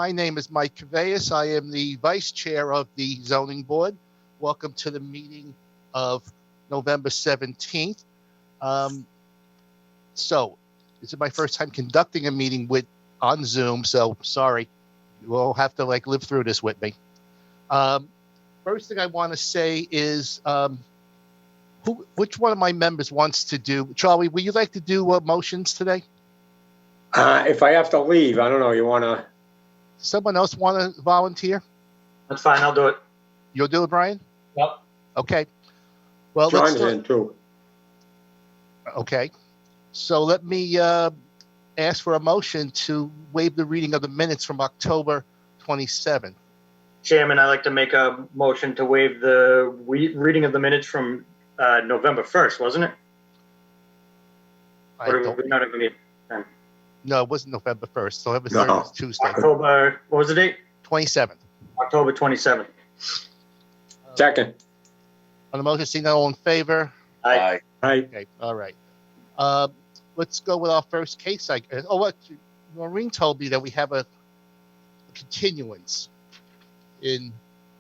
My name is Mike Caveas. I am the vice chair of the zoning board. Welcome to the meeting of November 17th. So this is my first time conducting a meeting on Zoom, so sorry. You all have to live through this with me. First thing I want to say is which one of my members wants to do? Charlie, would you like to do motions today? If I have to leave, I don't know. You want to? Someone else want to volunteer? That's fine. I'll do it. You'll do it, Brian? Yep. Okay. Well, John's let's start. in too. Okay. So let me ask for a motion to waive the reading of the minutes from October 27th. Chairman, I'd like to make a motion to waive the reading of the minutes from November 1st, wasn't it? No, it wasn't November 1st. November 3rd was Tuesday. October, what was the date? 27th. October 27th. Second. On the motion, seeing none, all in favor? Aye. Aye. Okay, all right. Let's go with our first case. Maureen told me that we have a continuance in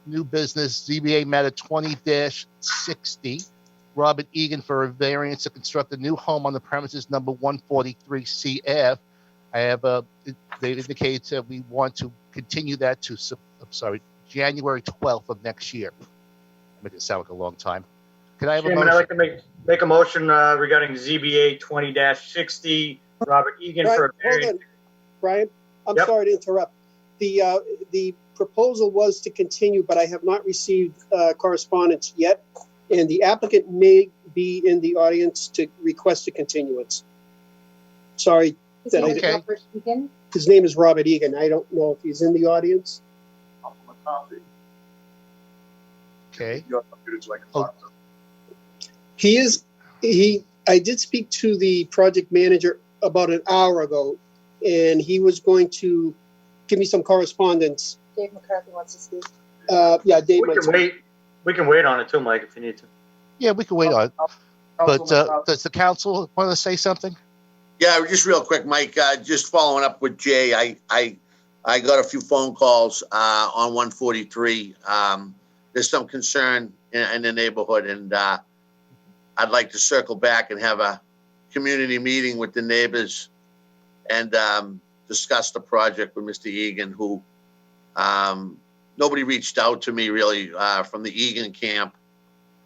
new business ZBA matter 20-60. Robert Egan for a variance to construct a new home on the premises number 143 CF. They indicated that we want to continue that to, January 12th of next year. Make it sound like a long time. Could I have Chairman, a motion? I'd like to make a motion regarding ZBA 20-60. Robert Egan for a variance. Hold on, Brian. I'm Yep. sorry to interrupt. The proposal was to continue, but I have not received correspondence yet. And the applicant may be in the audience to request a continuance. Sorry. Okay. His name is Robert Egan. I don't know if he's in the audience. Okay. He is. I did speak to the project manager about an hour ago, and he was going to give me some correspondence. Dave McCarthy wants to speak. Yeah, Dave. We can wait on it too, Mike, if you need to. Yeah, we can wait on it. But does the council want to say something? Yeah, just real quick, Mike, just following up with Jay, I got a few phone calls on 143. There's some concern in the neighborhood, and I'd like to circle back and have a community meeting with the neighbors and discuss the project with Mr. Egan, who nobody reached out to me really from the Egan camp,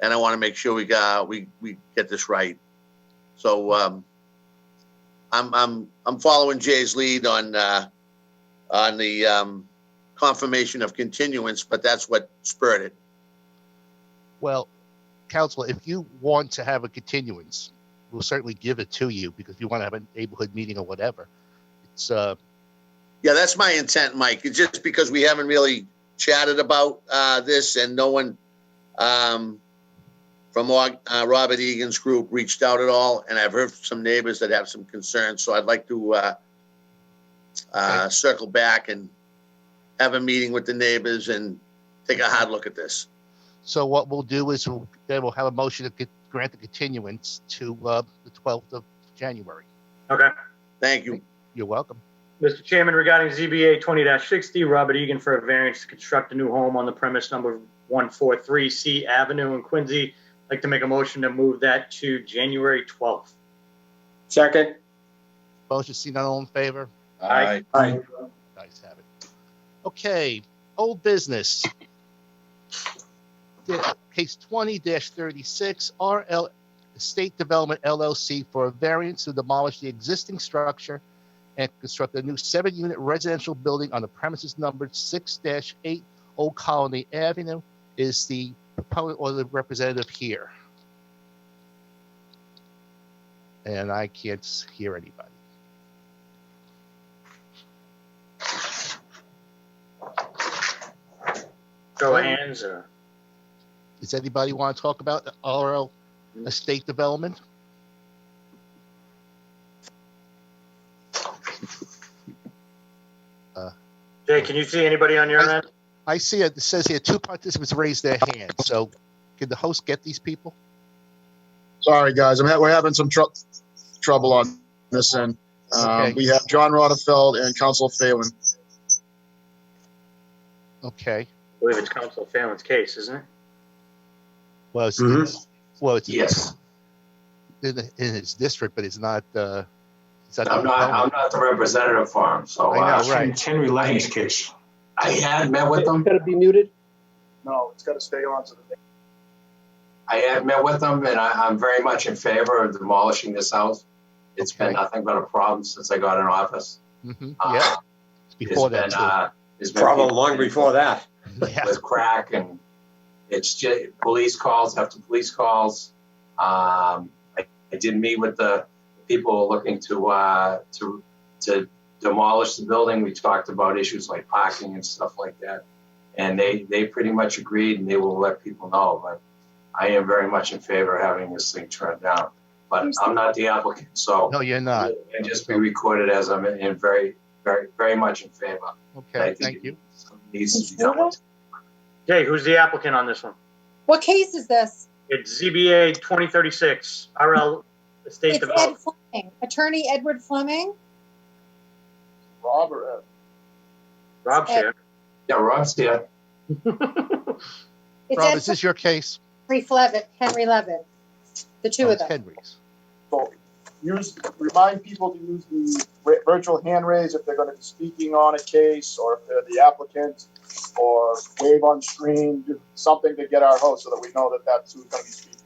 and I want to make sure we get this right. So I'm following Jay's lead on the confirmation of continuance, but that's what spurred it. Well, Council, if you want to have a continuance, we'll certainly give it to you because if you want to have a neighborhood meeting or whatever. It's Yeah, that's my intent, Mike. It's just because we haven't really chatted about this, and no one from Robert Egan's group reached out at all, and I've heard from some neighbors that have some concerns, so I'd like to circle back and have a meeting with the neighbors and take a hard look at this. So what we'll do is we'll have a motion to grant the continuance to the 12th of January. Okay. Thank you. You're welcome. Mr. Chairman, regarding ZBA 20-60, Robert Egan for a variance to construct a new home on the premise number 143 C Avenue in Quincy. I'd like to make a motion to move that to January 12th. Second. Motion, see none, all in favor? Aye. Aye. Nice have it. Okay, old business. Case 20-36, RL Estate Development LLC for a variance to demolish the existing structure and construct a new 7-unit residential building on the premises numbered 6-8 Old Colony Avenue. Is the proponent or the representative here? And I can't hear anybody. Show of hands. Does anybody want to talk about the RL Estate Development? Jay, can you see anybody on your end? I see it says here 2 participants raised their hands. So can the host get these people? Sorry, guys. We're having some trouble on this end. Okay. We have John Rotterfeld and Council Phelan. Okay. I believe it's Council Phelan's case, isn't it? Well, it's, Mhm. well, it's Yes. in his district, but it's not. It's not the I'm proponent. not the representative for him, so. I know, right. It's Henry Levin's case. I had met with It's him. got to be muted. No, it's got to stay on to the. I had met with him, and I'm very much in favor of demolishing this house. It's been Okay. nothing but a problem since I got in office. Mm-hmm. Uh, Yeah. It's before There's that been, too. there's been Problem people long before that. Yeah. with crack, and it's just police calls after police calls. I did meet with the people looking to demolish the building. We talked about issues like parking and stuff like that, and they pretty much agreed, and they will let people know. But I am very much in favor of having this thing turned down. But I'm not the applicant, so No, you're not. and just be recorded as I'm in very, very, very much in favor. And I Okay. think Thank you. it needs to be done with. Jay, who's the applicant on this one? What case is this? It's ZBA 2036, RL Estate It's Ed Development. Fleming, Attorney Edward Fleming. Rob or Ed? Rob's here. Yeah, Rob's here. It's Rob, Ed is this your case? Henry Levin, the two Oh, of it's them. Henry's. So remind people to use the virtual hand raise if they're going to be speaking on a case or if they're the applicant, or wave on screen, do something to get our host so that we know that that's who's going to be speaking.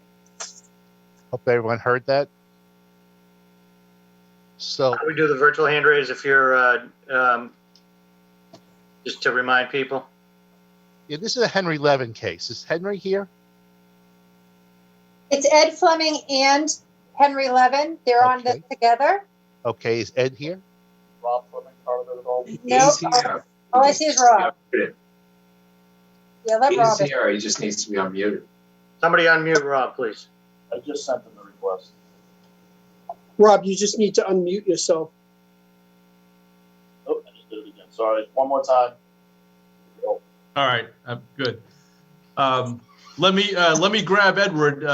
Hope everyone heard that. So, How do we do the virtual hand raise if you're, just to remind people? yeah, this is a Henry Levin case. Is Henry here? It's Ed Fleming and Henry Levin. They're on this Okay. together. Okay. Is Ed here? Rob Fleming, part of it at all. No, He's here. all I see is Rob. Yeah, let Rob He's in. here. He just needs to be unmuted. Somebody unmute Rob, please. I just sent them the request. Rob, you just need to unmute yourself. Oh, I just did it again. Sorry. One more time. All right, good. Let me grab Edward.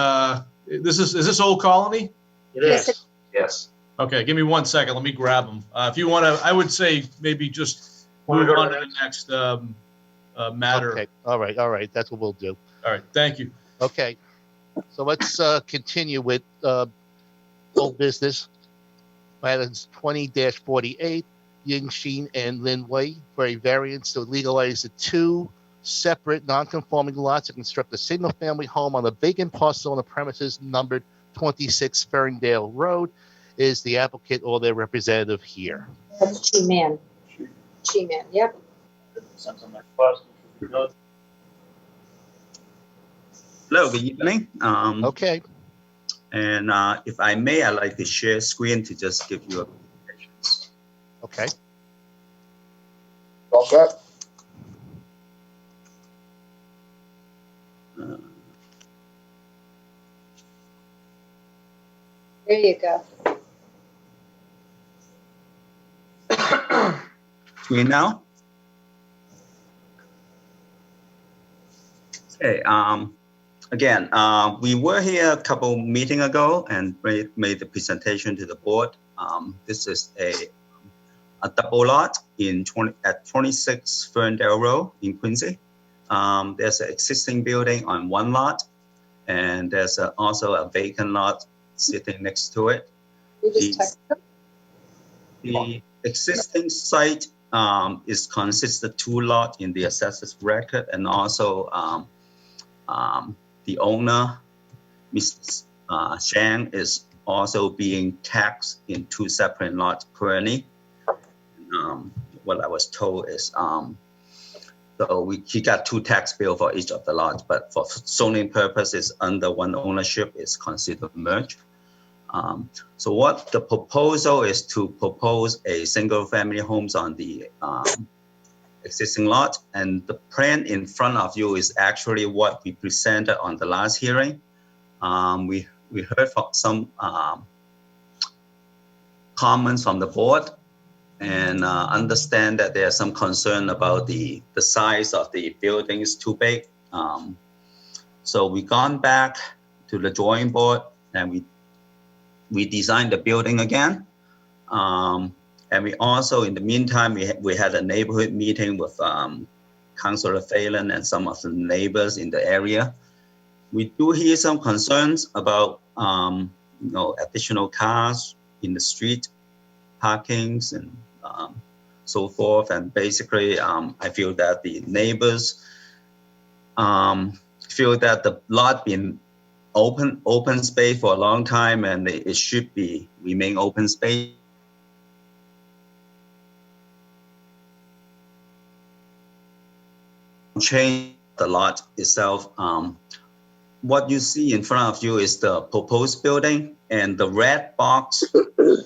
Is this Old Colony? It Yes, is. Yes. Okay, give me 1 second. Let me grab him. If you want to, I would say maybe just Wanna move go to on the to the next matter. Okay. All right. All right. That's what we'll do. All right, thank you. Okay. So let's continue with old business. Items 20-48, Ying Sheen and Lin Wei for a variance to legalize the two separate non-conforming lots to construct a single-family home on a vacant parcel on the premises numbered 26 Ferndale Road. Is the applicant or their representative here? That's G-Man. G-Man, yep. Sent them the request, which would be good. Hello, good evening. Okay. And if I may, I'd like to share screen to just give you a presentations. Okay. All set? There you go. Screen now? Okay, again, we were here a couple meeting ago and made the presentation to the board. This is a double lot at 26 Ferndale Road in Quincy. There's an existing building on one lot, and there's also a vacant lot sitting next to it. We just text them. The existing site is consists of two lots in the assessor's record, and also the owner, Mrs. Shang, is also being taxed in two separate lots currently. What I was told is he got two tax bills for each of the lots, but for zoning purposes, under one ownership is considered merged. So what the proposal is to propose a single family homes on the existing lot, and the plan in front of you is actually what we presented on the last hearing. We heard from some comments from the board, and understand that there's some concern about the size of the building is too big. So we gone back to the drawing board and we designed the building again. And we also, in the meantime, we had a neighborhood meeting with Councillor Phelan and some of the neighbors in the area. We do hear some concerns about additional cars in the street, parkings and so forth. And basically, I feel that the neighbors feel that the lot been open space for a long time, and it should remain open space. Change the lot itself. What you see in front of you is the proposed building, and the red box, the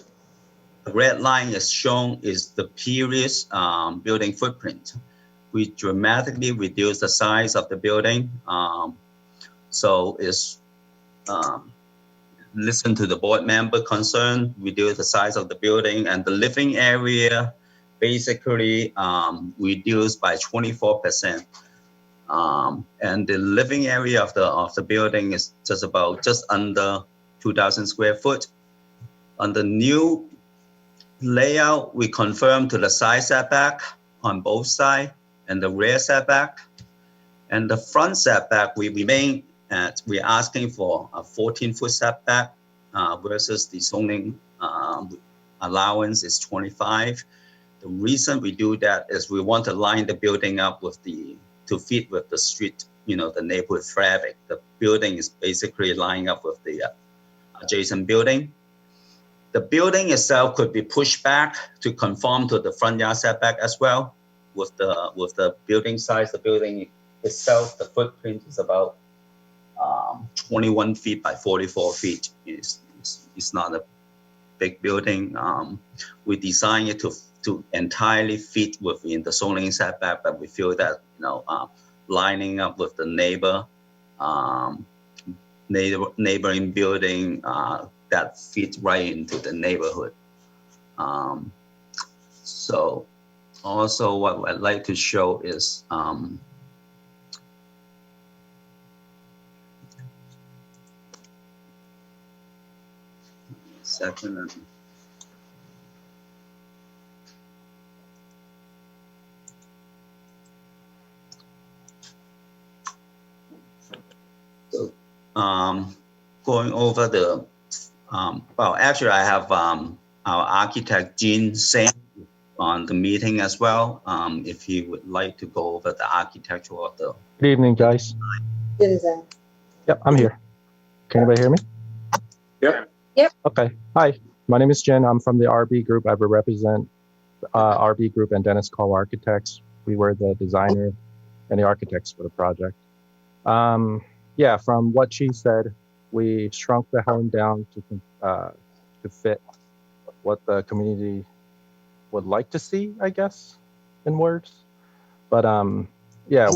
red line is shown is the previous building footprint. We dramatically reduced the size of the building. So it's listen to the board member concern, reduce the size of the building, and the living area basically reduced by 24%. And the living area of the building is just under 2,000 square foot. On the new layout, we confirm to the side setback on both sides and the rear setback. And the front setback, we're asking for a 14-foot setback versus the zoning allowance is 25. The reason we do that is we want to line the building up to fit with the street, the neighborhood traffic. The building is basically lining up with the adjacent building. The building itself could be pushed back to conform to the front yard setback as well. With the building size, the building itself, the footprint is about 21 feet by 44 feet. It's not a big building. We designed it to entirely fit within the zoning setback, but we feel that lining up with the neighboring building that fits right into the neighborhood. So also what I'd like to show is second. So going over the well, actually I have our architect Gene Singh on the meeting as well. If he would like to go over the architecture of the. Good evening, guys. Good as that. Yep, I'm here. Can anybody hear me? Yep. Yep. Okay. Hi, my name is Jen. I'm from the RB Group. I represent RB Group and Dennis Cole Architects. We were the designer and the architects for the project. Yeah, from what she said, we shrunk the home down to fit what the community would like to see, I guess, in words. But yeah,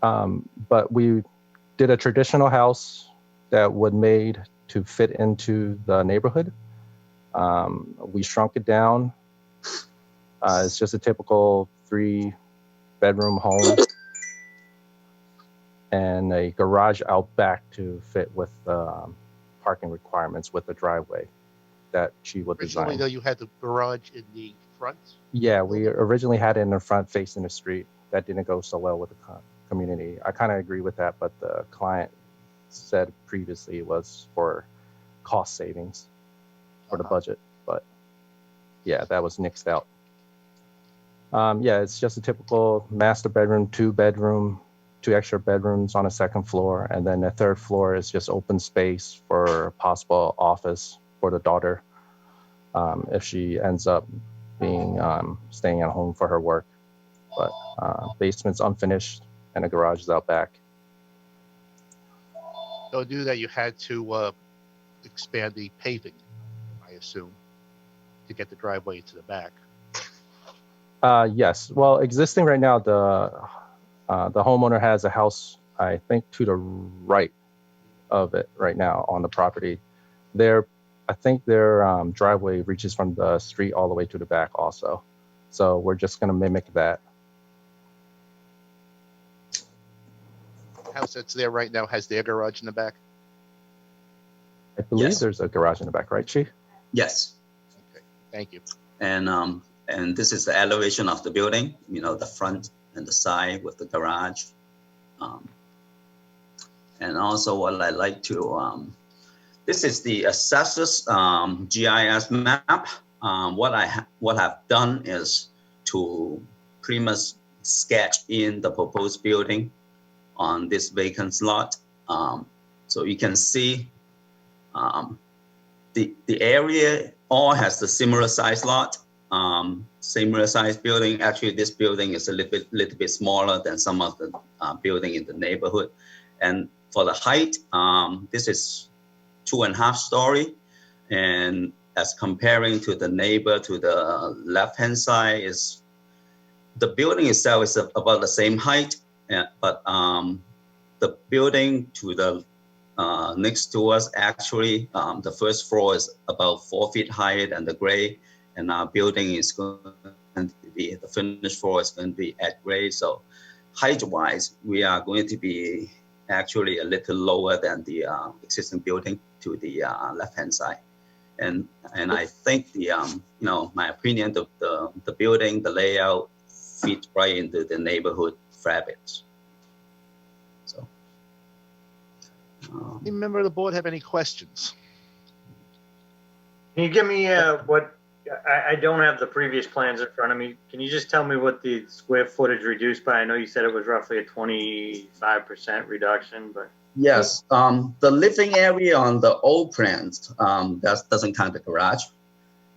but we did a traditional house that was made to fit into the neighborhood. We shrunk it down. It's just a typical 3-bedroom home and a garage out back to fit with parking requirements with the driveway that she would Originally, design. though, you had the garage in the front. Yeah, we originally had it in the front facing the street. That didn't go so well with the community. I kind of agree with that, but the client said previously it was for cost savings for the budget. But yeah, that was nixed out. Yeah, it's just a typical master bedroom, 2 extra bedrooms on a second floor, and then the third floor is just open space for possible office for the daughter if she ends up being staying at home for her work. But basement's unfinished and the garage is out back. So to do that, you had to expand the paving, I assume, to get the driveway to the back. Yes. Well, existing right now, the homeowner has a house, I think, to the right of it right now on the property. I think their driveway reaches from the street all the way to the back also. So we're just going to mimic that. The house that's there right now has their garage in the back. I believe Yes. there's a garage in the back, right, Chief? Yes. Okay, thank you. And And this is the elevation of the building, the front and the side with the garage. And also what I like to, this is the assessor's GIS map. What I've done is to pretty much sketch in the proposed building on this vacant lot. So you can see the area all has the similar size lot, similar size building. Actually, this building is a little bit smaller than some of the building in the neighborhood. And for the height, this is 2.5 story, and as comparing to the neighbor to the left-hand side, is the building itself is about the same height, but the building to the next to us, actually, the first floor is about 4 feet higher than the grade, and our building is going to be, the finished floor is going to be at grade. So height-wise, we are going to be actually a little lower than the existing building to the left-hand side. And I think the, my opinion, the building, the layout fits right into the neighborhood fabrics. So. Any member of the board have any questions? Can you give me what, I don't have the previous plans in front of me. Can you just tell me what the square footage reduced by? I know you said it was roughly a 25% reduction, but. Yes, the living area on the old plans, that doesn't count the garage,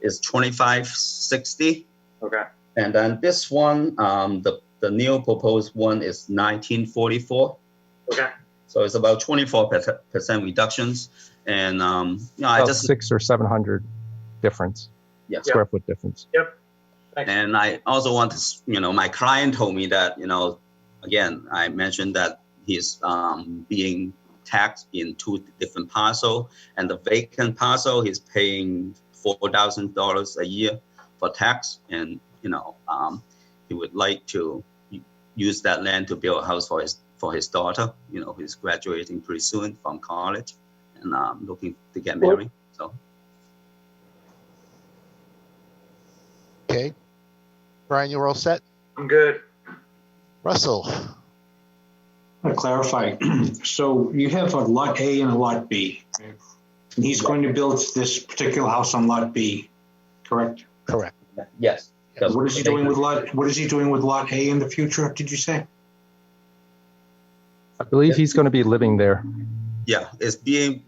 is 2560. Okay. And then this one, the new proposed one is 1944. Okay. So it's about 24% reductions. And I just 600 or 700 difference. Yeah. Square foot difference. Yep. Thanks. And I also want to, my client told me that, again, I mentioned that he's being taxed in 2 different parcels, and the vacant parcel he's paying $4,000 a year for tax, and he would like to use that land to build a house for his daughter. Who's graduating pretty soon from college, and looking to get married. So. Okay. Brian, you're all set? I'm good. Russell? I want to clarify. So you have a lot A and a lot B. And he's going to build this particular house on lot B, correct? Correct. Yes. What is he doing with lot A in the future, did you say? I believe he's going to be living there. Yeah, it's being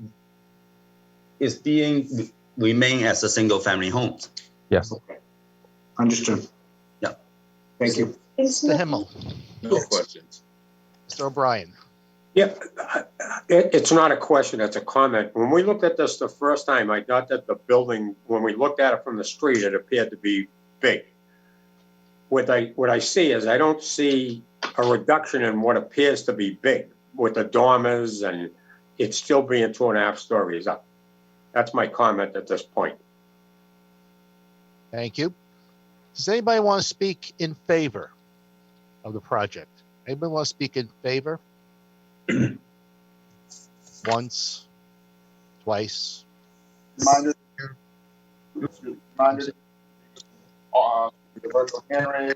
remain as a single family home. Yes. Okay. Understood. Yeah. Thank you. Mr. Himmel? No questions. Mr. O'Brien? Yeah, it's not a question, it's a comment. When we looked at this the first time, I thought that the building, when we looked at it from the street, it appeared to be big. What I see is I don't see a reduction in what appears to be big with the dormers and it's still being 2.5 stories up. That's my comment at this point. Thank you. Does anybody want to speak in favor of the project? Anybody want to speak in favor? Once, twice. Reminder, the virtual hand raise,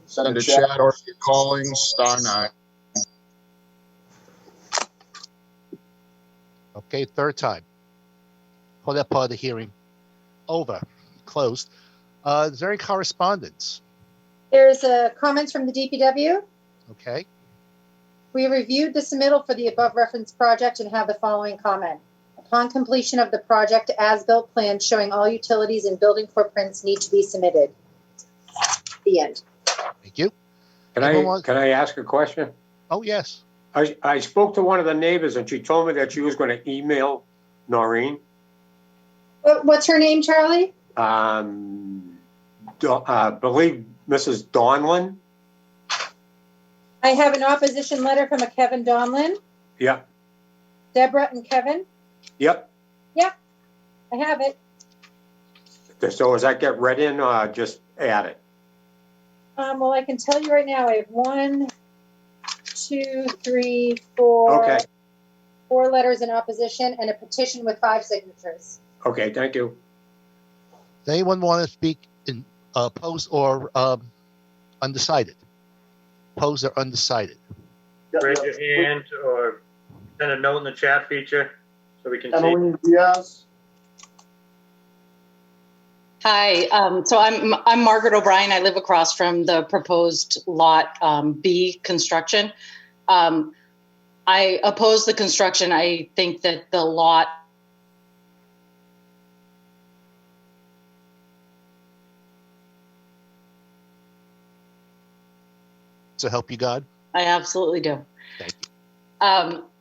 send a chat or if you're calling, *9. Okay, third time. Pull that part of the hearing over, closed. Is there any correspondence? There's comments from the DPW. Okay. We reviewed the submittal for the above referenced project and have the following comment. Upon completion of the project, as-built plans showing all utilities and building footprints need to be submitted. The end. Thank you. Can I ask a question? Oh, yes. I spoke to one of the neighbors and she told me that she was going to email Noreen. What's her name, Charlie? Believe Mrs. Donlin. I have an opposition letter from a Kevin Donlin. Yep. Deborah and Kevin. Yep. Yep. I have it. So does that get read in or just add it? Well, I can tell you right now, I have 1, 2, 3, 4. Okay. 4 letters in opposition and a petition with 5 signatures. Okay, thank you. Does anyone want to speak in opposed or undecided? Opposed or undecided? Raise your hand or send a note in the chat feature so we can see. Emily Diaz. Hi, so I'm Margaret O'Brien. I live across from the proposed lot B construction. I oppose the construction. I think that the lot So help you God. I absolutely do. Thank you.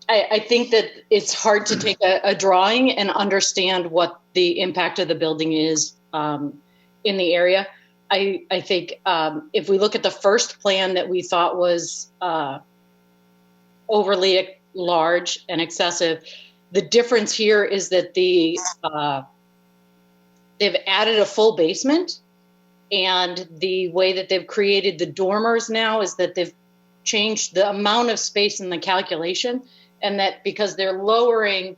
I think that it's hard to take a drawing and understand what the impact of the building is in the area. I think if we look at the first plan that we thought was overly large and excessive, the difference here is that they've added a full basement, and the way that they've created the dormers now is that they've changed the amount of space in the calculation, and that because they're lowering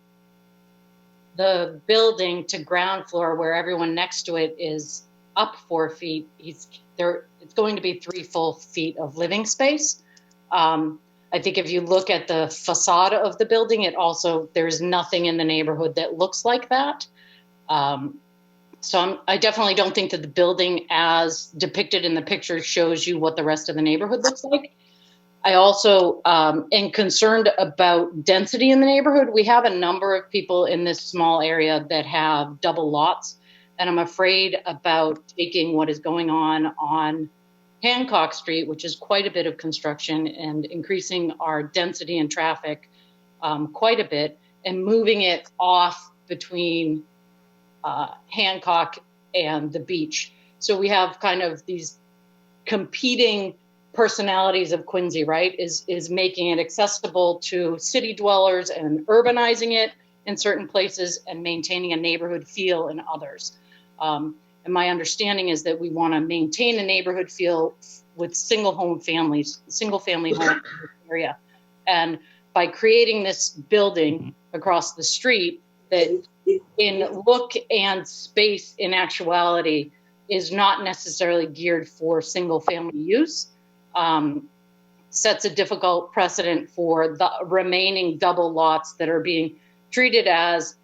the building to ground floor where everyone next to it is up 4 feet, it's going to be 3 full feet of living space. I think if you look at the facade of the building, there's nothing in the neighborhood that looks like that. So I definitely don't think that the building as depicted in the picture shows you what the rest of the neighborhood looks like. I also am concerned about density in the neighborhood. We have a number of people in this small area that have double lots, and I'm afraid about taking what is going on Hancock Street, which is quite a bit of construction, and increasing our density and traffic quite a bit, and moving it off between Hancock and the beach. So we have kind of these competing personalities of Quincy, right? Is making it accessible to city dwellers and urbanizing it in certain places and maintaining a neighborhood feel in others. And my understanding is that we want to maintain a neighborhood feel with single family homes in this area. And by creating this building across the street that in look and space in actuality is not necessarily geared for single family use, sets a difficult precedent for the remaining double lots that are being treated as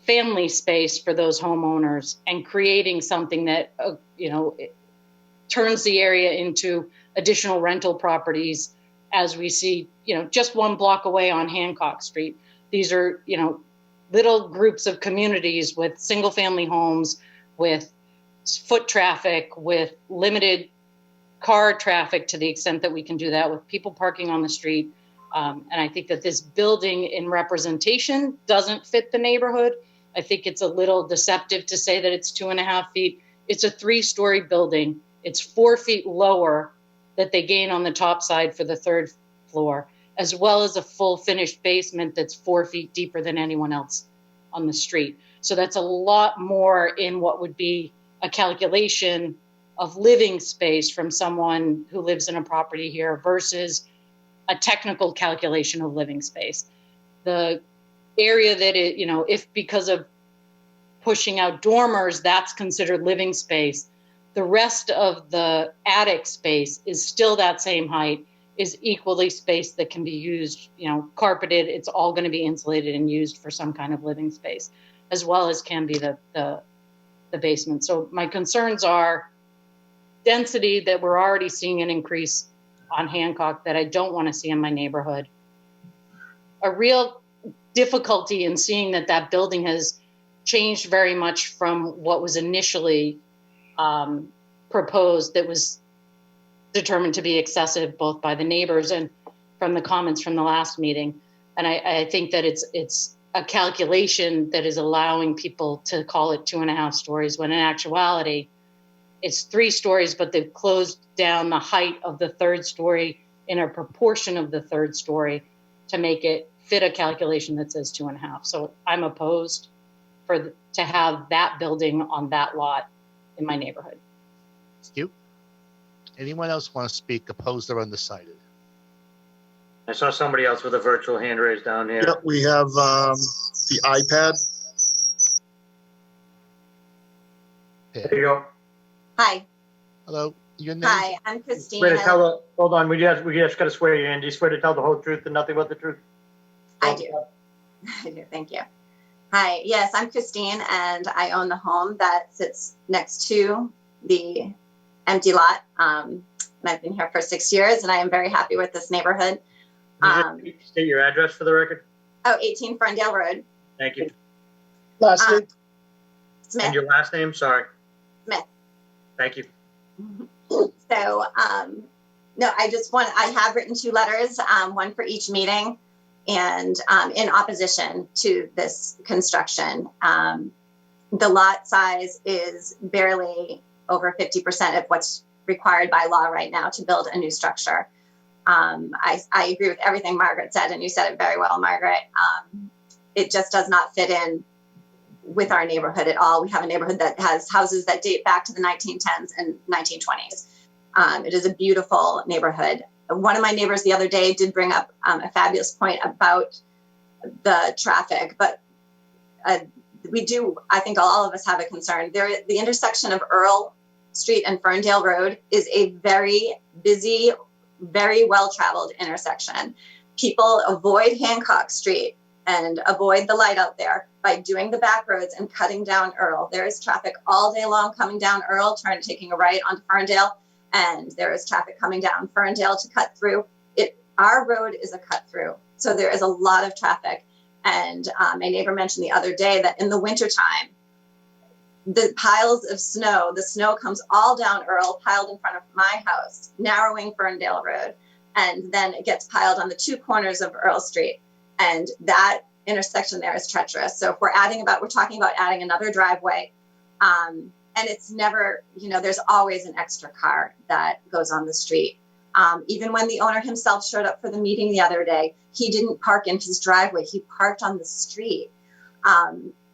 family space for those homeowners, and creating something that, it turns the area into additional rental properties, as we see, just 1 block away on Hancock Street. These are, little groups of communities with single family homes, with foot traffic, with limited car traffic to the extent that we can do that, with people parking on the street. And I think that this building in representation doesn't fit the neighborhood. I think it's a little deceptive to say that it's 2.5 feet. It's a 3-story building. It's 4 feet lower that they gain on the top side for the 3rd floor, as well as a full finished basement that's 4 feet deeper than anyone else on the street. So that's a lot more in what would be a calculation of living space from someone who lives in a property here versus a technical calculation of living space. The area that if because of pushing out dormers, that's considered living space, the rest of the attic space is still that same height, is equally space that can be used, carpeted. It's all going to be insulated and used for some kind of living space, as well as can be the basement. So my concerns are density, that we're already seeing an increase on Hancock that I don't want to see in my neighborhood. A real difficulty in seeing that building has changed very much from what was initially proposed, that was determined to be excessive both by the neighbors and from the comments from the last meeting. And I think that it's a calculation that is allowing people to call it 2.5 stories, when in actuality, it's 3 stories, but they've closed down the height of the 3rd story in a proportion of the 3rd story to make it fit a calculation that says 2.5. So I'm opposed to have that building on that lot in my neighborhood. Thank you. Anyone else want to speak, opposed or undecided? I saw somebody else with a virtual hand raised down here. Yep, we have the iPad. There you go. Hi. Hello, your name? Hi, I'm Christine. Swear to tell hold on, we just got to swear you in. Do you swear to tell the whole truth and nothing but the truth? I do. I do. Thank you. Hi. Yes, I'm Christine, and I own the home that sits next to the empty lot. And I've been here for 6 years, and I am very happy with this neighborhood. Can you just state your address for the record? 18 Ferndale Road. Thank you. Last name? Smith. And your last name? Sorry. Smith. Thank you. So, no, I have written 2 letters, one for each meeting, and in opposition to this construction. The lot size is barely over 50% of what's required by law right now to build a new structure. I agree with everything Margaret said, and you said it very well, Margaret. It just does not fit in with our neighborhood at all. We have a neighborhood that has houses that date back to the 1910s and 1920s. It is a beautiful neighborhood. One of my neighbors the other day did bring up a fabulous point about the traffic, but we do, I think all of us have a concern. The intersection of Earl Street and Ferndale Road is a very busy, very well-traveled intersection. People avoid Hancock Street and avoid the light out there by doing the back roads and cutting down Earl. There is traffic all day long coming down Earl, taking a right onto Ferndale, and there is traffic coming down Ferndale to cut through. Our road is a cut through, so there is a lot of traffic. And my neighbor mentioned the other day that in the wintertime, the piles of snow, the snow comes all down Earl, piled in front of my house, narrowing Ferndale Road, and then it gets piled on the 2 corners of Earl Street. And that intersection there is treacherous. So if we're talking about adding another driveway, and it's never, there's always an extra car that goes on the street. Even when the owner himself showed up for the meeting the other day, he didn't park in his driveway. He parked on the street.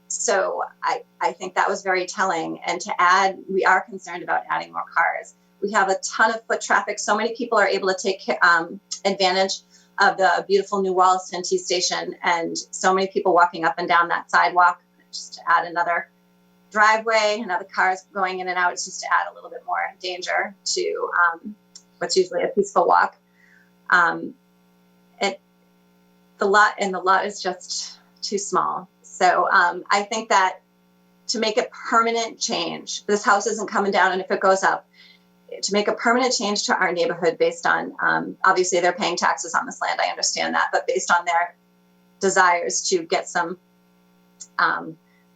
So I think that was very telling. And to add, we are concerned about adding more cars. We have a ton of foot traffic. So many people are able to take advantage of the beautiful new Wollaston T station, and so many people walking up and down that sidewalk. Just to add another driveway and other cars going in and out, it's just to add a little bit more danger to what's usually a peaceful walk. The lot is just too small. So I think that to make a permanent change, this house isn't coming down, and if it goes up, to make a permanent change to our neighborhood based on, obviously they're paying taxes on this land, I understand that, but based on their desires to get some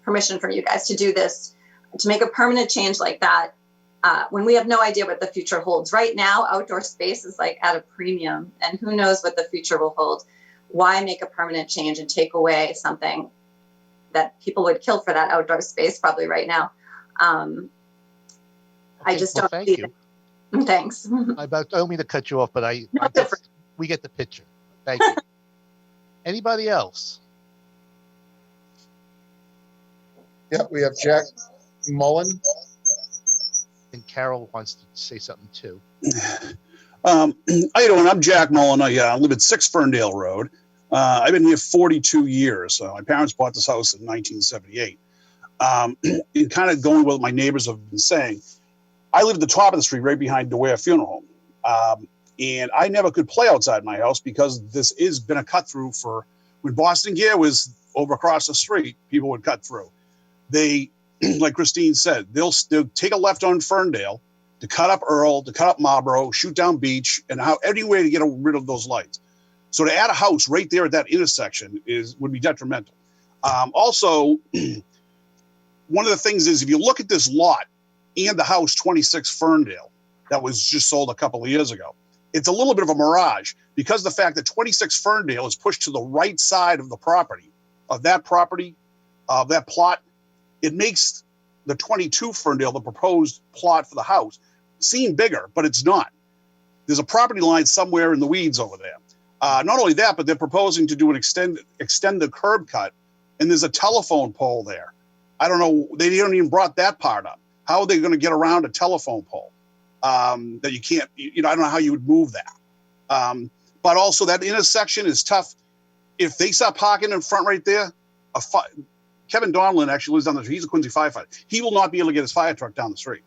permission from you guys to do this, to make a permanent change like that, when we have no idea what the future holds. Right now, outdoor space is like at a premium, and who knows what the future will hold. Why make a permanent change and take away something that people would kill for that outdoor space probably right now? I just don't thank see you. it. Thanks. I don't mean to cut you off, but we get the picture. Thank you. Anybody else? Yep, we have Jack Mullen. And Carol wants to say something too. How you doing? I'm Jack Mullen. I live at 6 Ferndale Road. I've been here 42 years. My parents bought this house in 1978. And kind of going with what my neighbors have been saying, I live at the top of the street right behind the Ware Funeral Home. And I never could play outside my house because this has been a cut through for when Boston Gear was over across the street, people would cut through. They, like Christine said, they'll take a left on Ferndale to cut up Earl, to cut up Marlboro, shoot down Beach, and any way to get rid of those lights. So to add a house right there at that intersection would be detrimental. Also, one of the things is if you look at this lot and the house 26 Ferndale that was just sold a couple of years ago, it's a little bit of a mirage because of the fact that 26 Ferndale is pushed to the right side of the property, of that plot. It makes the 22 Ferndale, the proposed plot for the house, seem bigger, but it's not. There's a property line somewhere in the weeds over there. Not only that, but they're proposing to do an extend the curb cut, and there's a telephone pole there. I don't know. They haven't even brought that part up. How are they going to get around a telephone pole that you can't? I don't know how you would move that. But also that intersection is tough. If they start parking in front right there, Kevin Donlin actually lives down the street. He's a Quincy firefighter. He will not be able to get his fire truck down the street.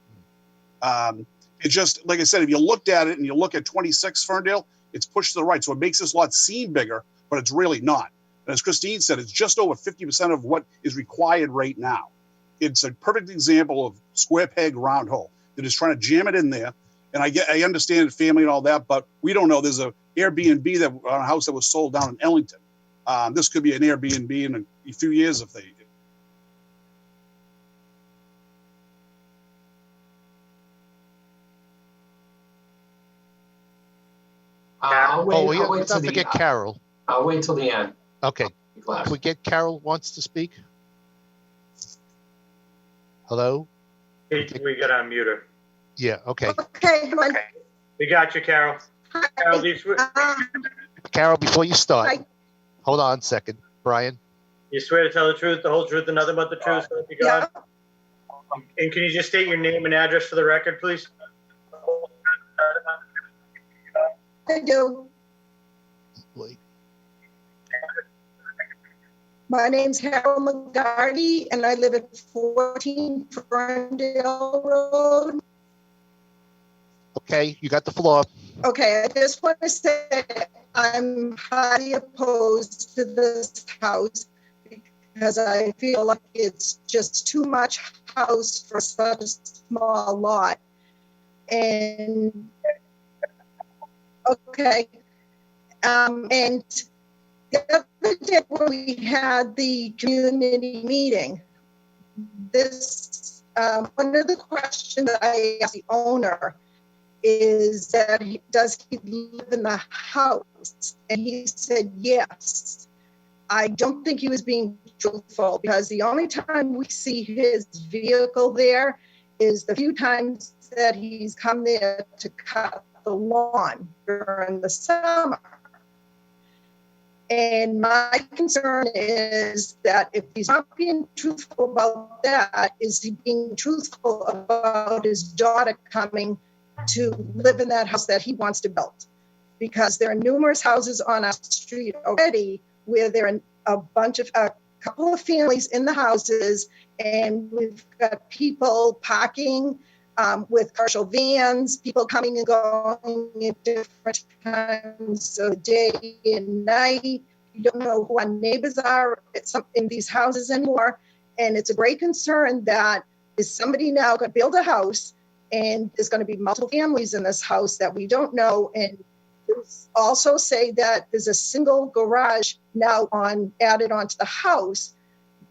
It's just, like I said, if you looked at it and you look at 26 Ferndale, it's pushed to the right. So it makes this lot seem bigger, but it's really not. And as Christine said, it's just over 50% of what is required right now. It's a perfect example of square peg, round hole. They're just trying to jam it in there. And I understand family and all that, but we don't know. There's a Airbnb that on a house that was sold down in Ellington. This could be an Airbnb in a few years if they. I'll wait, yeah, I'll wait let's till not forget the, Carol. I'll wait till the end. Okay. Can we get Carol wants to speak? Hello? We got to unmute her. Yeah, okay. Okay, come on. We got you, Carol. Carol, do you swear, Carol, before you start, Hi. hold on a second. Brian? you swear to tell the truth, the whole truth, and nothing but the truth, so help you God? And can you just state your name and address for the record, please? I do. Wait. My name's Harold McGarty, and I live at 14 Ferndale Road. Okay, you got the floor. Okay, I just want to say I'm highly opposed to this house because I feel like it's just too much house for such a small lot. And okay, and the other day when we had the community meeting, this one of the questions that I asked the owner is that does he live in the house? And he said yes. I don't think he was being truthful because the only time we see his vehicle there is the few times that he's come there to cut the lawn during the summer. And my concern is that if he's not being truthful about that, is he being truthful about his daughter coming to live in that house that he wants to build? Because there are numerous houses on our street already where there are a couple of families in the houses, and we've got people parking with commercial vans, people coming and going at different times of the day and night. You don't know who our neighbors are in these houses anymore. And it's a great concern that is somebody now going to build a house and there's going to be multiple families in this house that we don't know. And also say that there's a single garage now added onto the house.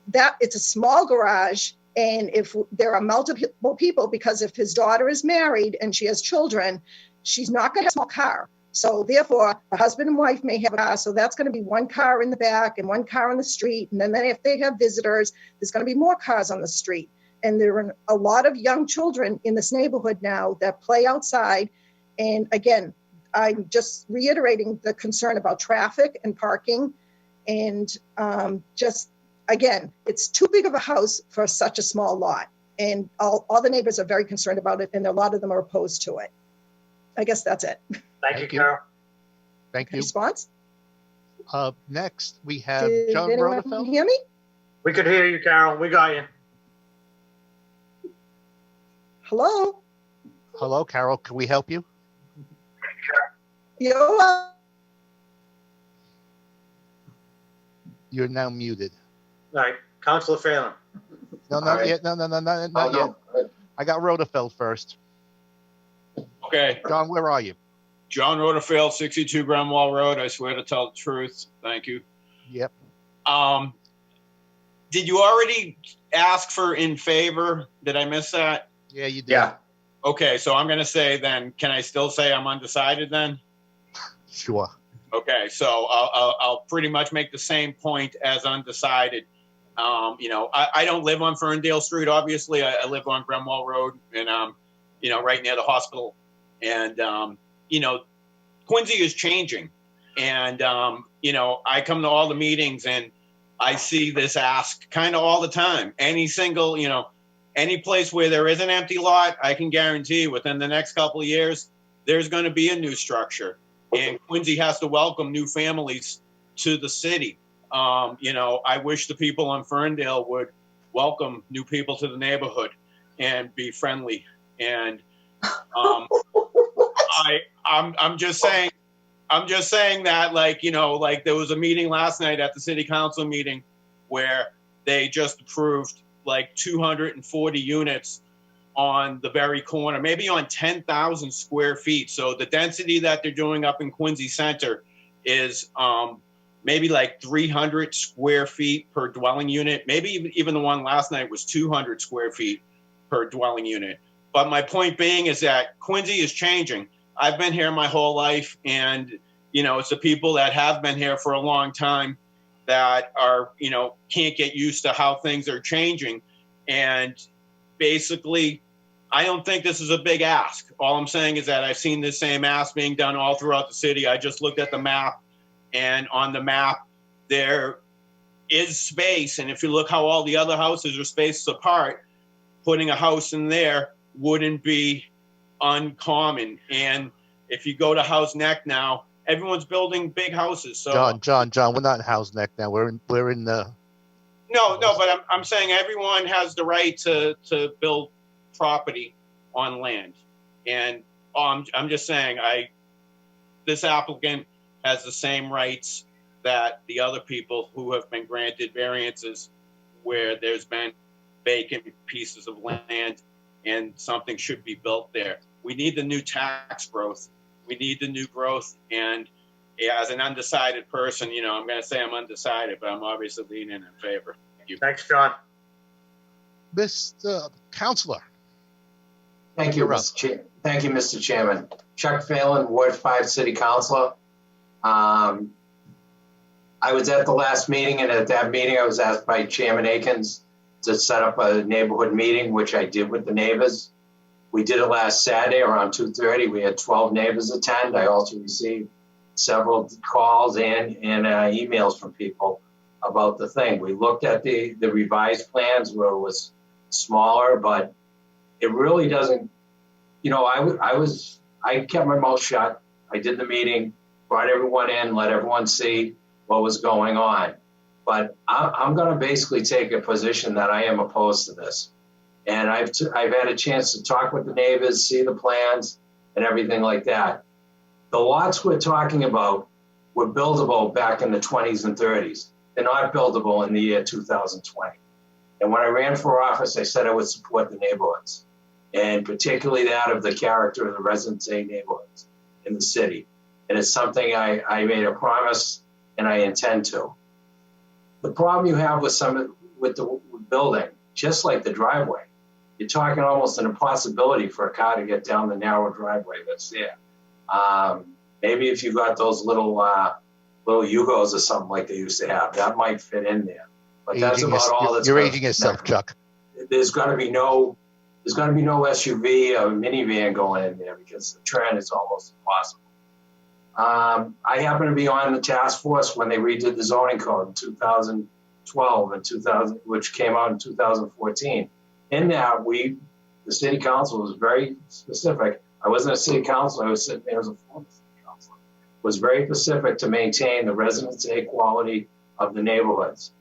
That it's a small garage. And if there are multiple people, because if his daughter is married and she has children, she's not going to have a small car. So therefore, a husband and wife may have a car. So that's going to be one car in the back and one car on the street. And then if they have visitors, there's going to be more cars on the street. And there are a lot of young children in this neighborhood now that play outside. And again, I'm just reiterating the concern about traffic and parking. And again, it's too big of a house for such a small lot. And all the neighbors are very concerned about it, and a lot of them are opposed to it. I guess that's it. Thank you, Carol. Thank you. Response? Next, we have Did John anyone Rotafeld. hear me? We could hear you, Carol. We got you. Hello? Hello, Carol. Can we help you? You're now muted. All right, Councilor Phelan. No, not yet. No, not yet. I got Rotafeld first. Okay. John, where are you? John Rotafeld, 62 Grenwall Road. I swear to tell the truth. Thank you. Yep. Did you already ask for in favor? Did I miss that? Yeah, you did. Yeah. Okay, so I'm going to say then, can I still say I'm undecided then? Sure. Okay, so I'll pretty much make the same point as undecided. I don't live on Ferndale Street, obviously. I live on Grenwall Road and, right near the hospital. And, Quincy is changing. And, I come to all the meetings and I see this ask kind of all the time. Any place where there is an empty lot, I can guarantee within the next couple of years, there's going to be a new structure. And Quincy has to welcome new families to the city. I wish the people on Ferndale would welcome new people to the neighborhood and be friendly. And I'm just saying that, like there was a meeting last night at the city council meeting where they just approved like 240 units on the very corner, maybe on 10,000 square feet. So the density that they're doing up in Quincy Center is maybe like 300 square feet per dwelling unit. Maybe even the one last night was 200 square feet per dwelling unit. But my point being is that Quincy is changing. I've been here my whole life, and it's the people that have been here for a long time that are can't get used to how things are changing. And basically, I don't think this is a big ask. All I'm saying is that I've seen this same ask being done all throughout the city. I just looked at the map, and on the map there is space. And if you look how all the other houses are spaced apart, putting a house in there wouldn't be uncommon. And if you go to House Neck now, everyone's building big houses. So John, we're not in House Neck now. We're in the. No, but I'm saying everyone has the right to build property on land. And I'm just saying this applicant has the same rights that the other people who have been granted variances where there's been vacant pieces of land and something should be built there. We need the new tax growth. We need the new growth. And as an undecided person, I'm going to say I'm undecided, but I'm obviously leaning in favor. Thank you. Thanks, John. Mr. Counselor. Thank you, Mr. Chairman. Chuck Phelan, Ward 5 City Councilor. I was at the last meeting, and at that meeting, I was asked by Chairman Akins to set up a neighborhood meeting, which I did with the neighbors. We did it last Saturday around 2:30. We had 12 neighbors attend. I also received several calls and emails from people about the thing. We looked at the revised plans where it was smaller, but it really doesn't, I kept my mouth shut. I did the meeting, brought everyone in, let everyone see what was going on. But I'm going to basically take a position that I am opposed to this. And I've had a chance to talk with the neighbors, see the plans and everything like that. The lots we're talking about were buildable back in the 20s and 30s. They're not buildable in the year 2020. And when I ran for office, I said I would support the neighborhoods, and particularly that of the character of the Residence A neighborhoods in the city. And it's something I made a promise, and I intend to. The problem you have with the building, just like the driveway, you're talking almost an impossibility for a car to get down the narrow driveway that's there. Maybe if you got those little Yugos or something like they used to have, that might fit in there. But that's about all that's. You're aging yourself, Chuck. There's got to be no SUV or minivan going in there because the turn is almost impossible. I happen to be on the task force when they redid the zoning code in 2012 and which came out in 2014. In that, the city council was very specific. I wasn't a city councilor, I was sitting there as a former city councilor. Was very specific to maintain the Residence A quality of the neighborhoods.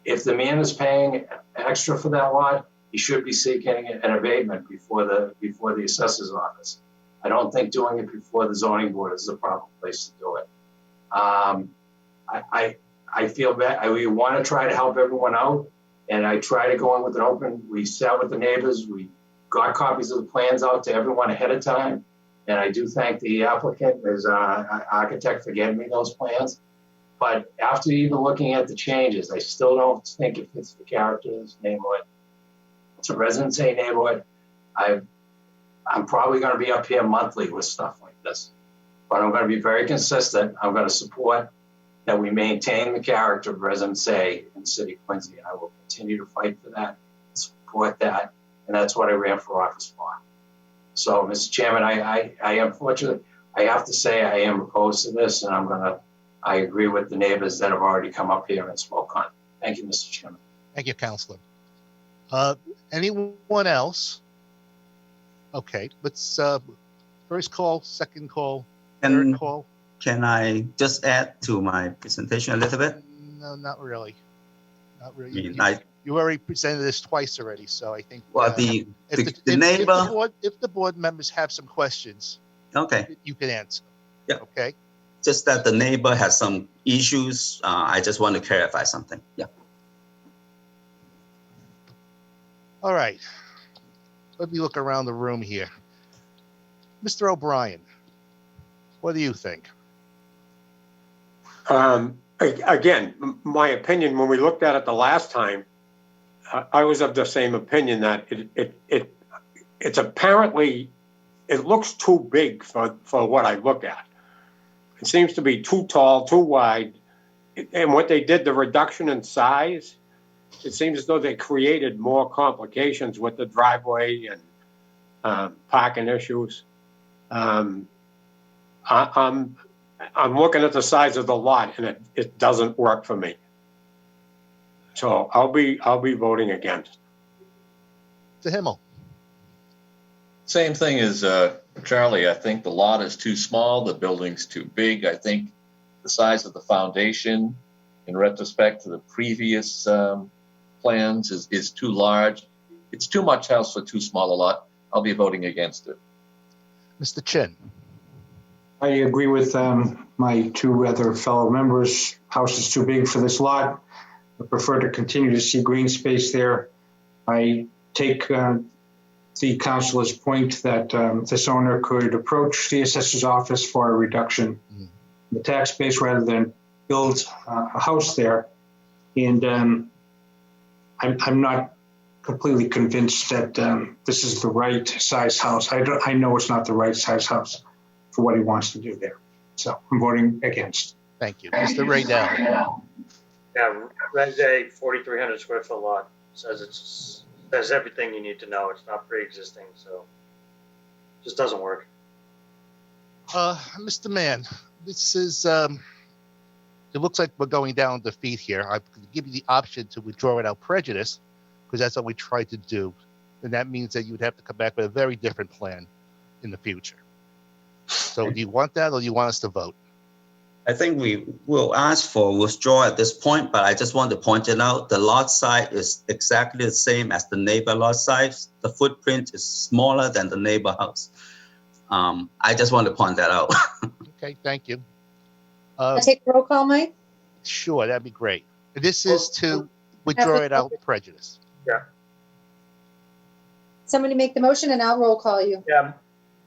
If the man is paying extra for that lot, he should be seeking an abatement before the assessor's office. I don't think doing it before the zoning board is the proper place to do it. I feel bad. We want to try to help everyone out, and I try to go in with an open. We sat with the neighbors. We got copies of the plans out to everyone ahead of time, and I do thank the applicant, as architect, for getting me those plans. But after even looking at the changes, I still don't think it fits the character of this neighborhood. It's a Residence A neighborhood. I'm probably going to be up here monthly with stuff like this, but I'm going to be very consistent. I'm going to support that we maintain the character of Residence A in the city of Quincy. I will continue to fight for that, support that, and that's what I ran for office for. So, Mr. Chairman, I unfortunately, I have to say I am opposed to this, and I agree with the neighbors that have already come up here and spoke on. Thank you, Mr. Chairman. Thank you, Councilor. Anyone else? Okay, let's first call, second call, third call. Can I just add to my presentation a little bit? No, not really. Not really. I mean, You already presented this twice already, so I think. Well, if the neighbor. If the board members have some questions, Okay. you can answer. Yeah. Okay. Just that the neighbor has some issues. I just want to clarify something. Yeah. All right. Let me look around the room here. Mr. O'Brien, what do you think? Again, my opinion, when we looked at it the last time, I was of the same opinion that it's apparently, it looks too big for what I look at. It seems to be too tall, too wide. And what they did, the reduction in size, it seems as though they created more complications with the driveway and parking issues. I'm looking at the size of the lot, and it doesn't work for me. So I'll be voting against. To Himmel. Same thing as Charlie. I think the lot is too small. The building's too big. I think the size of the foundation, in retrospect to the previous plans, is too large. It's too much house for too small a lot. I'll be voting against it. Mr. Chin. I agree with my two other fellow members. House is too big for this lot. I prefer to continue to see green space there. I take the councilor's point that this owner could approach the assessor's office for a reduction in the tax base rather than build a house there. And I'm not completely convinced that this is the right size house. I know it's not the right size house for what he wants to do there. So I'm voting against. Thank you. Mr. Raydell. Yeah, Res A, 4,300 square foot lot, says everything you need to know. It's not pre-existing, so it just doesn't work. Mr. Mann, this is, it looks like we're going down defeat here. I could give you the option to withdraw without prejudice, because that's what we tried to do. And that means that you would have to come back with a very different plan in the future. So do you want that, or do you want us to vote? I think we will ask for withdrawal at this point, but I just want to point it out. The lot size is exactly the same as the neighbor lot size. The footprint is smaller than the neighbor house. I just want to point that out. Okay, thank you. Take a roll call, Mike? Sure, that'd be great. This is to withdraw it out prejudice. Yeah. Somebody make the motion and I'll roll call you. Yeah.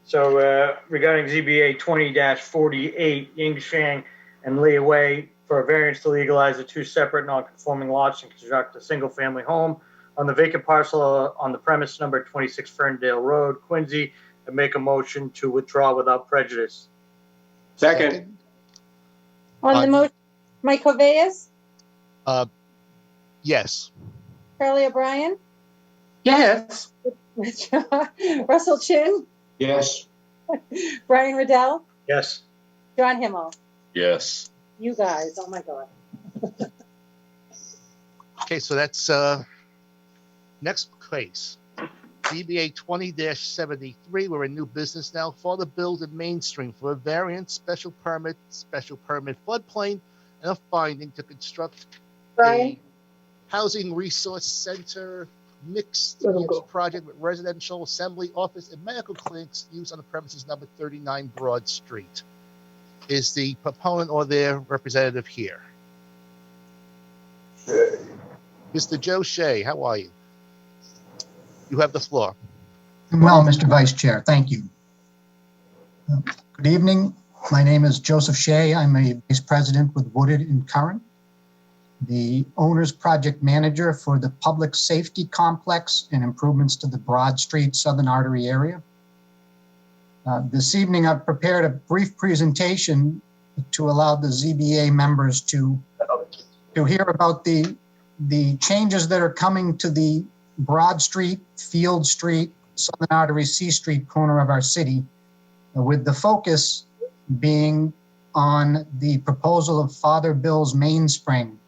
So regarding ZBA 20-48, Ying Shang and Leah Wei for a variance to legalize the two separate non-conforming lots and construct a single-family home on the vacant parcel on the premise number 26 Ferndale Road, Quincy, and make a motion to withdraw without prejudice. Second. On the motion, Mike Hoveas, Yes. Charlie O'Brien, Yes. Russell Chin, Yes. Brian Riddell, Yes. John Himmel. Yes. You guys, oh my God. Okay, so that's next case. DBA 20-73. We're in new business now. Father Bills in Mainstream for a variance, special permit floodplain, and a finding to construct Brian? a housing resource center mixed-use project with residential, assembly, office, and medical clinics used on the premises number 39 Broad Street. Is the proponent or their representative here? Mr. Joe Shea, how are you? You have the floor. Well, Mr. Vice Chair, thank you. Good evening. My name is Joseph Shea. I'm a Vice President with Woodard and Curran, the owner's project manager for the public safety complex and improvements to the Broad Street Southern Artery area. This evening, I've prepared a brief presentation to allow the ZBA members to hear about the changes that are coming to the Broad Street, Field Street, Southern Artery, C Street corner of our city, with the focus being on the proposal of Father Bill's Mainspring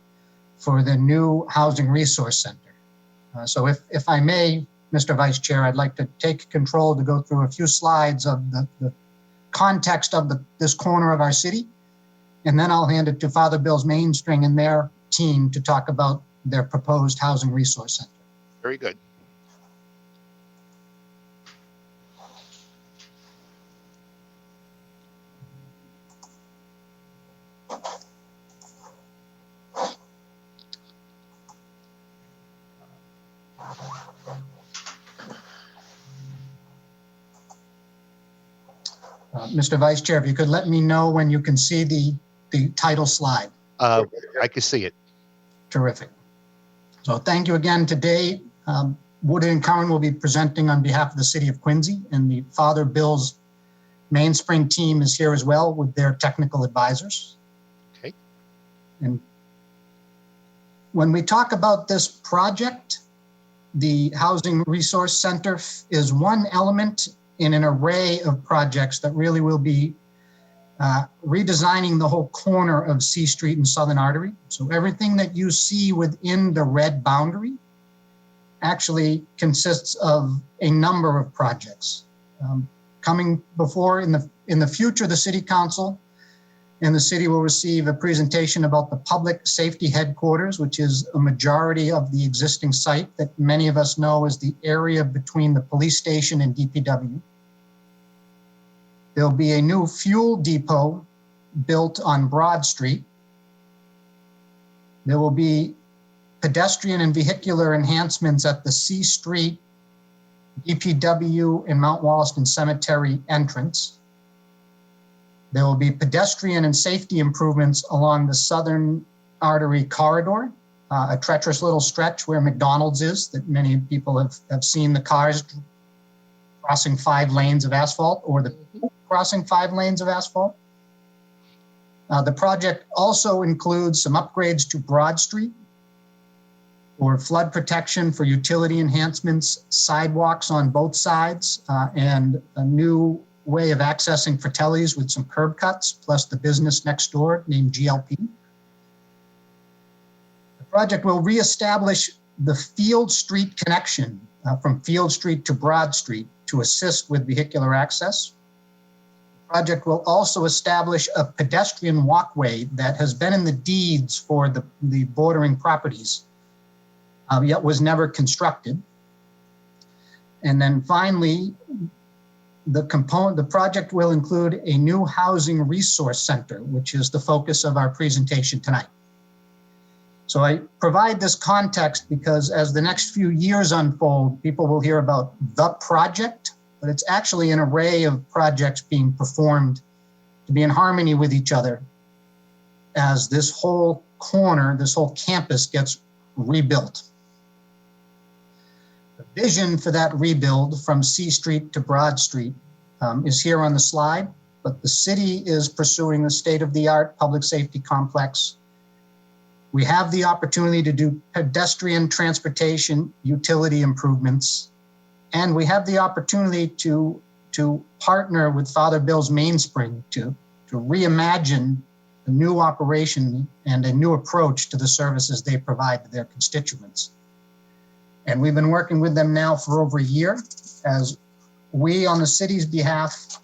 for the new Housing Resource Center. So if I may, Mr. Vice Chair, I'd like to take control to go through a few slides of the context of this corner of our city, and then I'll hand it to Father Bill's Mainspring and their team to talk about their proposed housing resource center. Very good. Mr. Vice Chair, if you could let me know when you can see the title slide. I can see it. Terrific. So thank you again. Today, Woodard and Curran will be presenting on behalf of the city of Quincy, and the Father Bill's Mainspring team is here as well with their technical advisors. Okay. And when we talk about this project, the Housing Resource Center is one element in an array of projects that really will be redesigning the whole corner of C Street and Southern Artery. So everything that you see within the red boundary actually consists of a number of projects. Coming before in the future, the City Council and the city will receive a presentation about the public safety headquarters, which is a majority of the existing site that many of us know is the area between the police station and DPW. There'll be a new fuel depot built on Broad Street. There will be pedestrian and vehicular enhancements at the C Street, DPW, and Mount Wollaston Cemetery entrance. There will be pedestrian and safety improvements along the Southern Artery corridor, a treacherous little stretch where McDonald's is that many people have seen the cars crossing 5 lanes of asphalt, or the crossing 5 lanes of asphalt. The project also includes some upgrades to Broad Street for flood protection, for utility enhancements, sidewalks on both sides, and a new way of accessing Fratelli's with some curb cuts, plus the business next door named GLP. The project will reestablish the Field Street connection from Field Street to Broad Street to assist with vehicular access. The project will also establish a pedestrian walkway that has been in the deeds for the bordering properties, yet was never constructed. And then finally, the project will include a new housing resource center, which is the focus of our presentation tonight. So I provide this context because as the next few years unfold, people will hear about the project, but it's actually an array of projects being performed to be in harmony with each other as this whole corner, this whole campus gets rebuilt. The vision for that rebuild from C Street to Broad Street is here on the slide, but the city is pursuing a state-of-the-art public safety complex. We have the opportunity to do pedestrian transportation utility improvements, and we have the opportunity to partner with Father Bill's Mainspring to reimagine a new operation and a new approach to the services they provide to their constituents. And we've been working with them now for over a year as we, on the city's behalf,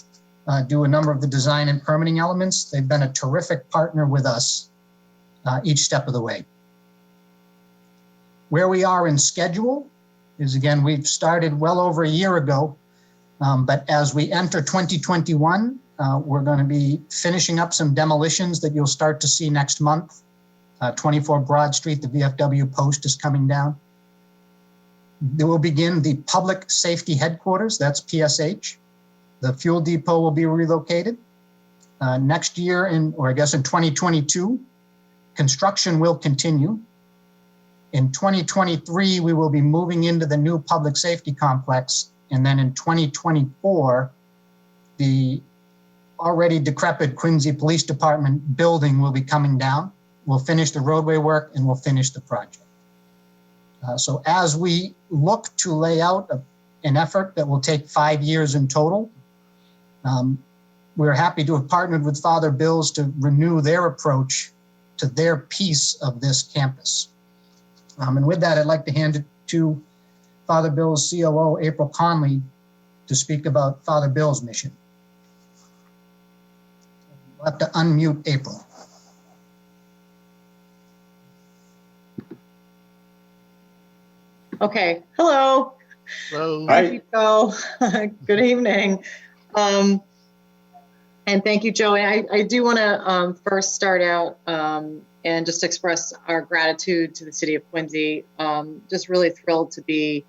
do a number of the design and permitting elements. They've been a terrific partner with us each step of the way. Where we are in schedule is, again, we've started well over a year ago, but as we enter 2021, we're going to be finishing up some demolitions that you'll start to see next month. 24 Broad Street, the VFW post is coming down. They will begin the public safety headquarters, that's PSH. The fuel depot will be relocated. Next year, in 2022, construction will continue. In 2023, we will be moving into the new public safety complex. And then in 2024, the already decrepit Quincy Police Department building will be coming down. We'll finish the roadway work and we'll finish the project. So as we look to lay out an effort that will take 5 years in total, we're happy to have partnered with Father Bill's to renew their approach to their piece of this campus. And with that, I'd like to hand it to Father Bill's COO, April Conley, to speak about Father Bill's mission. We'll have to unmute April. Okay. Hello. Hello. Thank you, Joe. Good evening. And thank you, Joey. I do want to first start out and just express our gratitude to the city of Quincy. Just really thrilled to be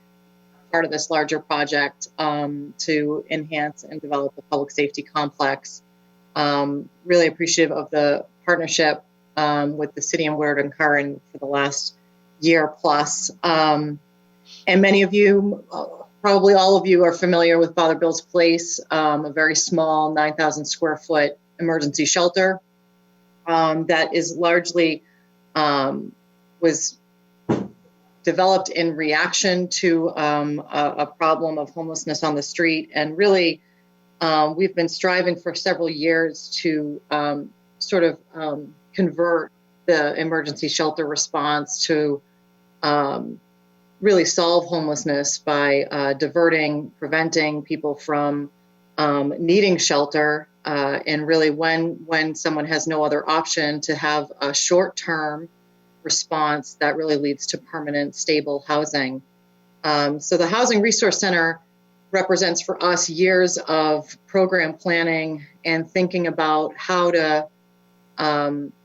part of this larger project to enhance and develop the public safety complex. Really appreciative of the partnership with the city and Woodard and Curran for the last year plus. And many of you, probably all of you, are familiar with Father Bill's Place, a very small 9,000 square foot emergency shelter that is largely was developed in reaction to a problem of homelessness on the street. And really, we've been striving for several years to sort of convert the emergency shelter response to really solve homelessness by preventing people from needing shelter, and really when someone has no other option, to have a short-term response that really leads to permanent, stable housing. So the Housing Resource Center represents for us years of program planning and thinking about how to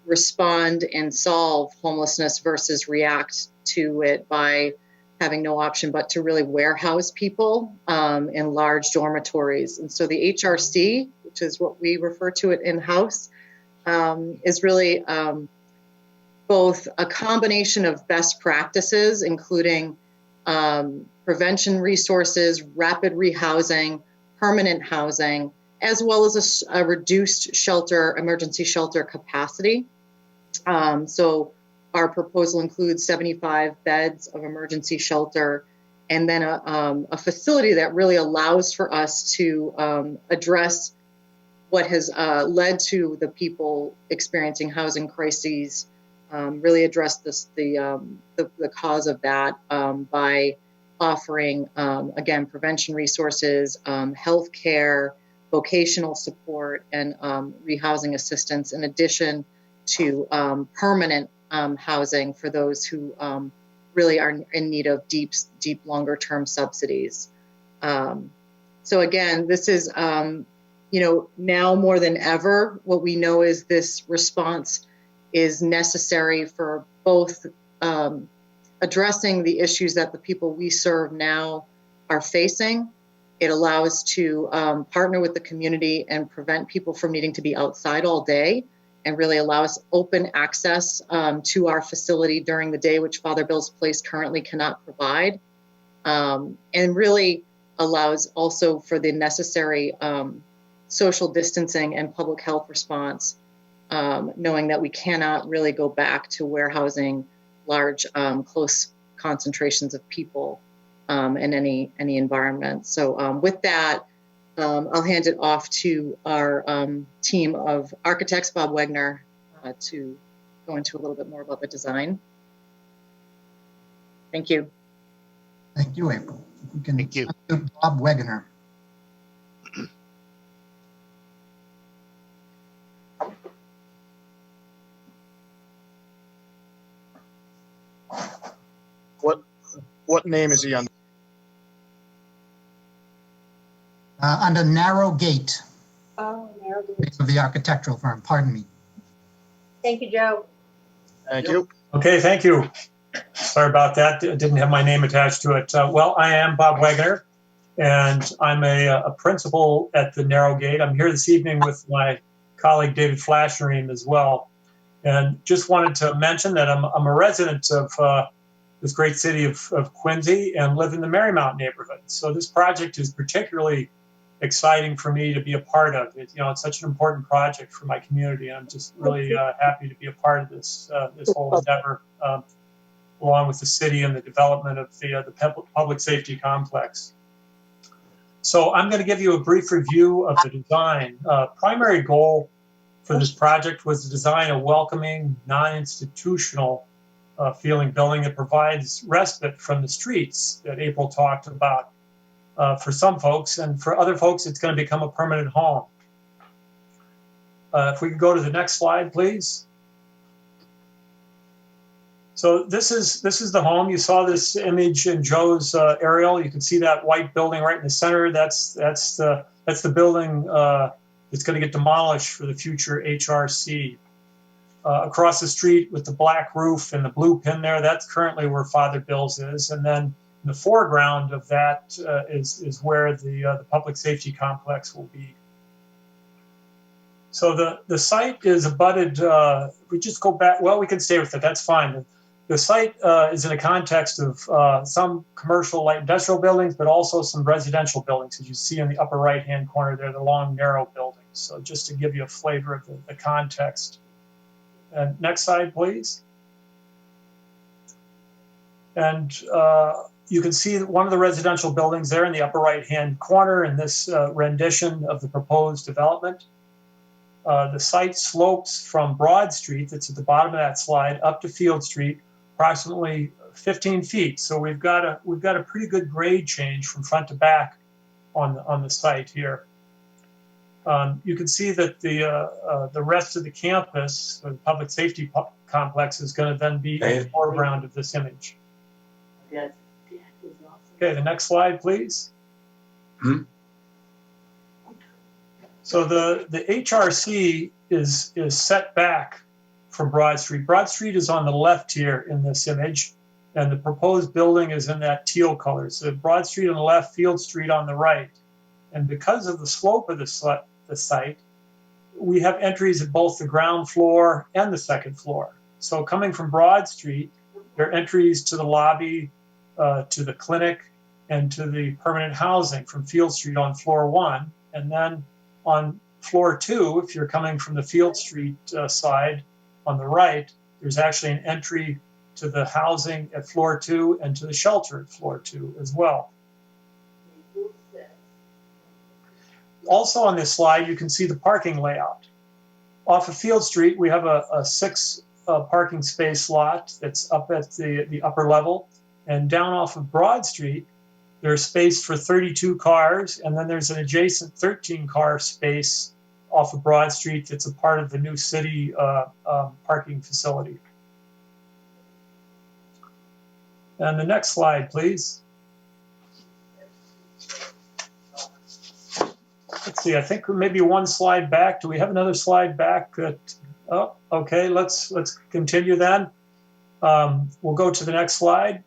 respond and solve homelessness versus react to it by having no option but to really warehouse people in large dormitories. And so the HRC, which is what we refer to it in-house, is really both a combination of best practices, including prevention resources, rapid rehousing, permanent housing, as well as a reduced emergency shelter capacity. So our proposal includes 75 beds of emergency shelter, and then a facility that really allows for us to address what has led to the people experiencing housing crises, really address the cause of that by offering, again, prevention resources, health care, vocational support, and rehousing assistance, in addition to permanent housing for those who really are in need of deep, longer-term subsidies. So again, this is, now more than ever, what we know is this response is necessary for both addressing the issues that the people we serve now are facing. It allows to partner with the community and prevent people from needing to be outside all day, and really allows open access to our facility during the day, which Father Bill's Place currently cannot provide, and really allows also for the necessary social distancing and public health response, knowing that we cannot really go back to warehousing large, close concentrations of people in any environment. So with that, I'll hand it off to our team of architects, Bob Wegner, to go into a little bit more about the design. Thank you. Thank you, April. We can Thank you. Bob Wegener. What name is he on? Under Narrow Gate. Oh, Narrow Gate. Of the architectural firm, pardon me. Thank you, Joe. Thank you. Okay, thank you. Sorry about that. It didn't have my name attached to it. Well, I am Bob Wegner, and I'm a principal at the Narrow Gate. I'm here this evening with my colleague David Flasherim as well. And just wanted to mention that I'm a resident of this great city of Quincy and live in the Marymount neighborhood. So this project is particularly exciting for me to be a part of. It's such an important project for my community. I'm just really happy to be a part of this whole endeavor, along with the city and the development of the public safety complex. So I'm going to give you a brief review of the design. Primary goal for this project was to design a welcoming, non-institutional feeling building that provides respite from the streets that April talked about. For some folks, and for other folks, it's going to become a permanent home. If we could go to the next slide, please. So this is the home. You saw this image in Joe's aerial. You can see that white building right in the center. That's the building that's going to get demolished for the future HRC. Across the street with the black roof and the blue pin there, that's currently where Father Bill's is. And then in the foreground of that is where the public safety complex will be. So the site is abutted. If we just go back, well, we can stay with it. That's fine. The site is in a context of some commercial light industrial buildings, but also some residential buildings, as you see in the upper right-hand corner there, the long, narrow buildings. So just to give you a flavor of the context. Next slide, please. And you can see one of the residential buildings there in the upper right-hand corner in this rendition of the proposed development. The site slopes from Broad Street, that's at the bottom of that slide, up to Field Street, approximately 15 feet. So we've got a pretty good grade change from front to back on the site here. You can see that the rest of the campus, the public safety complex, is going to then be in the foreground of this image. Okay, the next slide, please. So the HRC is set back from Broad Street. Broad Street is on the left here in this image, and the proposed building is in that teal color. So Broad Street on the left, Field Street on the right. And because of the slope of the site, we have entries at both the ground floor and the second floor. So coming from Broad Street, there are entries to the lobby, to the clinic, and to the permanent housing from Field Street on floor 1. And then on floor 2, if you're coming from the Field Street side on the right, there's actually an entry to the housing at floor 2 and to the shelter at floor 2 as well. Also on this slide, you can see the parking layout. Off of Field Street, we have a 6 parking space lot that's up at the upper level. And down off of Broad Street, there's space for 32 cars, and then there's an adjacent 13-car space off of Broad Street that's a part of the new city parking facility. And the next slide, please. Let's see, I think maybe one slide back. Do we have another slide back? Oh, okay, let's continue then. We'll go to the next slide.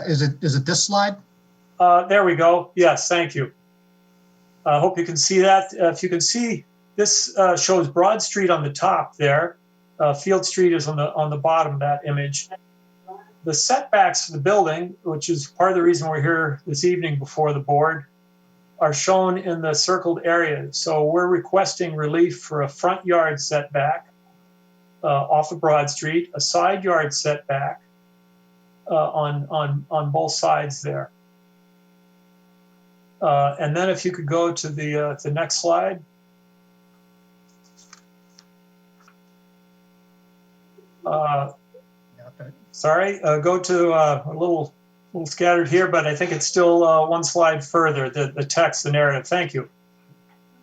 Is it this slide? There we go. Yes, thank you. I hope you can see that. If you can see, this shows Broad Street on the top there. Field Street is on the bottom of that image. The setbacks for the building, which is part of the reason we're here this evening before the board, are shown in the circled area. So we're requesting relief for a front yard setback off of Broad Street, a side yard setback on both sides there. And then if you could go to the next slide. Sorry, go to a little scattered here, but I think it's still one slide further, the text, the narrative. Thank you.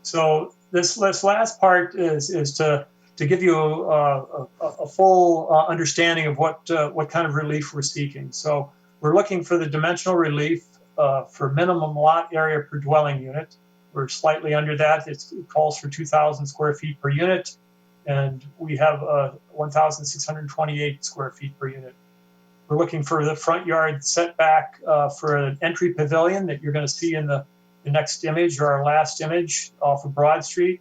So this last part is to give you a full understanding of what kind of relief we're seeking. So we're looking for the dimensional relief for minimum lot area per dwelling unit. We're slightly under that. It calls for 2,000 square feet per unit, and we have 1,628 square feet per unit. We're looking for the front yard setback for an entry pavilion that you're going to see in the next image or our last image off of Broad Street.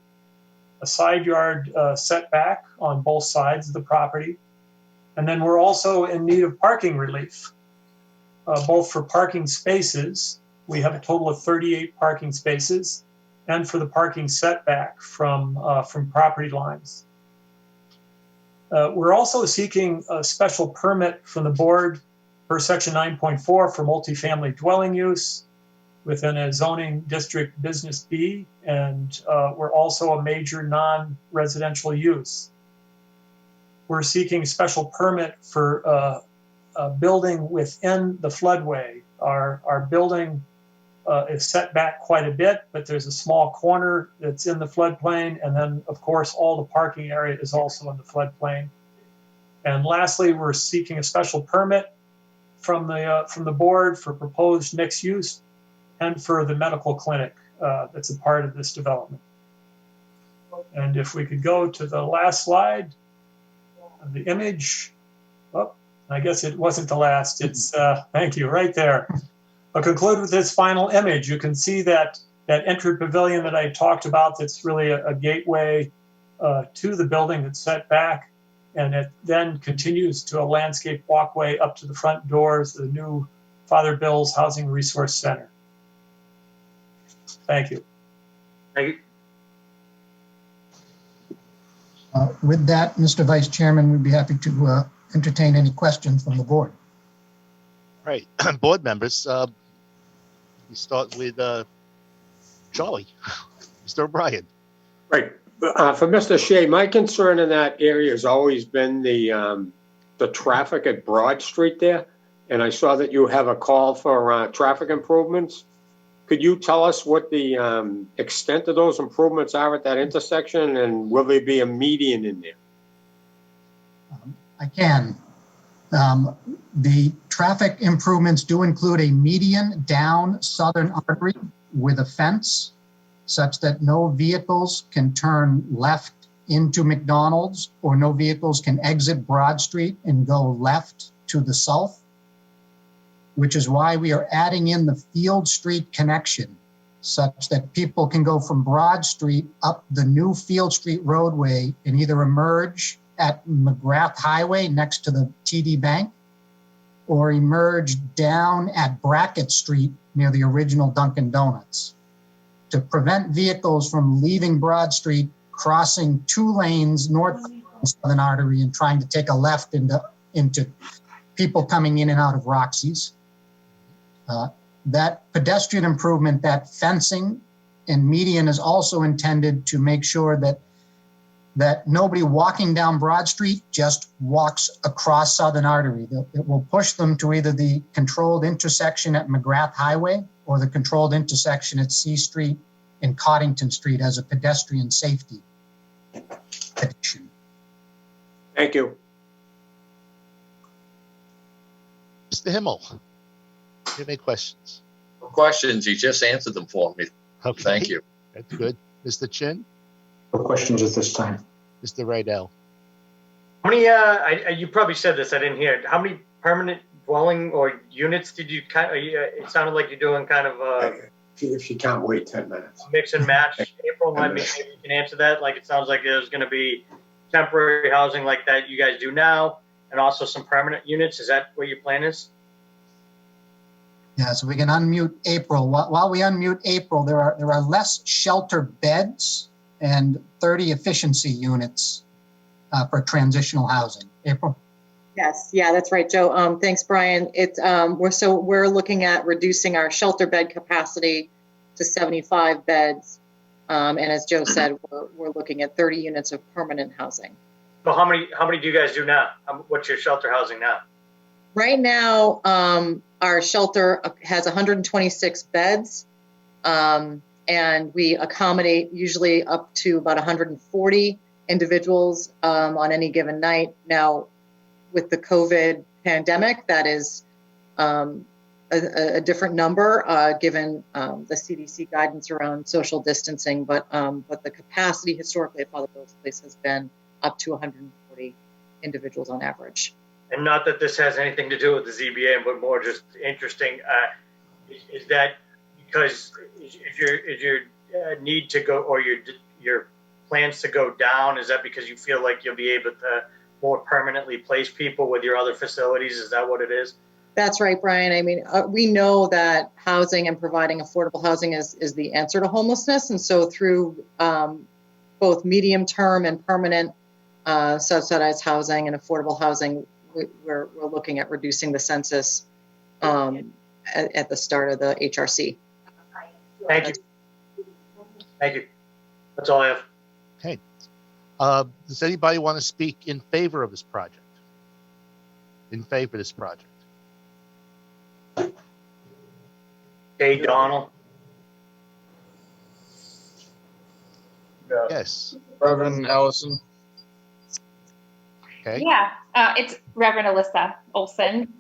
A side yard setback on both sides of the property. And then we're also in need of parking relief, both for parking spaces. We have a total of 38 parking spaces, and for the parking setback from property lines. We're also seeking a special permit from the board per section 9.4 for multifamily dwelling use within a zoning district business B, and we're also a major non-residential use. We're seeking special permit for a building within the floodway. Our building is set back quite a bit, but there's a small corner that's in the floodplain. And then, of course, all the parking area is also in the floodplain. And lastly, we're seeking a special permit from the board for proposed mixed use and for the medical clinic that's a part of this development. And if we could go to the last slide, the image. Oh, I guess it wasn't the last. It's thank you, right there. I'll conclude with this final image. You can see that entry pavilion that I talked about. That's really a gateway to the building that's set back, and it then continues to a landscape walkway up to the front doors of the new Father Bill's Housing Resource Center. Thank you. Thank you. With that, Mr. Vice Chairman, we'd be happy to entertain any questions from the board. Right, board members, we start with Charlie, Mr. O'Brien. Right. For Mr. Shea, my concern in that area has always been the traffic at Broad Street there. And I saw that you have a call for traffic improvements. Could you tell us what the extent of those improvements are at that intersection, and will there be a median in there? I can. The traffic improvements do include a median down Southern Artery with a fence such that no vehicles can turn left into McDonald's, or no vehicles can exit Broad Street and go left to the south, which is why we are adding in the Field Street connection such that people can go from Broad Street up the new Field Street roadway and either emerge at McGrath Highway next to the TD Bank, or emerge down at Brackett Street near the original Dunkin' Donuts. To prevent vehicles from leaving Broad Street, crossing 2 lanes north of Southern Artery and trying to take a left into people coming in and out of Roxy's. That pedestrian improvement, that fencing and median, is also intended to make sure that nobody walking down Broad Street just walks across Southern Artery. It will push them to either the controlled intersection at McGrath Highway or the controlled intersection at C Street and Coddington Street as a pedestrian safety addition. Thank you. Mr. Himmel, do you have any questions? No questions. You just answered them for me. Okay. Thank you. That's good. Mr. Chin? No questions at this time. Mr. Rydell? How many, you probably said this, I didn't hear it. How many permanent dwelling or units did you it sounded like you're doing kind of If you can't wait 10 minutes. Mix and match. April, maybe you can answer that. Like, it sounds like there's going to be temporary housing like that you guys do now, and also some permanent units. Is that what your plan is? Yeah, so we can unmute April. While we unmute April, there are less shelter beds and 30 efficiency units for transitional housing. April? Yes, yeah, that's right, Joe. Thanks, Brian. We're looking at reducing our shelter bed capacity to 75 beds, and as Joe said, we're looking at 30 units of permanent housing. So how many do you guys do now? What's your shelter housing now? Right now, our shelter has 126 beds, and we accommodate usually up to about 140 individuals on any given night. Now, with the COVID pandemic, that is a different number given the CDC guidance around social distancing. But the capacity historically at Father Bill's Place has been up to 140 individuals on average. And not that this has anything to do with the ZBA, but more just interesting. Is that because is your need to go, or your plans to go down? Is that because you feel like you'll be able to more permanently place people with your other facilities? Is that what it is? That's right, Brian. I mean, we know that housing and providing affordable housing is the answer to homelessness. And so through both medium term and permanent subsidized housing and affordable housing, we're looking at reducing the census at the start of the HRC. Thank you. Thank you. That's all I have. Okay. Does anybody want to speak in favor of this project? In favor of this project? Hey, Donald. Yes. Reverend Ellison. Okay. Yeah, it's Reverend Alyssa Olson.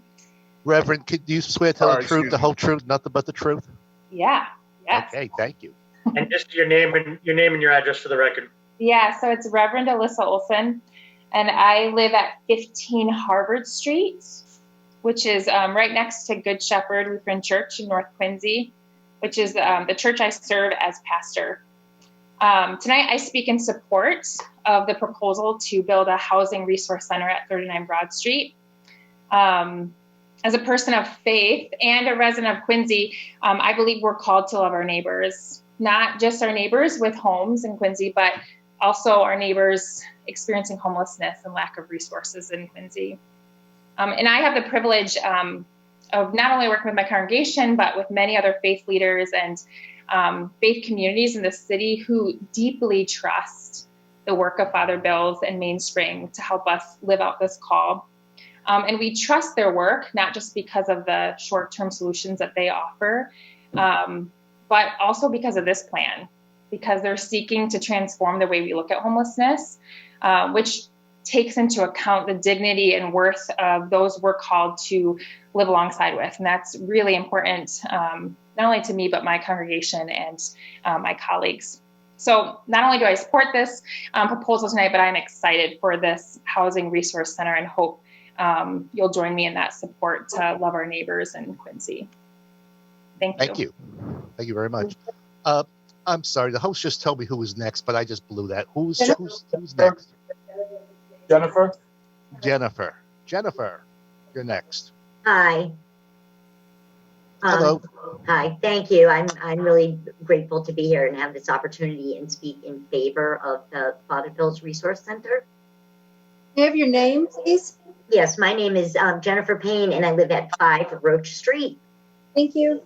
Reverend, could you swear to tell the truth, excuse the me. whole truth, nothing but the truth? Yeah, yes. Okay, thank you. And just your name and your address for the record. Yeah, so it's Reverend Alyssa Olson, and I live at 15 Harvard Street, which is right next to Good Shepherd Lutheran Church in North Quincy, which is the church I serve as pastor. Tonight, I speak in support of the proposal to build a housing resource center at 39 Broad Street. As a person of faith and a resident of Quincy, I believe we're called to love our neighbors, not just our neighbors with homes in Quincy, but also our neighbors experiencing homelessness and lack of resources in Quincy. And I have the privilege of not only working with my congregation, but with many other faith leaders and faith communities in the city who deeply trust the work of Father Bills and Mainspring to help us live out this call. And we trust their work, not just because of the short-term solutions that they offer, but also because of this plan, because they're seeking to transform the way we look at homelessness, which takes into account the dignity and worth of those we're called to live alongside with. And that's really important, not only to me, but my congregation and my colleagues. So not only do I support this proposal tonight, but I'm excited for this housing resource center and hope you'll join me in that support to love our neighbors in Quincy. Thank you. Thank you. Thank you very much. I'm sorry, the host just told me who was next, but I just blew that. Who's next? Jennifer. Jennifer, you're next. Hi. Hello. Hi, thank you. I'm really grateful to be here and have this opportunity and speak in favor of the Father Bills Resource Center. May I have your name, please? Yes, my name is Jennifer Payne, and I live at 5 Roach Street. Thank you.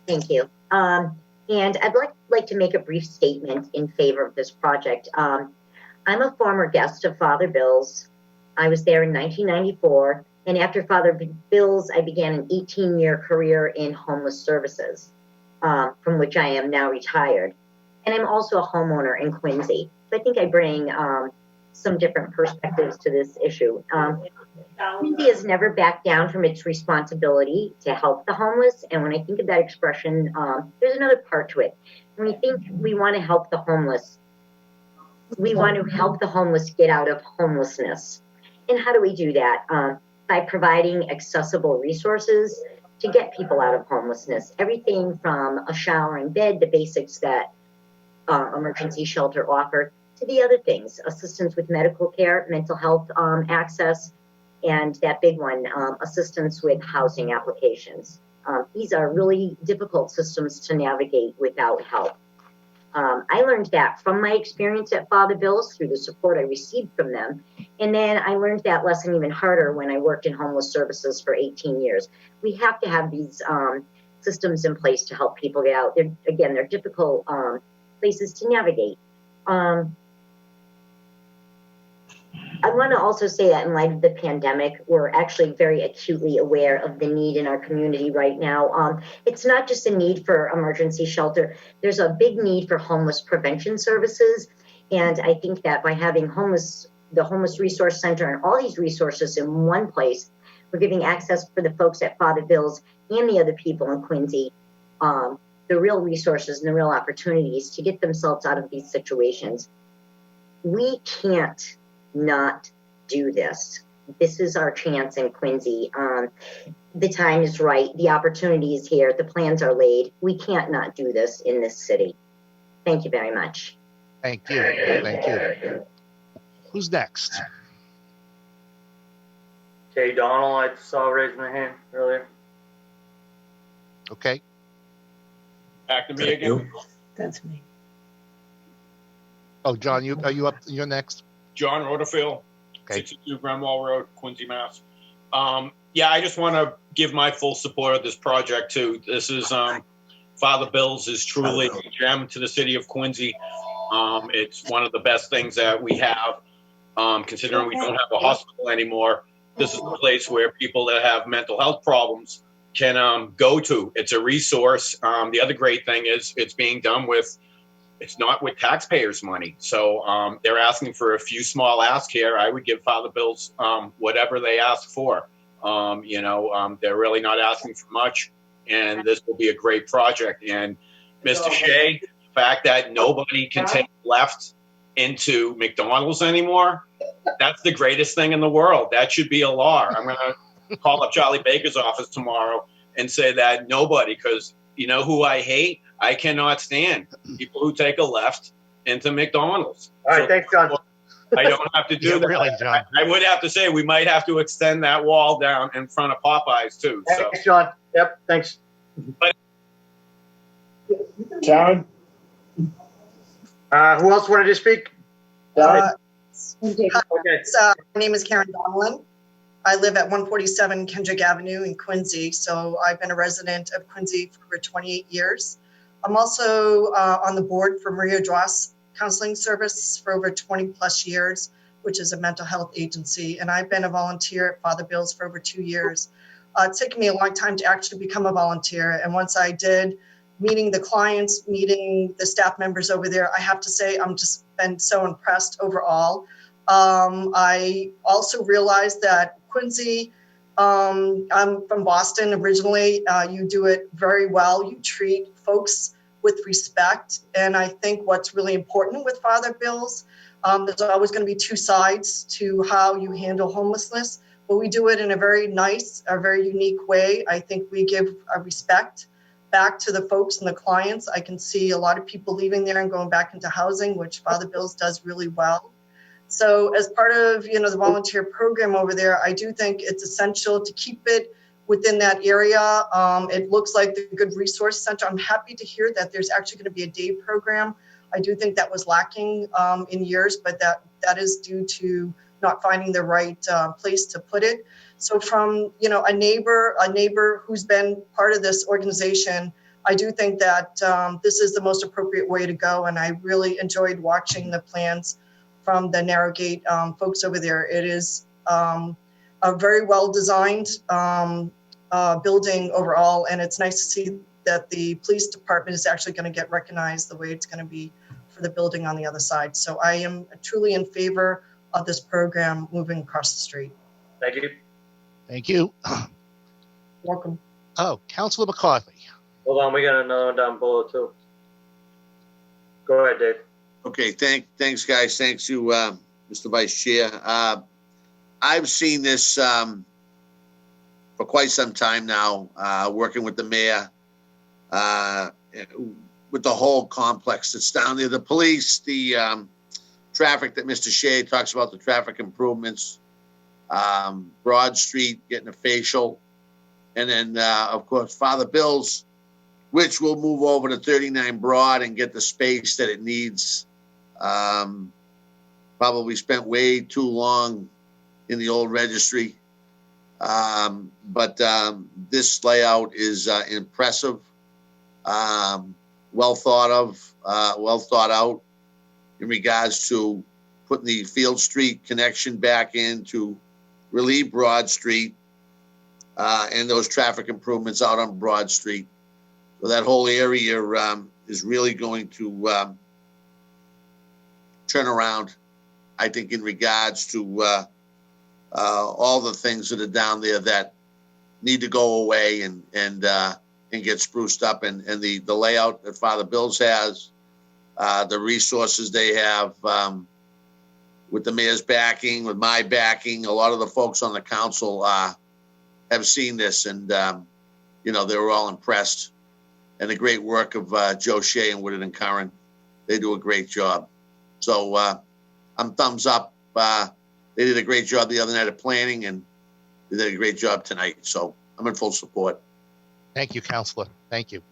Thank you. And I'd like to make a brief statement in favor of this project. I'm a former guest of Father Bills. I was there in 1994, and after Father Bills, I began an 18-year career in homeless services, from which I am now retired. And I'm also a homeowner in Quincy. So I think I bring some different perspectives to this issue. Quincy has never backed down from its responsibility to help the homeless. And when I think of that expression, there's another part to it. When we think we want to help the homeless, we want to help the homeless get out of homelessness. And how do we do that? By providing accessible resources to get people out of homelessness. Everything from a shower and bed, the basics that emergency shelter offer, to the other things, assistance with medical care, mental health access, and that big one, assistance with housing applications. These are really difficult systems to navigate without help. I learned that from my experience at Father Bills through the support I received from them. And then I learned that lesson even harder when I worked in homeless services for 18 years. We have to have these systems in place to help people get out. They're difficult places to navigate. I want to also say that in light of the pandemic, we're actually very acutely aware of the need in our community right now. It's not just a need for emergency shelter. There's a big need for homeless prevention services. And I think that by having the Homeless Resource Center and all these resources in one place, we're giving access for the folks at Father Bills and the other people in Quincy, the real resources and the real opportunities to get themselves out of these situations. We can't not do this. This is our chance in Quincy. The time is right. The opportunity is here. The plans are laid. We can't not do this in this city. Thank you very much. Thank you. Thank you. Who's next? Jay Donald, I saw raise my hand earlier. Okay. Back to me again. That's me. Oh, John, are you up? You're next. John Rotherfield, 62 Grenwell Road, Quincy, Mass. Yeah, I just want to give my full support of this project too. This is Father Bills is truly a gem to the city of Quincy. It's one of the best things that we have, considering we don't have a hospital anymore. This is a place where people that have mental health problems can go to. It's a resource. The other great thing is it's being done with It's not with taxpayers' money. So they're asking for a few small asks here. I would give Father Bill's whatever they ask for. They're really not asking for much, and this will be a great project. And Mr. Shea, the fact that nobody can take left into McDonald's anymore, that's the greatest thing in the world. That should be a law. I'm going to call up Charlie Baker's office tomorrow and say that nobody, because you know who I hate? I cannot stand people who take a left into McDonald's. All right, thanks, John. I don't have to do that. Really, John. I would have to say we might have to extend that wall down in front of Popeyes too. So. Thanks, John. Yep, thanks. Karen? Who else wanted to speak? Hi, Okay. my name is Karen Donlin. I live at 147 Kendrick Avenue in Quincy, so I've been a resident of Quincy for over 28 years. I'm also on the board for Maria Dross Counseling Service for over 20 plus years, which is a mental health agency, and I've been a volunteer at Father Bill's for over 2 years. It's taken me a long time to actually become a volunteer, and once I did, meeting the clients, meeting the staff members over there, I have to say I'm just been so impressed overall. I also realized that Quincy, I'm from Boston originally, you do it very well. You treat folks with respect, and I think what's really important with Father Bill's, there's always going to be two sides to how you handle homelessness, but we do it in a very nice, a very unique way. I think we give a respect back to the folks and the clients. I can see a lot of people leaving there and going back into housing, which Father Bill's does really well. So as part of, the volunteer program over there, I do think it's essential to keep it within that area. It looks like the Good Resource Center. I'm happy to hear that there's actually going to be a day program. I do think that was lacking in years, but that is due to not finding the right place to put it. So from, a neighbor who's been part of this organization, I do think that this is the most appropriate way to go. And I really enjoyed watching the plans from the Narrowgate folks over there. It is a very well-designed building overall, and it's nice to see that the police department is actually going to get recognized the way it's going to be for the building on the other side. So I am truly in favor of this program moving across the street. Thank you. Thank you. Welcome. Oh, Councilor McCarthy. Hold on, we got another one down below too. Go ahead, Dave. Okay, thanks, guys. Thanks to Mr. Vice Chair. I've seen this for quite some time now, working with the mayor, with the whole complex that's down there. The police, the traffic that Mr. Shea talks about, the traffic improvements, Broad Street getting a facial, and then, of course, Father Bill's, which will move over to 39 Broad and get the space that it needs. Probably spent way too long in the old registry. But this layout is impressive, well thought out in regards to putting the Field Street connection back in to relieve Broad Street and those traffic improvements out on Broad Street. So that whole area is really going to turn around, I think, in regards to all the things that are down there that need to go away and get spruced up, and the layout that Father Bill's has, the resources they have, with the mayor's backing, with my backing, a lot of the folks on the council have seen this, and they were all impressed. And the great work of Joe Shea and Woodard and Curran, they do a great job. So I'm thumbs up. They did a great job the other night of planning, and they did a great job tonight. So I'm in full support. Thank you, Counselor. Thank you.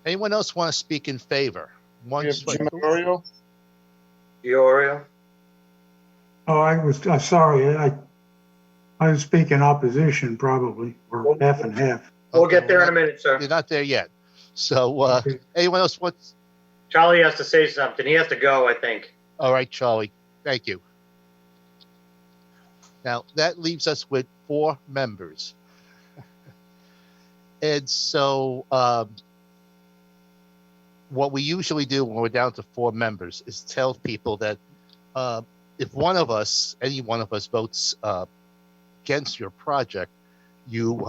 Anyone else want to speak in favor? Jim Iorio? Iorio? Oh, sorry. I was speaking opposition probably, or half and half. We'll get there in a minute, sir. You're not there yet. So anyone else wants? Charlie has to say something. He has to go, I think. All right, Charlie. Thank you. Now, that leaves us with 4 members. And so what we usually do when we're down to 4 members is tell people that if one of us, any one of us, votes against your project, you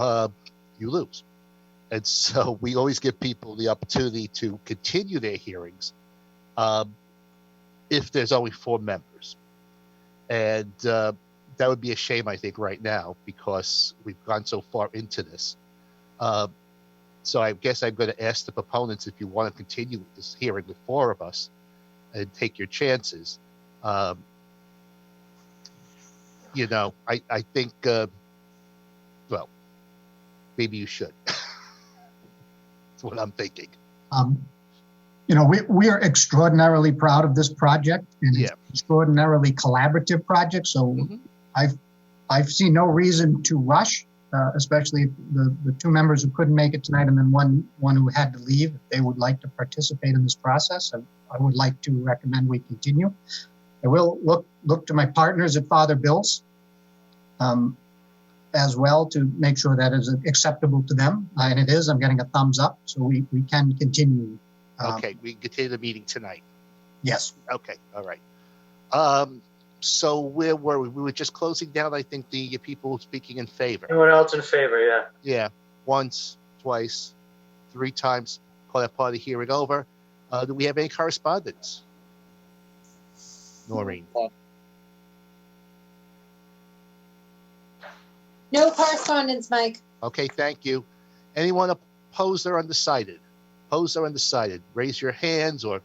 lose. And so we always give people the opportunity to continue their hearings if there's only 4 members. And that would be a shame, I think, right now, because we've gone so far into this. So I guess I'm going to ask the proponents if you want to continue this hearing with 4 of us and take your chances. You know, I think, well, maybe you should. That's what I'm thinking. You know, we are extraordinarily proud of this project, and it's an extraordinarily collaborative project. So I've seen no reason to rush, especially the 2 members who couldn't make it tonight, and then one who had to leave. If they would like to participate in this process, I would like to recommend we continue. I will look to my partners at Father Bill's as well to make sure that is acceptable to them, and it is. I'm getting a thumbs up, so we can continue. Okay, we can continue the meeting tonight. Yes. Okay, all right. So where were we? We were just closing down, I think, the people speaking in favor. Anyone else in favor? Yeah. Yeah, once, twice, 3 times, call that part of the hearing over. Do we have any correspondence? Noreen. No correspondence, Mike. Okay, thank you. Anyone opposed or undecided? Opposed or undecided? Raise your hands or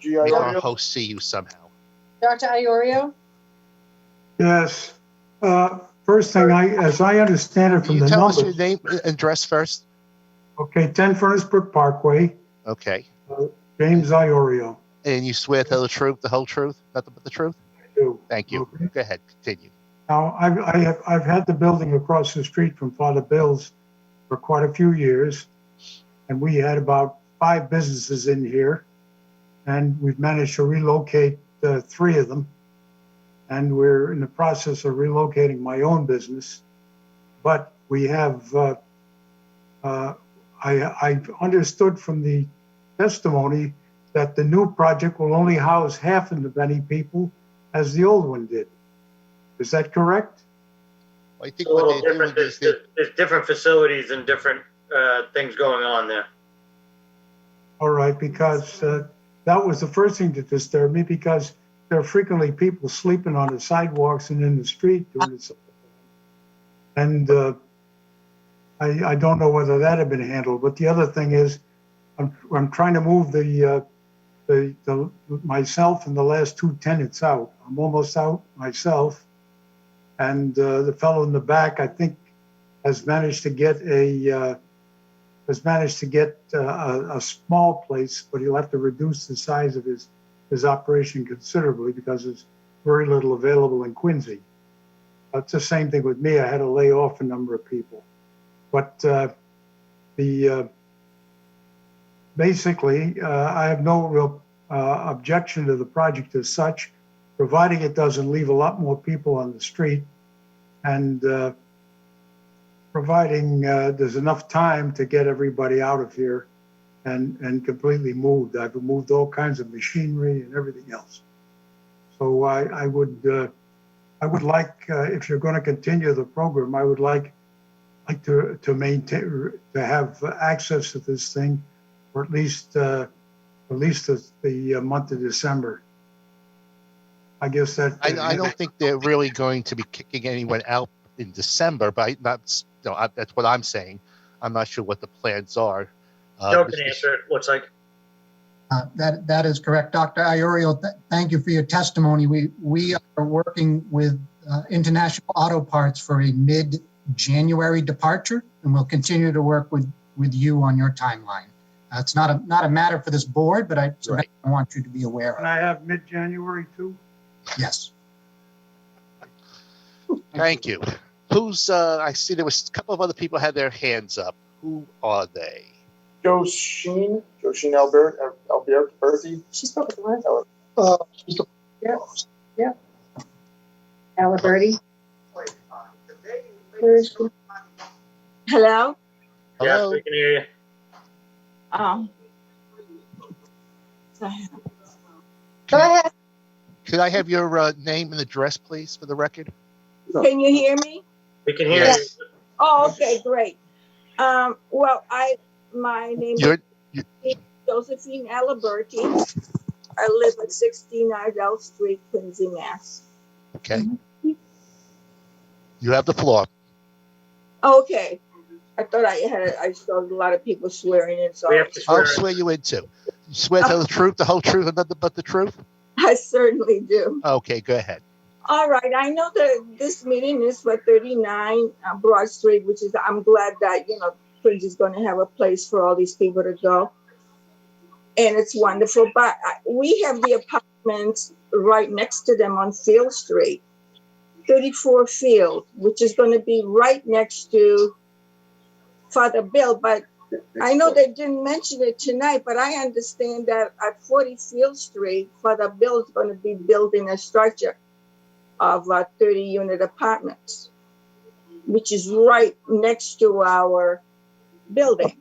make our host see you somehow. Dr. Iorio? Yes. First thing, as I understand it from the Tell numbers. us your name and address first. Okay, 10 Furnace Brook Parkway. Okay. James Iorio. And you swear to tell the truth, the whole truth, nothing but the truth? I do. Thank you. Okay. Go ahead, continue. Now, I've had the building across the street from Father Bill's for quite a few years, and we had about 5 businesses in here, and we've managed to relocate 3 of them, and we're in the process of relocating my own business. But we have, I've understood from the testimony that the new project will only house half as many people as the old one did. Is that correct? I think a little different. There's different facilities and different things going on there. All right, because that was the first thing that disturbed me, because there are frequently people sleeping on the sidewalks and in the street during the summer. And I don't know whether that had been handled. But the other thing is, I'm trying to move myself and the last 2 tenants out. I'm almost out myself, and the fellow in the back, I think, has managed to get a small place, but he'll have to reduce the size of his operation considerably because there's very little available in Quincy. It's the same thing with me. I had to lay off a number of people, but basically, I have no real objection to the project as such, providing it doesn't leave a lot more people on the street, and providing there's enough time to get everybody out of here and completely moved. I've moved all kinds of machinery and everything else. So I would like, if you're going to continue the program, I would like to maintain, to have access to this thing for at least the month of December. I guess that. I don't think they're really going to be kicking anyone out in December, but that's what I'm saying. I'm not sure what the plans are. Joe can answer it, looks like. That is correct, Dr. Iorio. Thank you for your testimony. We are working with International Auto Parts for a mid-January departure, and we'll continue to work with you on your timeline. It's not a matter for this board, but I want you to be aware Can of. I have mid-January too? Yes. Thank you. Who's? I see there was a couple of other people had their hands up. Who are they? Joshine Alberti. She spoke at the last. Yeah. Aliberti. Hello? Yes, we can hear you. Go ahead. Could I have your name and address, please, for the record? Can you hear me? We can hear Yes. you. Oh, okay, great. Well, my name is Josephine Aliberti. I live at 16 Ardell Street, Quincy, Mass. Okay. You have the floor. Okay. I thought I saw a lot of people swearing in, so I'll swear you in too. You swear to the truth, the whole truth, and nothing but the truth? I certainly do. Okay, go ahead. All right. I know that this meeting is for 39 Broad Street, which is, I'm glad that, Prince is going to have a place for all these people to go. And it's wonderful. But we have the apartments right next to them on Field Street, 34 Field, which is going to be right next to Father Bill. But I know they didn't mention it tonight, but I understand that at 40 Field Street, Father Bill is going to be building a structure of 30-unit apartments, which is right next to our building.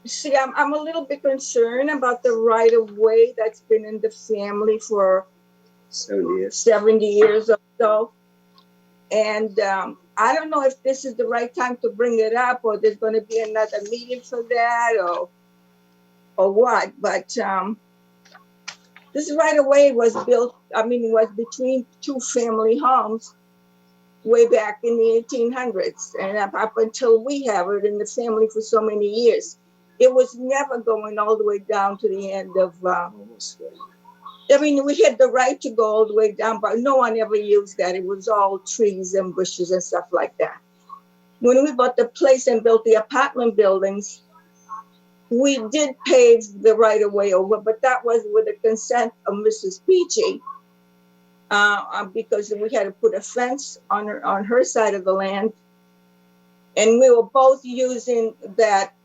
See, I'm a little bit concerned about the right-of-way that's been in the family for 70 years or so. And I don't know if this is the right time to bring it up, or there's going to be another meeting for that, or what. But this right-of-way was built, it was between two family homes way back in the 1800s. And up until we have it in the family for so many years, it was never going all the way down to the end of, we had the right to go all the way down, but no one ever used that. It was all trees and bushes and stuff like that. When we bought the place and built the apartment buildings, we did pave the right-of-way over, but that was with the consent of Mrs. Peachy, because we had to put a fence on her side of the land, and we were both using that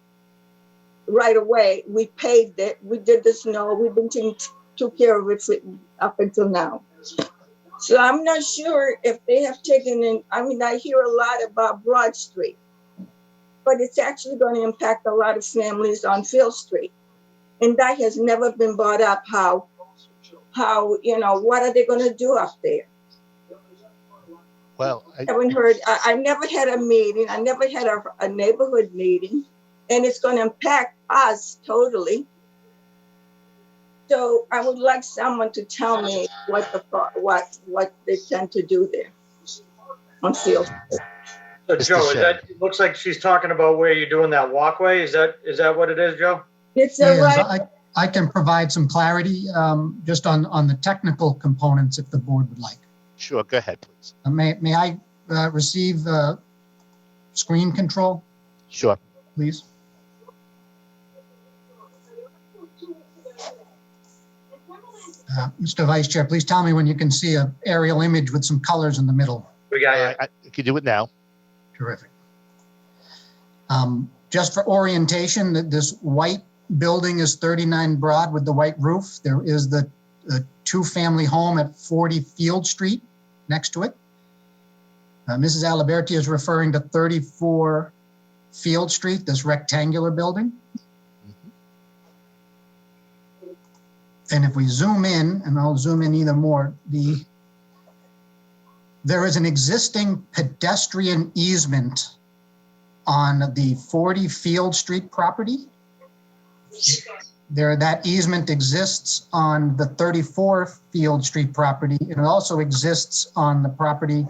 right-of-way. We paved it. We did the snow. We've been took care of it up until now. So I'm not sure if they have taken in. I hear a lot about Broad Street, but it's actually going to impact a lot of families on Field Street. And that has never been brought up, how what are they going to do up there? Well, I haven't heard, I never had a meeting. I never had a neighborhood meeting, and it's going to impact us totally. So I would like someone to tell me what they tend to do there on Field Street. So Joe, it looks like she's talking about where you're doing that walkway. Is that what it is, Joe? It's I can provide some clarity just on the technical components if the board would like. Sure, go ahead, please. May I receive screen control? Sure. Please. Mr. Vice Chair, please tell me when you can see an aerial image with some colors in the middle. We got it. I can do it now. Terrific. Just for orientation, this white building is 39 Broad with the white roof. There is the two-family home at 40 Field Street next to it. Mrs. Aliberti is referring to 34 Field Street, this rectangular building. And if we zoom in, and I'll zoom in even more, there is an existing pedestrian easement on the 40 Field Street property. That easement exists on the 34 Field Street property, and it also exists on the property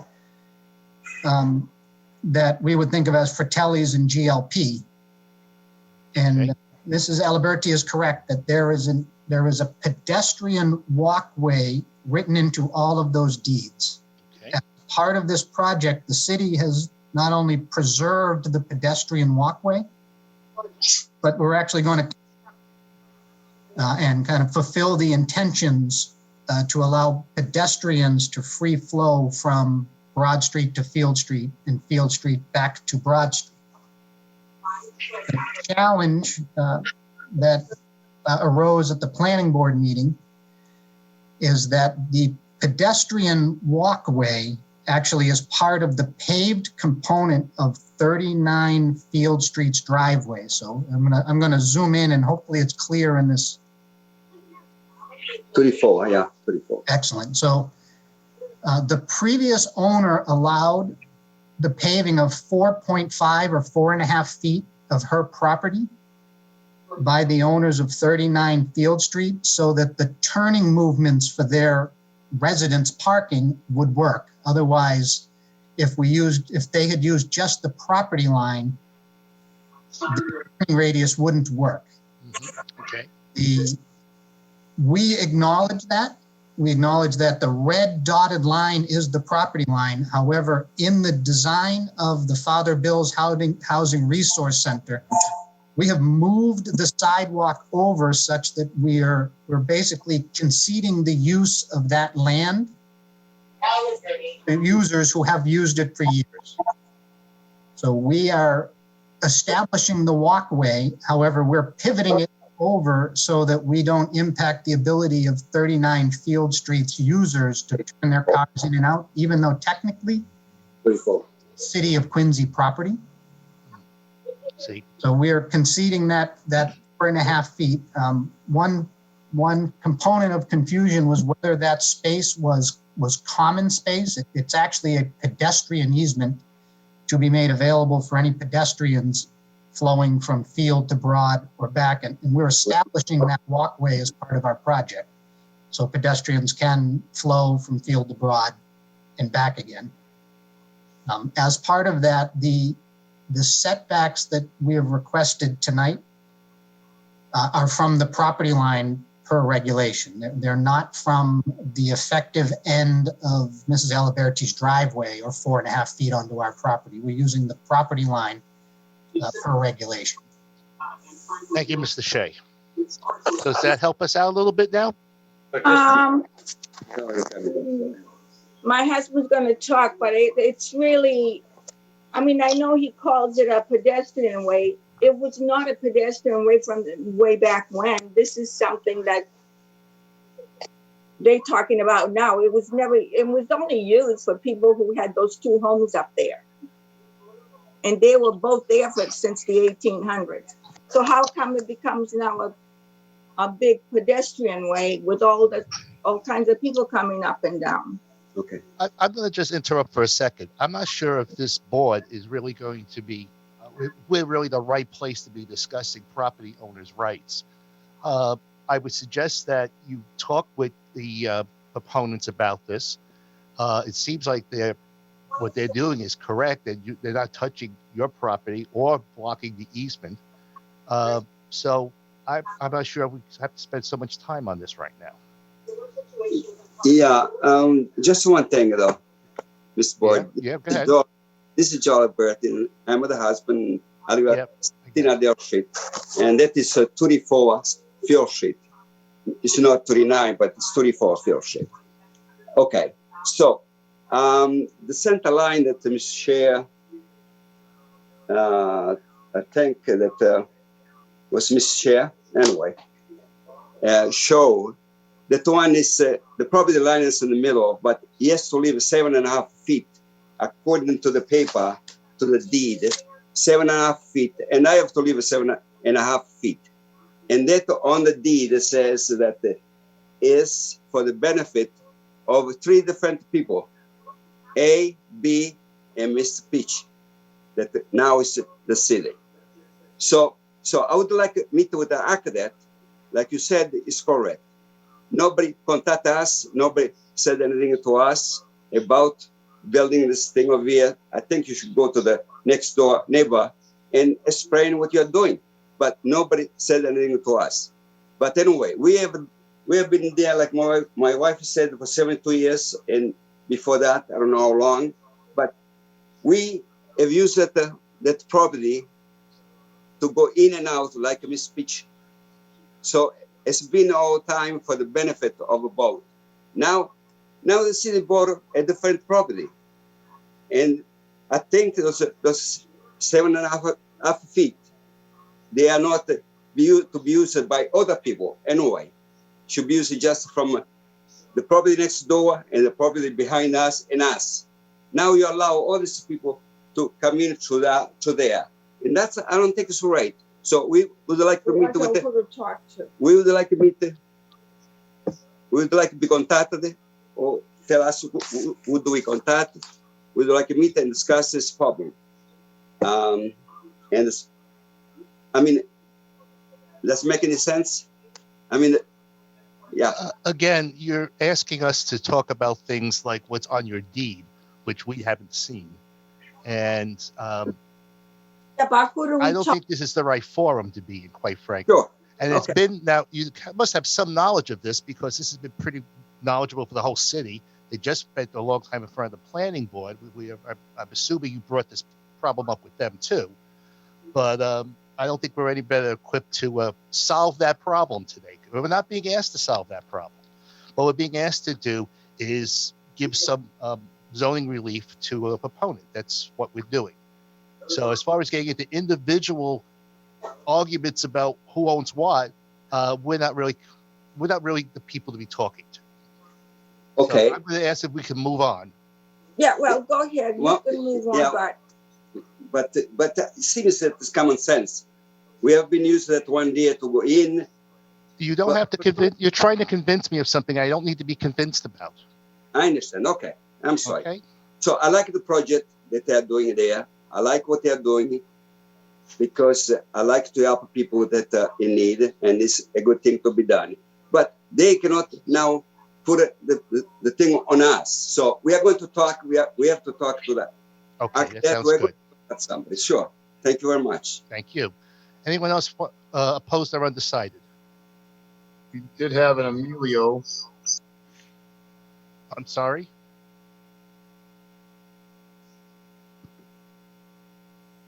that we would think of as Fratelli's and GLP. And Mrs. Aliberti is correct that there is a pedestrian walkway written into all of those deeds. Okay. As part of this project, the city has not only preserved the pedestrian walkway, but we're actually going to and kind of fulfill the intentions to allow pedestrians to free flow from Broad Street to Field Street and Field Street back to Broad Street. The challenge that arose at the planning board meeting is that the pedestrian walkway actually is part of the paved component of 39 Field Street's driveway. So I'm gonna zoom in, and hopefully it's clear in this 34, yeah, 34. Excellent. So the previous owner allowed the paving of 4.5 or 4.5 feet of her property by the owners of 39 Field Street so that the turning movements for their residents parking would work. Otherwise, if they had used just the property line, the turning radius wouldn't work. Okay. We acknowledge that. We acknowledge that the red dotted line is the property line. However, in the design of the Father Bill's Housing Resource Center, we have moved the sidewalk over such that we're basically conceding the use of that land to users who have used it for years. So we are establishing the walkway. However, we're pivoting it over so that we don't impact the ability of 39 Field Street's users to turn their cars in and out, even though technically City of Quincy property. See. So we are conceding that 4.5 feet. One component of confusion was whether that space was common space. It's actually a pedestrian easement to be made available for any pedestrians flowing from Field to Broad or back. And we're establishing that walkway as part of our project. So pedestrians can flow from Field to Broad and back again. As part of that, the setbacks that we have requested tonight are from the property line per regulation. They're not from the effective end of Mrs. Aliberti's driveway or 4.5 feet onto our property. We're using the property line per regulation. Thank you, Mr. Shea. Does that help us out a little bit now? My husband's going to talk, but it's really, I mean, I know he calls it a pedestrian way. It was not a pedestrian way from the way back when. This is something that they're talking about now. It was only used for people who had those two homes up there. And they were both there since the 1800s. So how come it becomes now a big pedestrian way with all kinds of people coming up and down? Okay. I'm going to just interrupt for a second. I'm not sure if this board is really going to be, we're really the right place to be discussing property owners' rights. I would suggest that you talk with the opponents about this. It seems like what they're doing is correct, and they're not touching your property or blocking the easement. So I'm not sure we have to spend so much time on this right now. Yeah, just one thing though, Mr. Boyd. Yeah, go ahead. This is Joel Burton. I'm the husband. I live at 16 Dale Street, and that is 34 Field Street. It's not 39, but it's 34 Field Street. Okay, so the center line that Mr. Shea, I think that was Mr. Shea, anyway, showed that one is the property line is in the middle, but he has to leave 7.5 feet according to the paper, to the deed, 7.5 feet, and I have to leave 7.5 feet. And that on the deed it says that is for the benefit of 3 different people, A, B, and Mr. Peach, that now is the city. So I would like to meet with the architect, like you said, is correct. Nobody contacted us. Nobody said anything to us about building this thing over here. I think you should go to the next door neighbor and explain what you're doing. But nobody said anything to us. But anyway, we have been there, like my wife said, for 72 years, and before that, I don't know how long. But we have used that property to go in and out like Miss Peach. So it's been all time for the benefit of a boat. Now the city bought a different property. And I think those 7.5 feet, they are not to be used by other people anyway. Should be used just from the property next door and the property behind us and us. Now you allow all these people to come in to there. And that's, I don't think it's right. So we would like to meet with we would like to meet Would you like to be contacted or tell us who do we contact? Would you like to meet and discuss this problem? And I mean, does it make any sense? I mean, yeah. Again, you're asking us to talk about things like what's on your deed, which we haven't seen. And About who do we I don't talk? think this is the right forum to be in, quite frankly. Sure. And it's been, now you must have some knowledge of this because this has been pretty knowledgeable for the whole city. They just spent a long time in front of the planning board. I'm assuming you brought this problem up with them too. But I don't think we're any better equipped to solve that problem today. We're not being asked to solve that problem. What we're being asked to do is give some zoning relief to a proponent. That's what we're doing. So as far as getting into individual arguments about who owns what, we're not really the people to be talking to. Okay. So I'm going to ask if we can move on. Yeah, well, go ahead. You can move on, yeah. But it seems that it's common sense. We have been used that one day to go in. You don't have to convince. You're trying to convince me of something I don't need to be convinced about. I understand. Okay. I'm sorry. Okay. So I like the project that they are doing there. I like what they are doing because I like to help people that are in need, and it's a good thing to be done. But they cannot now put the thing on us. So we are going to talk. We have to talk to that. Okay, that sounds good. Somebody. Sure. Thank you very much. Thank you. Anyone else opposed or undecided? We did have an Emilio. I'm sorry?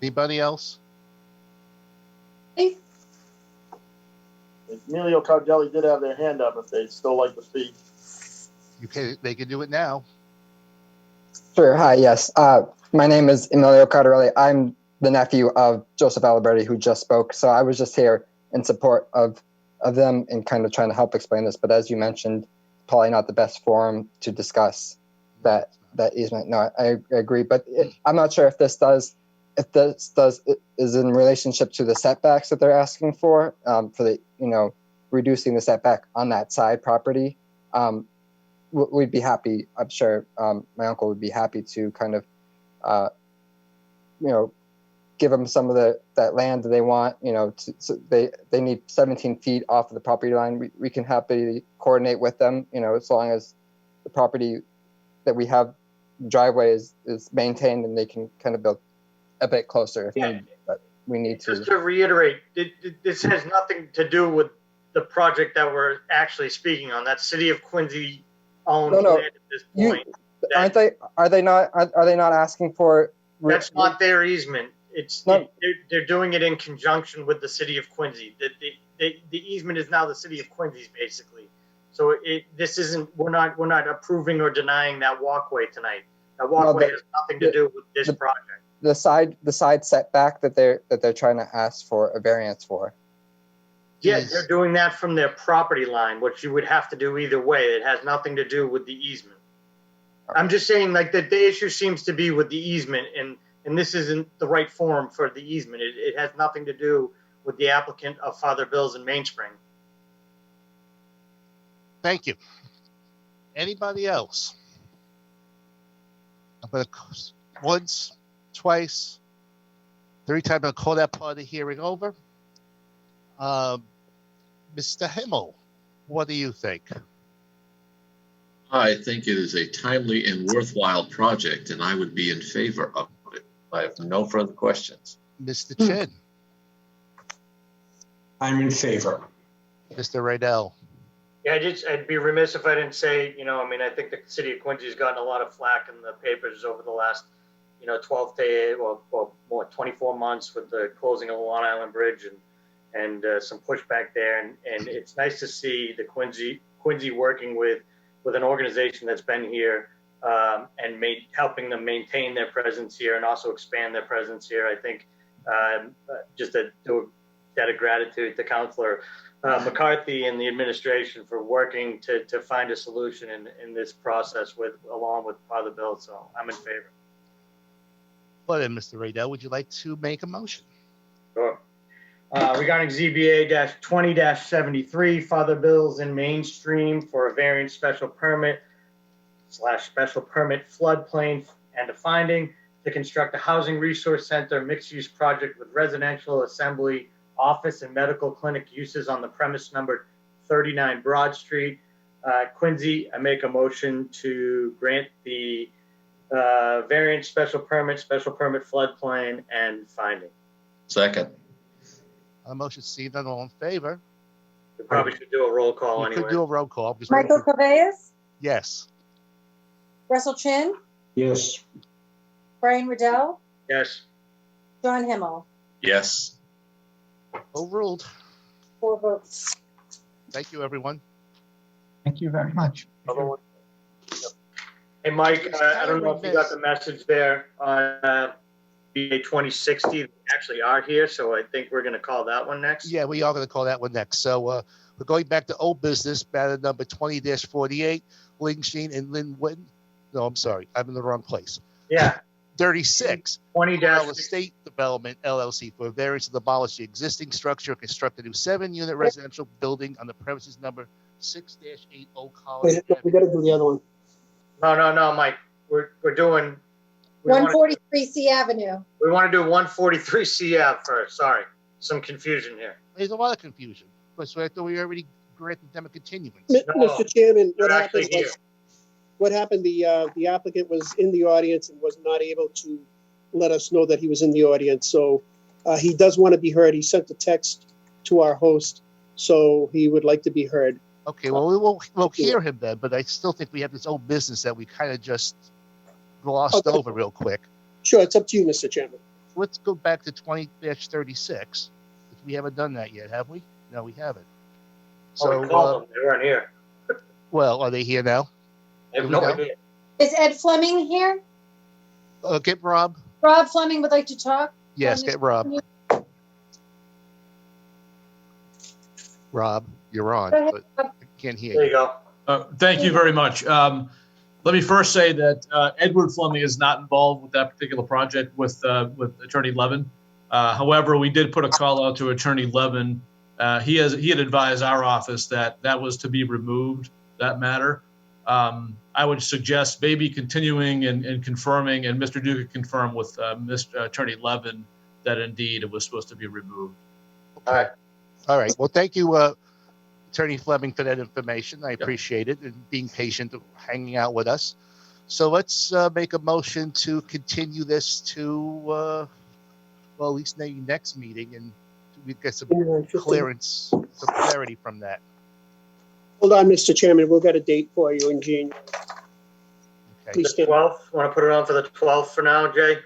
Anybody else? Emilio Cardelli did have their hand up if they'd still like to speak. They can do it now. Sure. Hi. Yes. My name is Emilio Cardelli. I'm the nephew of Joseph Aliberti, who just spoke. So I was just here in support of them and kind of trying to help explain this. But as you mentioned, probably not the best forum to discuss that easement. No, I agree. But I'm not sure if this is in relationship to the setbacks that they're asking for the, reducing the setback on that side property. We'd be happy. I'm sure my uncle would be happy to kind of, give them some of that land that they want. So they need 17 feet off of the property line. We can happily coordinate with them. As long as the property that we have driveway is maintained, and they can kind of build a bit closer if need. But we need to. Just to reiterate, this has nothing to do with the project that we're actually speaking on. That City of Quincy owned land at this point. Are they not asking for? That's not their easement. They're doing it in conjunction with the City of Quincy. The easement is now the City of Quincy's basically. So this isn't. We're not approving or denying that walkway tonight. That walkway has nothing to do with this project. The side setback that they're trying to ask for a variance for. Yeah, they're doing that from their property line, which you would have to do either way. It has nothing to do with the easement. I'm just saying, like, that the issue seems to be with the easement, and this isn't the right forum for the easement. It has nothing to do with the applicant of Father Bill's in Mainspring. Thank you. Anybody else? I'm going to once, twice, third time I'm going to call that part of the hearing over. Mr. Himmel, what do you think? I think it is a timely and worthwhile project, and I would be in favor of it. I have no further questions. Mr. Chin. I'm in favor. Mr. Riedel. Yeah, I'd be remiss if I didn't say, I think the City of Quincy has gotten a lot of flack in the papers over the last, 12 to, well, more 24 months with the closing of the Long Island Bridge and some pushback there. And it's nice to see the Quincy working with an organization that's been here and helping them maintain their presence here and also expand their presence here. I think just a debt of gratitude to Councilor McCarthy and the administration for working to find a solution in this process along with Father Bill. So I'm in favor. Well then, Mr. Riedel, would you like to make a motion? Sure. Regarding ZBA-20-73, Father Bill's in Mainstream for a variance special permit / special permit floodplain and a finding to construct a housing resource center mixed-use project with residential assembly, office, and medical clinic uses on the premise numbered 39 Broad Street. Quincy, I make a motion to grant the variance special permit floodplain and finding. Second. Motion seen, none, all in favor. We probably should do a roll call We anyway. could do a roll call. because Michael Cabeas, Yes. Russell Chin, Yes. Brian Riddell, Yes. John Himmel. Yes. Overruled. 4 votes. Thank you, everyone. Thank you very much. Hey, Mike, I don't know if you got the message there on BA 2060. They actually are here, so I think we're going to call that one next. Yeah, we are going to call that one next. So we're going back to old business, matter number 20-48, Ling Sheen and Lin Witten. No, I'm sorry. I'm in the wrong place. Yeah. 36. 20- Estate Development, LLC, for a variance to demolish the existing structure and construct a new 7-unit residential building on the premises number 6-80 Colony Avenue. We got to do the other one. No, Mike. We're doing. 143 C Avenue. We want to do 143 CF first. Sorry, some confusion here. There's a lot of confusion. So I thought we already granted them a continuance. Mr. Chairman, They're actually here. what happened, the applicant was in the audience and was not able to let us know that he was in the audience. So he does want to be heard. He sent a text to our host, so he would like to be heard. Okay, well, we'll hear him then, but I still think we have this old business that we kind of just glossed over real quick. Sure, it's up to you, Mr. Chairman. Let's go back to 20-36. We haven't done that yet, have we? No, we haven't. So we called them. They weren't here. Well, are they here now? I have no idea. Is Ed Fleming here? Get Rob. Rob Fleming would like to talk. Yes, get Rob. Rob, you're on, but I can't hear you. There you go. Thank you very much. Let me first say that Edward Fleming is not involved with that particular project with Attorney Levin. However, we did put a call out to Attorney Levin. He had advised our office that was to be removed, that matter. I would suggest maybe continuing and confirming, and Mr. Duke could confirm with Mr. Attorney Levin that indeed it was supposed to be removed. All right. All right. Well, thank you, Attorney Fleming, for that information. I appreciate it and being patient, hanging out with us. So let's make a motion to continue this to, well, at least maybe next meeting, and we get some clearance, some clarity from that. Hold on, Mr. Chairman. We'll get a date for you in January. Okay. The 12th. Want to put it on for the 12th for now, Jay?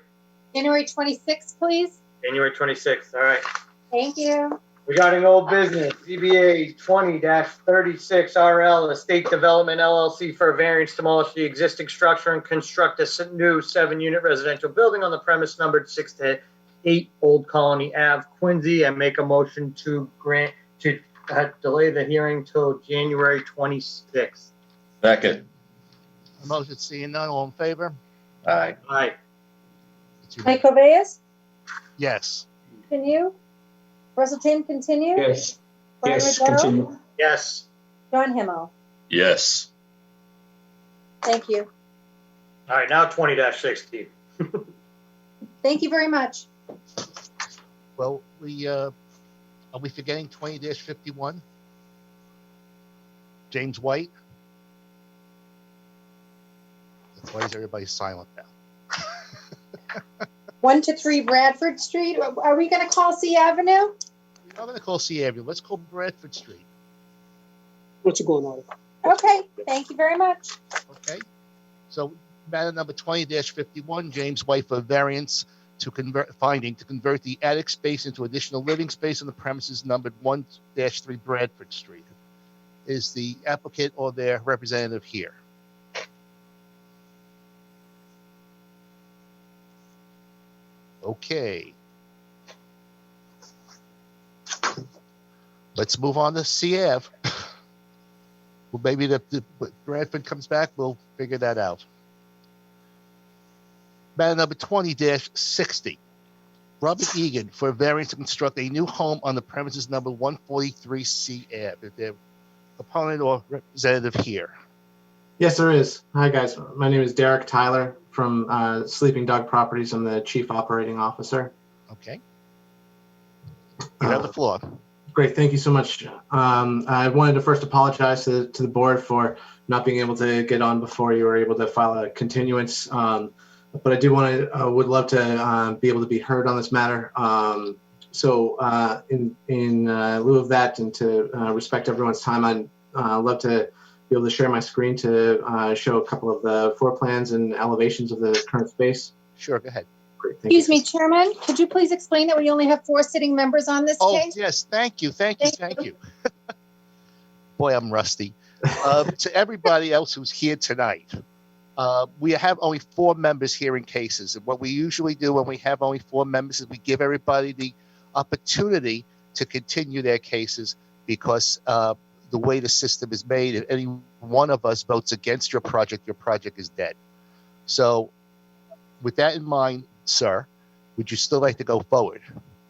January 26th, please. January 26th. All right. Thank you. Regarding old business, ZBA 20-36 RL Estate Development LLC for a variance to demolish the existing structure and construct a new 7-unit residential building on the premise numbered 6-8 Old Colony Ave, Quincy. I make a motion to grant to delay the hearing till January 26th. Second. A motion seeing none, all in favor? Aye. Aye. Mike Cabeas, Yes. continue. Russell Tim, continue. Yes. Brian Yes, Riddell, continue. Yes. John Himmel. Yes. Thank you. All right, now 20-60. Thank you very much. Well, are we forgetting 20-51? James White? Why is everybody silent now? 1 to 3 Bradford Street. Are we going to call C Avenue? I'm going to call C Avenue. Let's call Bradford Street. What's going on? Okay. Thank you very much. Okay. So matter number 20-51, James White for variance to convert the attic space into additional living space on the premises numbered 1-3 Bradford Street. Is the applicant or their representative here? Okay. Let's move on to C Ave. Well, maybe the Bradford comes back, we'll figure that out. Matter number 20-60. Robert Egan for a variance to construct a new home on the premises number 143 C Ave. Is there opponent or representative here? Yes, there is. Hi, guys. My name is Derek Tyler from Sleeping Dog Properties. I'm the Chief Operating Officer. Okay. You have the floor. Great. Thank you so much. I wanted to first apologize to the board for not being able to get on before you were able to file a continuance. But I do would love to be able to be heard on this matter. So in lieu of that, and to respect everyone's time, I'd love to be able to share my screen to show a couple of the floor plans and elevations of the current space. Sure, go ahead. Great, thank Excuse me, Chairman, could you please explain that we only have 4 sitting members on this Oh, case? yes, thank you. Boy, I'm rusty. To everybody else who's here tonight, we have only 4 members hearing cases. And what we usually do when we have only 4 members is we give everybody the opportunity to continue their cases, because the way the system is made, if any one of us votes against your project is dead. So with that in mind, sir, would you still like to go forward?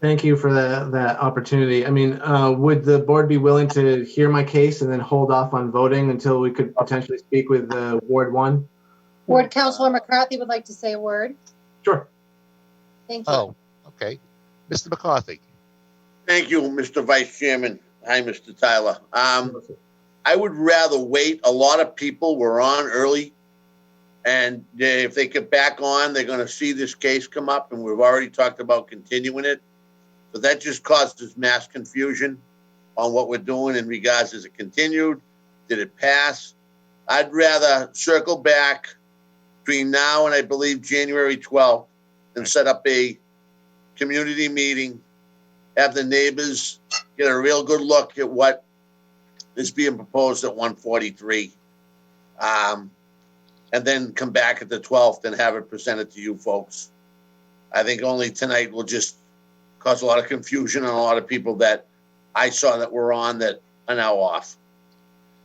Thank you for that opportunity. I mean, would the board be willing to hear my case and then hold off on voting until we could potentially speak with Ward 1? Ward Councilor McCarthy would like to say a word. Sure. Thank you. Oh, okay. Mr. McCarthy. Thank you, Mr. Vice Chairman. Hi, Mr. Tyler. I would rather wait. A lot of people were on early, and if they get back on, they're going to see this case come up, and we've already talked about continuing it. So that just causes mass confusion on what we're doing in regards, is it continued? Did it pass? I'd rather circle back between now and I believe January 12th and set up a community meeting, have the neighbors get a real good look at what is being proposed at 143, and then come back at the 12th and have it presented to you folks. I think only tonight will just cause a lot of confusion on a lot of people that I saw that were on that are now off.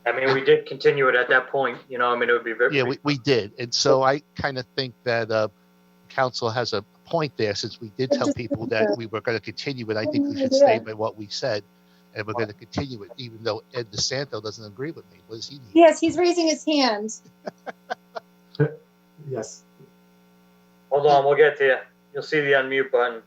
I mean, we did continue it at that point, you know, I mean, it would be very. Yeah, we did. And so I kind of think that council has a point there, since we did tell people that we were going to continue it. I think we should stay by what we said, and we're going to continue it, even though Ed DeSanto doesn't agree with me. What does he need? Yes, he's raising his hand. Yes. Hold on, we'll get to you. You'll see the unmute button.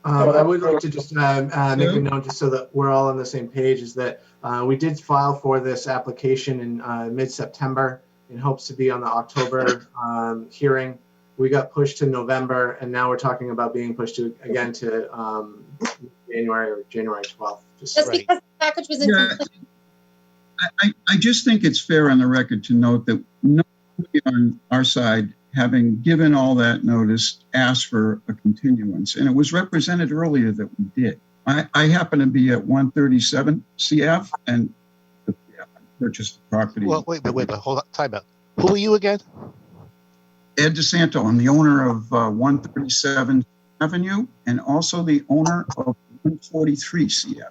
I would like to just make a note, just so that we're all on the same page, is that we did file for this application in mid-September in hopes to be on the October hearing. We got pushed to November, and now we're talking about being pushed to January or January 12th. Just because the package was incomplete. I just think it's fair on the record to note that nobody on our side, having given all that notice, asked for a continuance. And it was represented earlier that we did. I happen to be at 137 CF and purchased the property. Well, wait, hold on, time out. Who are you again? Ed DeSanto. I'm the owner of 137 Avenue and also the owner of 143 CF.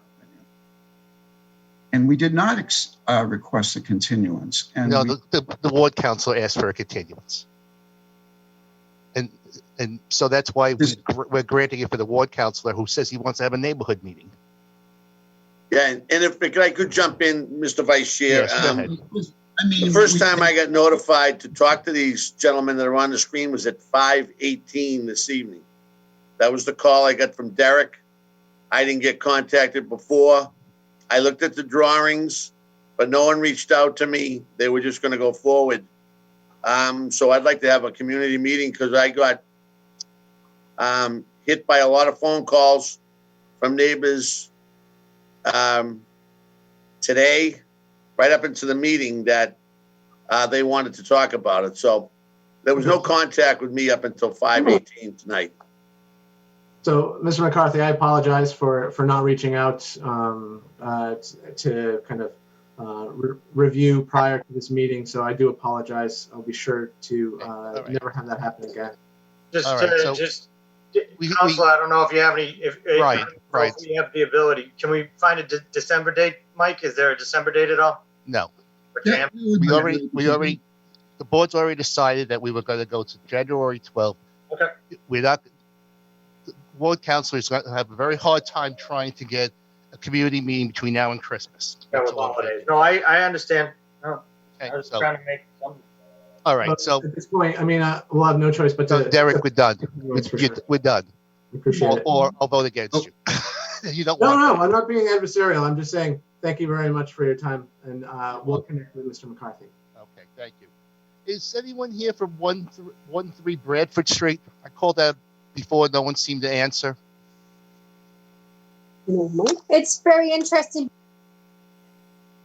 And we did not request a continuance. And no, the ward council asked for a continuance. And so that's why we're granting it for the ward councilor, who says he wants to have a neighborhood meeting. Yeah, and if I could jump in, Mr. Vice Chair. Yes, go ahead. The first time I got notified to talk to these gentlemen that are on the screen was at 5:18 this evening. That was the call I got from Derek. I didn't get contacted before. I looked at the drawings, but no one reached out to me. They were just going to go forward. So I'd like to have a community meeting, because I got hit by a lot of phone calls from neighbors today, right up into the meeting, that they wanted to talk about it. So there was no contact with me up until 5:18 tonight. So, Mr. McCarthy, I apologize for not reaching out to kind of review prior to this meeting. So I do apologize. I'll be sure to never have that happen again. Counselor, I don't know if you have any. If you have the ability, can we find a December date, Mike? Is there a December date at all? No. Yeah, we already. The board's already decided that we were going to go to January 12th Okay. We're not, the ward council is going to have a very hard time trying to get a community meeting between now and Christmas. Yeah, That's with all I'm holidays. thinking. No, I understand. No, Okay, I was so, trying to make some. all right, so At this point, I mean, we'll have no choice but to. Derek, we're done. For sure. We're done. Appreciate it. Or I'll vote against you. You don't No, want no, that. I'm not being adversarial. I'm just saying thank you very much for your time, and we'll connect with Mr. McCarthy. Okay, thank you. Is anyone here from 13 Bradford Street? I called that before. No one seemed to answer. It's very interesting.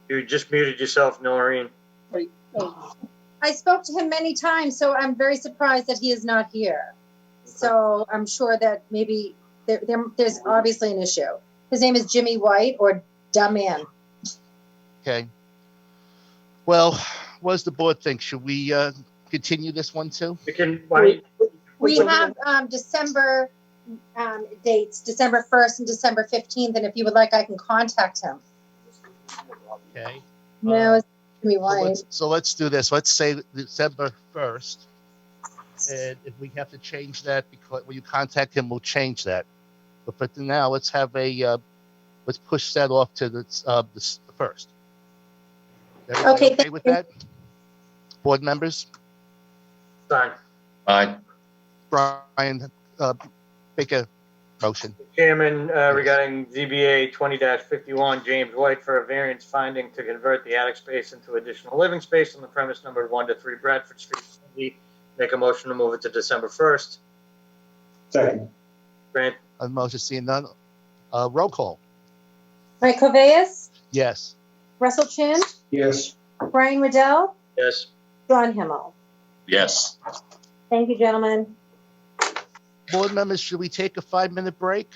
You just muted yourself, Noreen. I spoke to him many times, so I'm very surprised that he is not here. So I'm sure that maybe there's obviously an issue. His name is Jimmy White, or Dumb Man. Okay. Well, what does the board think? Should we continue this one too? We can. We have December dates, December 1st and December 15th, and if you would like, I can contact him. Okay. No, it's Jimmy White. So let's do this. Let's say December 1st. And if we have to change that, because when you contact him, we'll change that. But for now, let's have let's push that off to the first. Okay. Okay with that? Board members? Fine. Aye. Brian, make a motion. Chairman, regarding ZBA 20-51, James White for a variance finding to convert the attic space into additional living space on the premise numbered 1 to 3 Bradford Street. Make a motion to move it to December 1st. Second. Grant. A motion seeing none. Roll call. Mike Coveas, Yes. Russell Chin, Yes. Brian Riddell, Yes. John Himmel. Yes. Thank you, gentlemen. Board members, should we take a 5-minute break?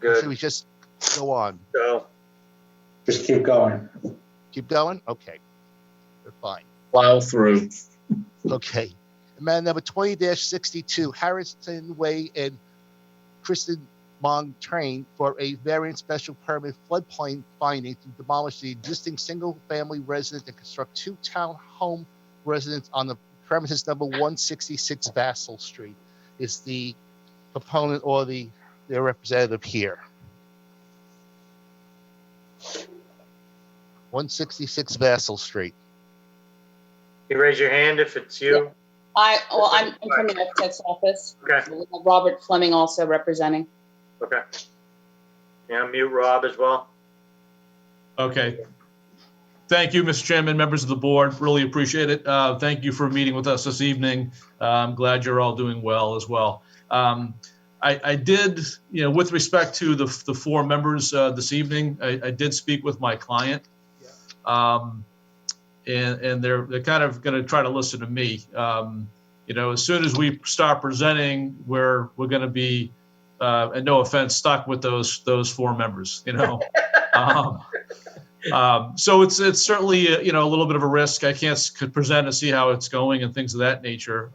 Or should we Good. just go on? Go. Just keep going. Keep going? Okay. We're fine. Plow through. Okay. Amendment number 20-62, Harrison Way and Kristen Mong Train for a variance special permit floodplain finding to demolish the existing single-family residence and construct 2 townhome residences on the premises number 166 Vassal Street. Is the proponent or their representative here? 166 Vassal Street. You raise your hand if it's you. I'm from the architect's office. Okay. Robert Fleming also representing. Okay. Yeah, mute Rob as well. Okay. Thank you, Mr. Chairman, members of the board. Really appreciate it. Thank you for meeting with us this evening. I'm glad you're all doing well as well. I did, with respect to the 4 members this evening, I did speak with my client. And they're kind of going to try to listen to me. As soon as we start presenting, we're going to be, and no offense, stuck with those 4 members. So it's certainly a little bit of a risk. I could present and see how it's going and things of that nature.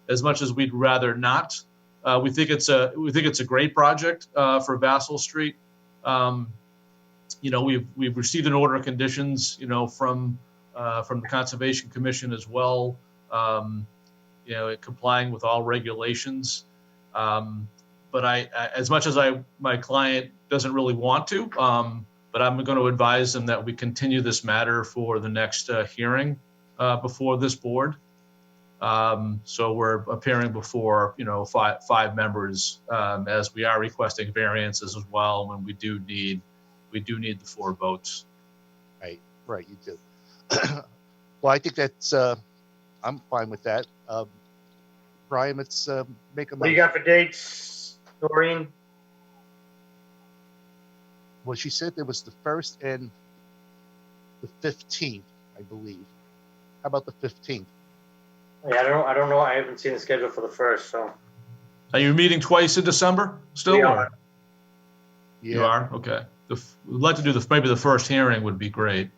As much as we'd rather not, we think it's a great project for Vassal Street. We've received an order of conditions, from the Conservation Commission as well, complying with all regulations. But as much as my client doesn't really want to, but I'm going to advise them that we continue this matter for the next hearing before this board. So we're appearing before, 5 members, as we are requesting variances as well when we do need the 4 votes. Right, you do. Well, I think that's, I'm fine with that. Brian, let's make a motion. What do you got for dates, Noreen? Well, she said there was the 1st and the 15th, I believe. How about the 15th? Yeah, I don't know. I haven't seen the schedule for the 1st, so. Are you meeting twice in December still? We or- are. You are? Okay. We'd like to do maybe the first hearing would be great.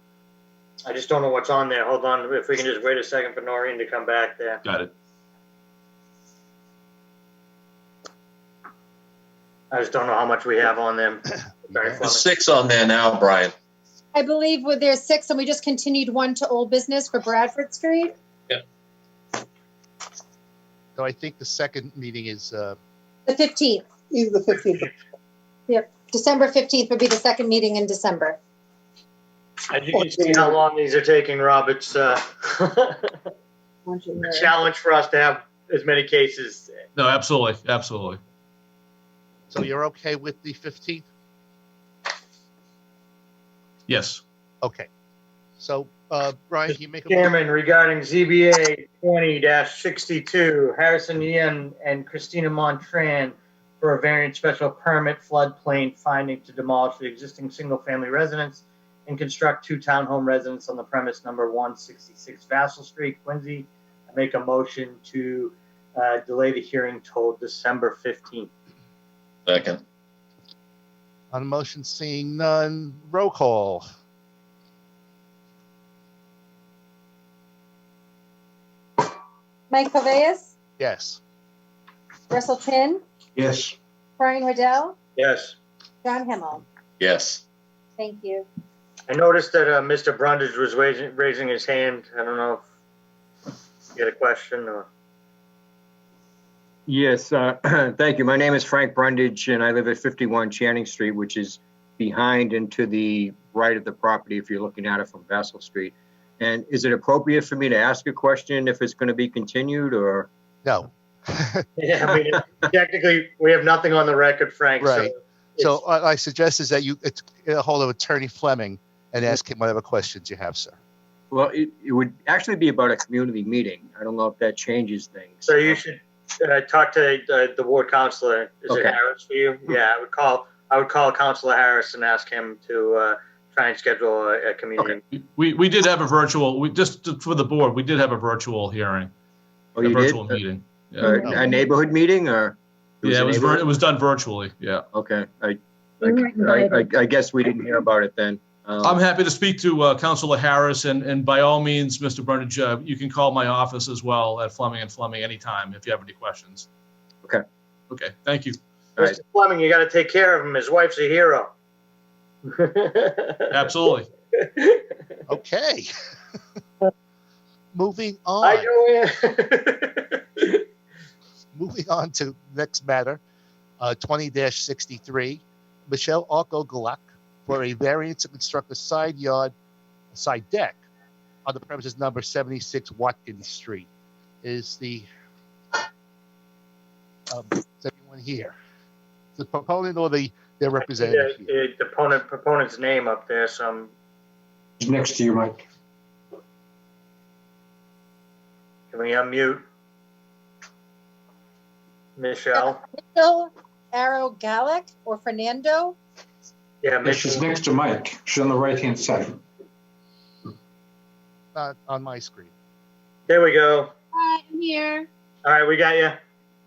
I just don't know what's on there. Hold on, if we can just wait a second for Noreen to come back there. Got it. I just don't know how much we have on them. There's 6 on there now, Brian. I believe there's 6, and we just continued 1 to old business for Bradford Street. Yeah. So I think the second meeting is, The 15th. Either the 15th. Yep. December 15th would be the second meeting in December. As you can see how long these are taking, Rob, it's a challenge for us to have as many cases. No, absolutely, absolutely. so you're okay with the 15th? Yes. Okay. So, Brian, can you make a Chairman, regarding ZBA 20-62, Harrison Yen and Christina Montran for a variance special permit floodplain finding to demolish the existing single-family residence and construct 2 townhome residences on the premise number 166 Vassal Street, Quincy. I make a motion to delay the hearing till December 15th. Second. On the motion, seeing none, roll call. Mike Cabeas, Yes. Russell Chin, Yes. Brian Waddell, Yes. John Himmel. Yes. Thank you. I noticed that Mr. Brundage was raising his hand. I don't know if you had a question or. Yes, thank you. My name is Frank Brundage, and I live at 51 Channing Street, which is behind and to the right of the property if you're looking at it from Vassal Street. And is it appropriate for me to ask a question if it's going to be continued, or? No. Yeah, I mean, technically, we have nothing on the record, Frank. Right. So what I suggest is that you get a hold of Attorney Fleming and ask him whatever questions you have, sir. Well, it would actually be about a community meeting. I don't know if that changes things. So you should talk to the ward counselor. Is it Okay. Harris for you? Yeah, I would call Counselor Harris and ask him to try and schedule a community. We did have a virtual, just for the board, we did have a virtual hearing. Oh, a you virtual did? meeting. Yeah. A neighborhood meeting, or? Yeah, a neighborhood? it was done virtually. Yeah. Okay. I guess we didn't hear about it then. I'm happy to speak to Councilor Harris, and by all means, Mr. Brundage, you can call my office as well at Fleming and Fleming anytime if you have any questions. Okay. Okay. Thank you. Mr. Fleming, you got to take care of him. His wife's a hero. Absolutely. Okay. Moving on. Hi, Joanne. Moving on to next matter, 20-63, Michelle Arco-Galak for a variance to construct a side deck on the premises number 76 Watkins Street. Is anyone here? The proponent or their representative? The proponent's name up there. He's next to you, Mike. Can we unmute Michelle? Mitchell Arrow-Gallic or Fernando? Yeah, Yes, she's next to Mike. She's on the right-hand side. Not on my screen. There we go. Hi, I'm here. All right, we got you.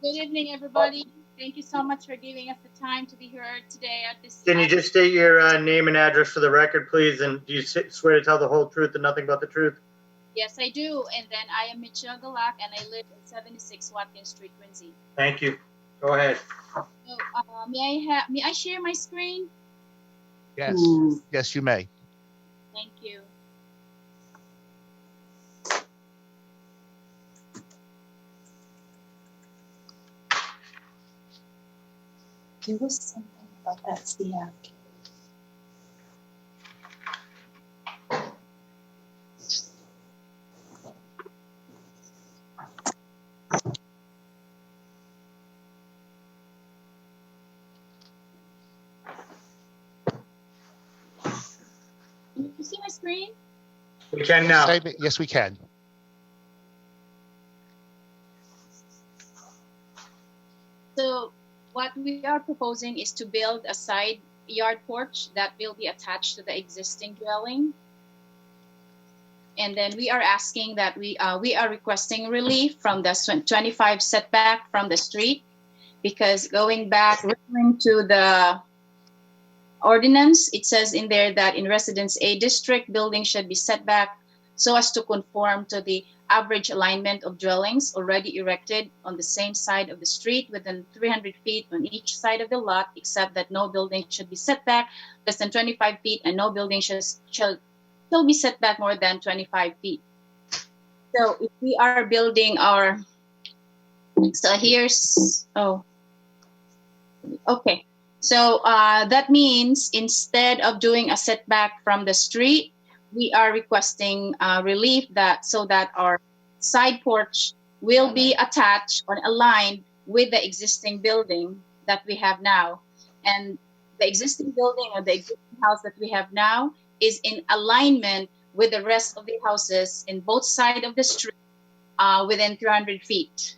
Good evening, everybody. Thank you so much for giving us the time to be here today at this. Can you just state your name and address for the record, please? And do you swear to tell the whole truth and nothing but the truth? Yes, I do. And then I am Michelle Galak, and I live in 76 Watkins Street, Quincy. Thank you. Go ahead. So, may I share my screen? Yes. Yes, you may. Thank you. There was something about that CF. Can you see my screen? We can now. Yes, we can. So what we are proposing is to build a side yard porch that will be attached to the existing dwelling. And then we are asking that we are requesting relief from the 25 setback from the street, because going back referring to the ordinance, it says in there that in Residence A district, buildings should be set back so as to conform to the average alignment of dwellings already erected on the same side of the street within 300 feet on each side of the lot, except that no building should be set back less than 25 feet and no building shall still be set back more than 25 feet. So if we are building our So here's, oh, okay. So that means instead of doing a setback from the street, we are requesting relief that so that our side porch will be attached or aligned with the existing building that we have now. And the existing building or the existing house that we have now is in alignment with the rest of the houses in both sides of the street within 300 feet.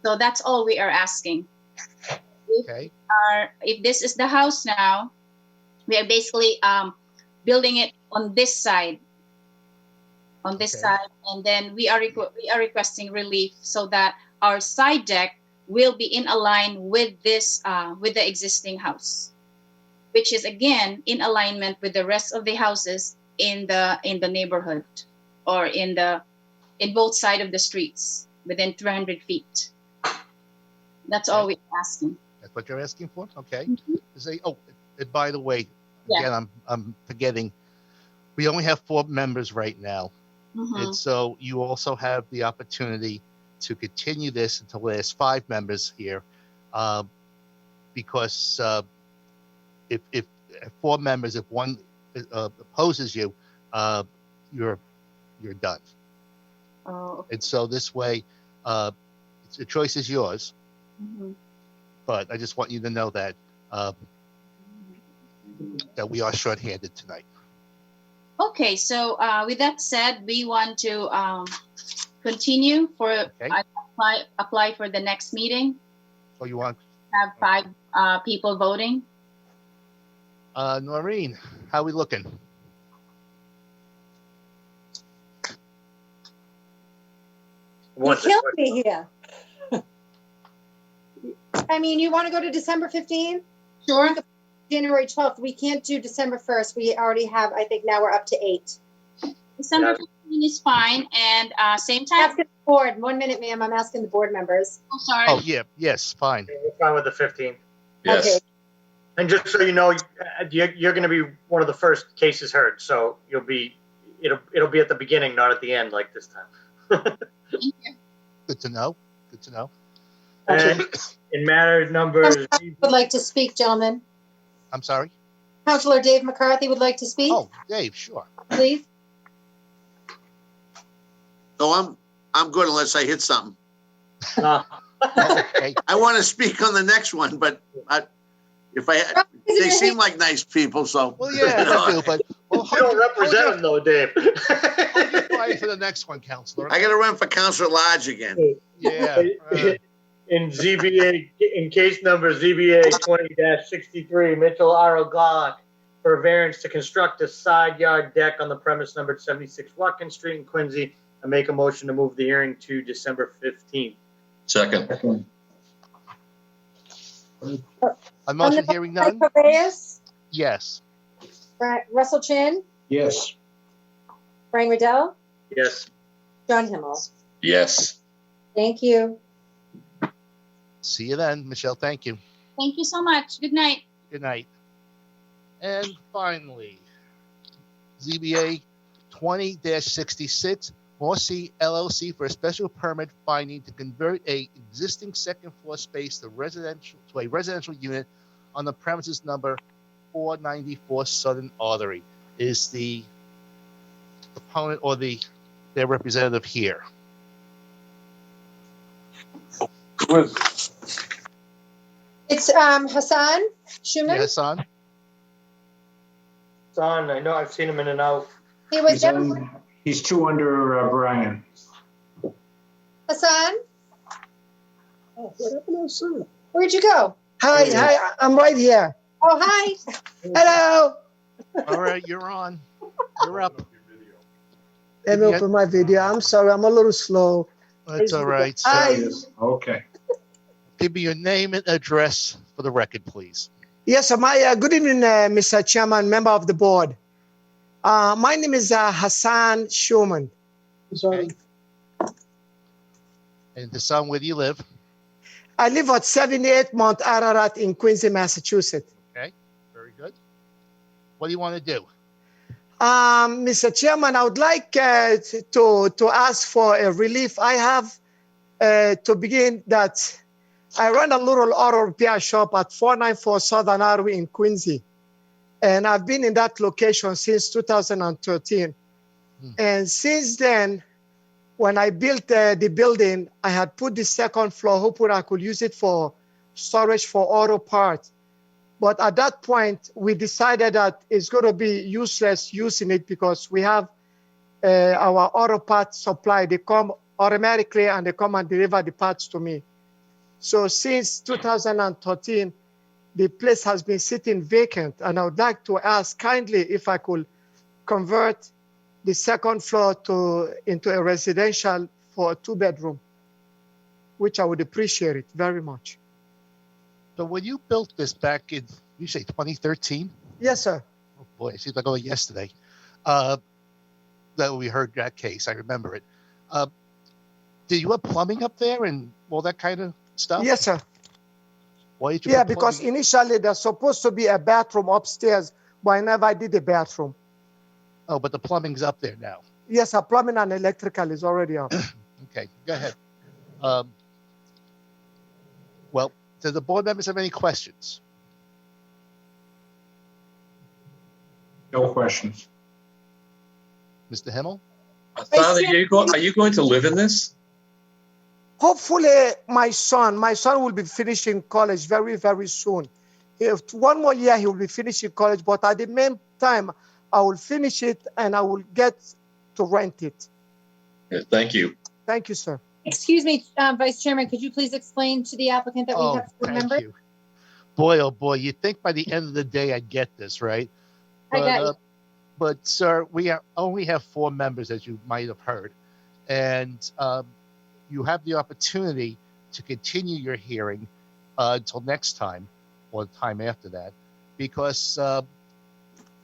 So that's all we are asking. Okay. If this is the house now, we are basically building it on this side, and then we are requesting relief so that our side deck will be in align with this with the existing house, which is again in alignment with the rest of the houses in the neighborhood or in both sides of the streets within 300 feet. That's all we're asking. That's what you're asking for? Okay. Mm-hmm. Oh, and by the way, again, I'm forgetting, we only have 4 members right now. Mm-hmm. And so you also have the opportunity to continue this until there's 5 members here, because if 4 members, if one opposes you, you're done. Oh. And so this way, the choice is yours. Mm-hmm. But I just want you to know that that we are shorthanded tonight. Okay, so with that said, we want to continue for apply for the next meeting. Oh, you want have 5 people voting? Noreen, how are we looking? You killed me here. I mean, you want to go to December 15th? Sure. January 12th. We can't do December 1st. We already have, I think now we're up to 8. December 15th is fine. And same time? Asking the board. 1 minute, ma'am. I'm asking the board members. Oh, sorry. Oh, yeah. Yes, fine. We're fine with the 15th. Yes. Okay. And just so you know, you're going to be one of the first cases heard. So it'll be at the beginning, not at the end like this time. Thank you. Good to know. Good to know. And in matter numbers, Would like to speak, gentlemen. I'm sorry? Councilor Dave McCarthy would like to speak. Oh, Dave, sure. Please. No, I'm good unless I hit something. Okay. I want to speak on the next one, but they seem like nice people, so. Well, yeah, they do, but you don't represent them though, Dave. Apply for the next one, Counselor. I got to run for Councilor Lodge again. Yeah. In ZBA, in case number ZBA 20-63, Mitchell R. O'Glock for a variance to construct a side yard deck on the premise numbered 76 Watkins Street in Quincy. I make a motion to move the hearing to December 15th. Second. On motion hearing none? Reyes, Yes. Russell Chin, Yes. Brian Riddell, Yes. John Himmel. Yes. Thank you. See you then, Michelle. Thank you. Thank you so much. Good night. Good night. And finally, ZBA 20-66, Morsey LLC for a special permit finding to convert a existing second floor space to a residential unit on the premises number 494 Southern Artery. Is the opponent or their representative here? It's Hassan Schuman. Yes, son. Son, I know I've seen him in and out. He was never. He's 2 under Brian. Hassan, Oh, what happened to Hassan? where'd you go? Hi, I'm right here. Oh, hi. Hello. All right, you're on. You're up. Let me open my video. I'm sorry, I'm a little slow. That's all right. Hi. Okay. Give me your name and address for the record, please. Yes, good evening, Mr. Chairman, member of the board. My name is Hassan Schuman. Okay. And the son, where do you live? I live at 78 Mount Ararat in Quincy, Massachusetts. Okay, very good. What do you want to do? Mr. Chairman, I would like to ask for a relief. I have to begin that I run a little auto repair shop at 494 Southern Highway in Quincy. And I've been in that location since 2013. And since then, when I built the building, I had put the second floor, hoping I could use it for storage for auto parts. But at that point, we decided that it's going to be useless using it because we have our auto parts supply. They come automatically and they come and deliver the parts to me. So since 2013, the place has been sitting vacant. And I would like to ask kindly if I could convert the second floor into a residential for a 2-bedroom, which I would appreciate it very much. So when you built this back in, you say 2013? Yes, sir. Oh boy, it seems like only yesterday that we heard that case. I remember it. Did you have plumbing up there and all that kind of stuff? Yes, sir. Why did you? Yeah, put because plumbing? initially there's supposed to be a bathroom upstairs, but I never did a bathroom. Oh, but the plumbing's up there now. Yes, sir. Plumbing and electrical is already up. Okay, go ahead. Well, do the board members have any questions? No questions. Mr. Himmel? Hassan, are you going to live in this? Hopefully, my son will be finishing college very, very soon. If 1 more year, he will be finishing college, but at the meantime, I will finish it and I will get to rent it. Yeah, thank you. Thank you, sir. Excuse me, Vice Chairman, could you please explain to the applicant that we have four members? Thank you. Boy, oh boy, you'd think by the end of the day I'd get this, right? I got you. But, sir, we only have 4 members, as you might have heard. And you have the opportunity to continue your hearing until next time or the time after that. Because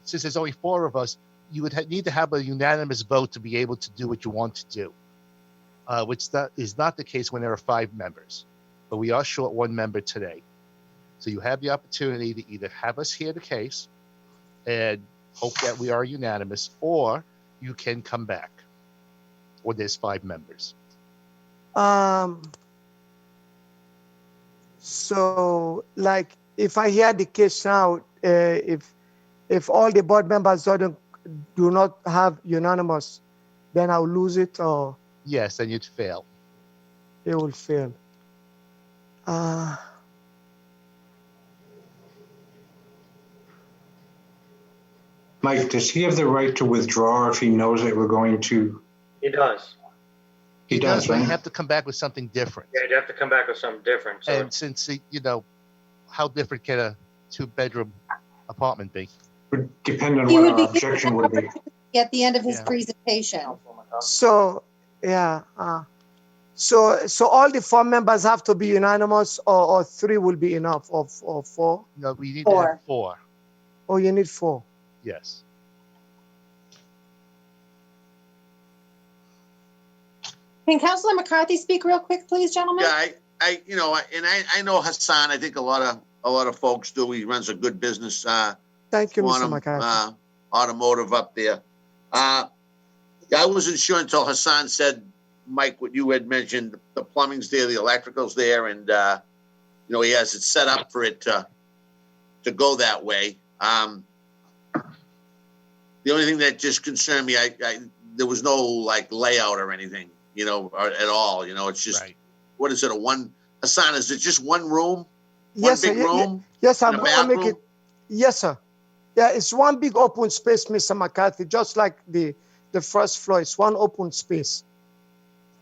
since there's only 4 of us, you would need to have a unanimous vote to be able to do what you want to do, which is not the case when there are 5 members. But we are short 1 member today. So you have the opportunity to either have us hear the case and hope that we are unanimous, or you can come back when there's 5 members. So, like, if I hear the case now, if all the board members do not have unanimous, then I'll lose it, or Yes, then you'd fail. it will fail. Mike, does he have the right to withdraw if he knows that we're going to? He does. He does, But you right? have to come back with something different. Yeah, you'd have to come back with something different. So And since, how different can a 2-bedroom apartment be? Would depend on He what would our be objection would be. at the end of his Yeah. presentation. So, yeah. So all the 4 members have to be unanimous, or 3 will be enough, or 4? No, we need to 4. have 4. Oh, you need 4. Yes. Can Councilor McCarthy speak real quick, please, gentlemen? Yeah, I know Hassan. I think a lot of folks do. He runs a good business. Thank you, Mr. Quantum, McCarthy. automotive up there. I wasn't sure until Hassan said, Mike, what you had mentioned, the plumbing's there, the electrical's there, and he has it set up for it to go that way. The only thing that just concerned me, there was no like layout or anything, or at all. It's just What is it? Hassan, is it just one room? Yes, One big sir. room? Yes, and a I'll make bathroom? it. Yes, sir. Yeah, it's one big open space, Mr. McCarthy, just like the first floor. It's one open space.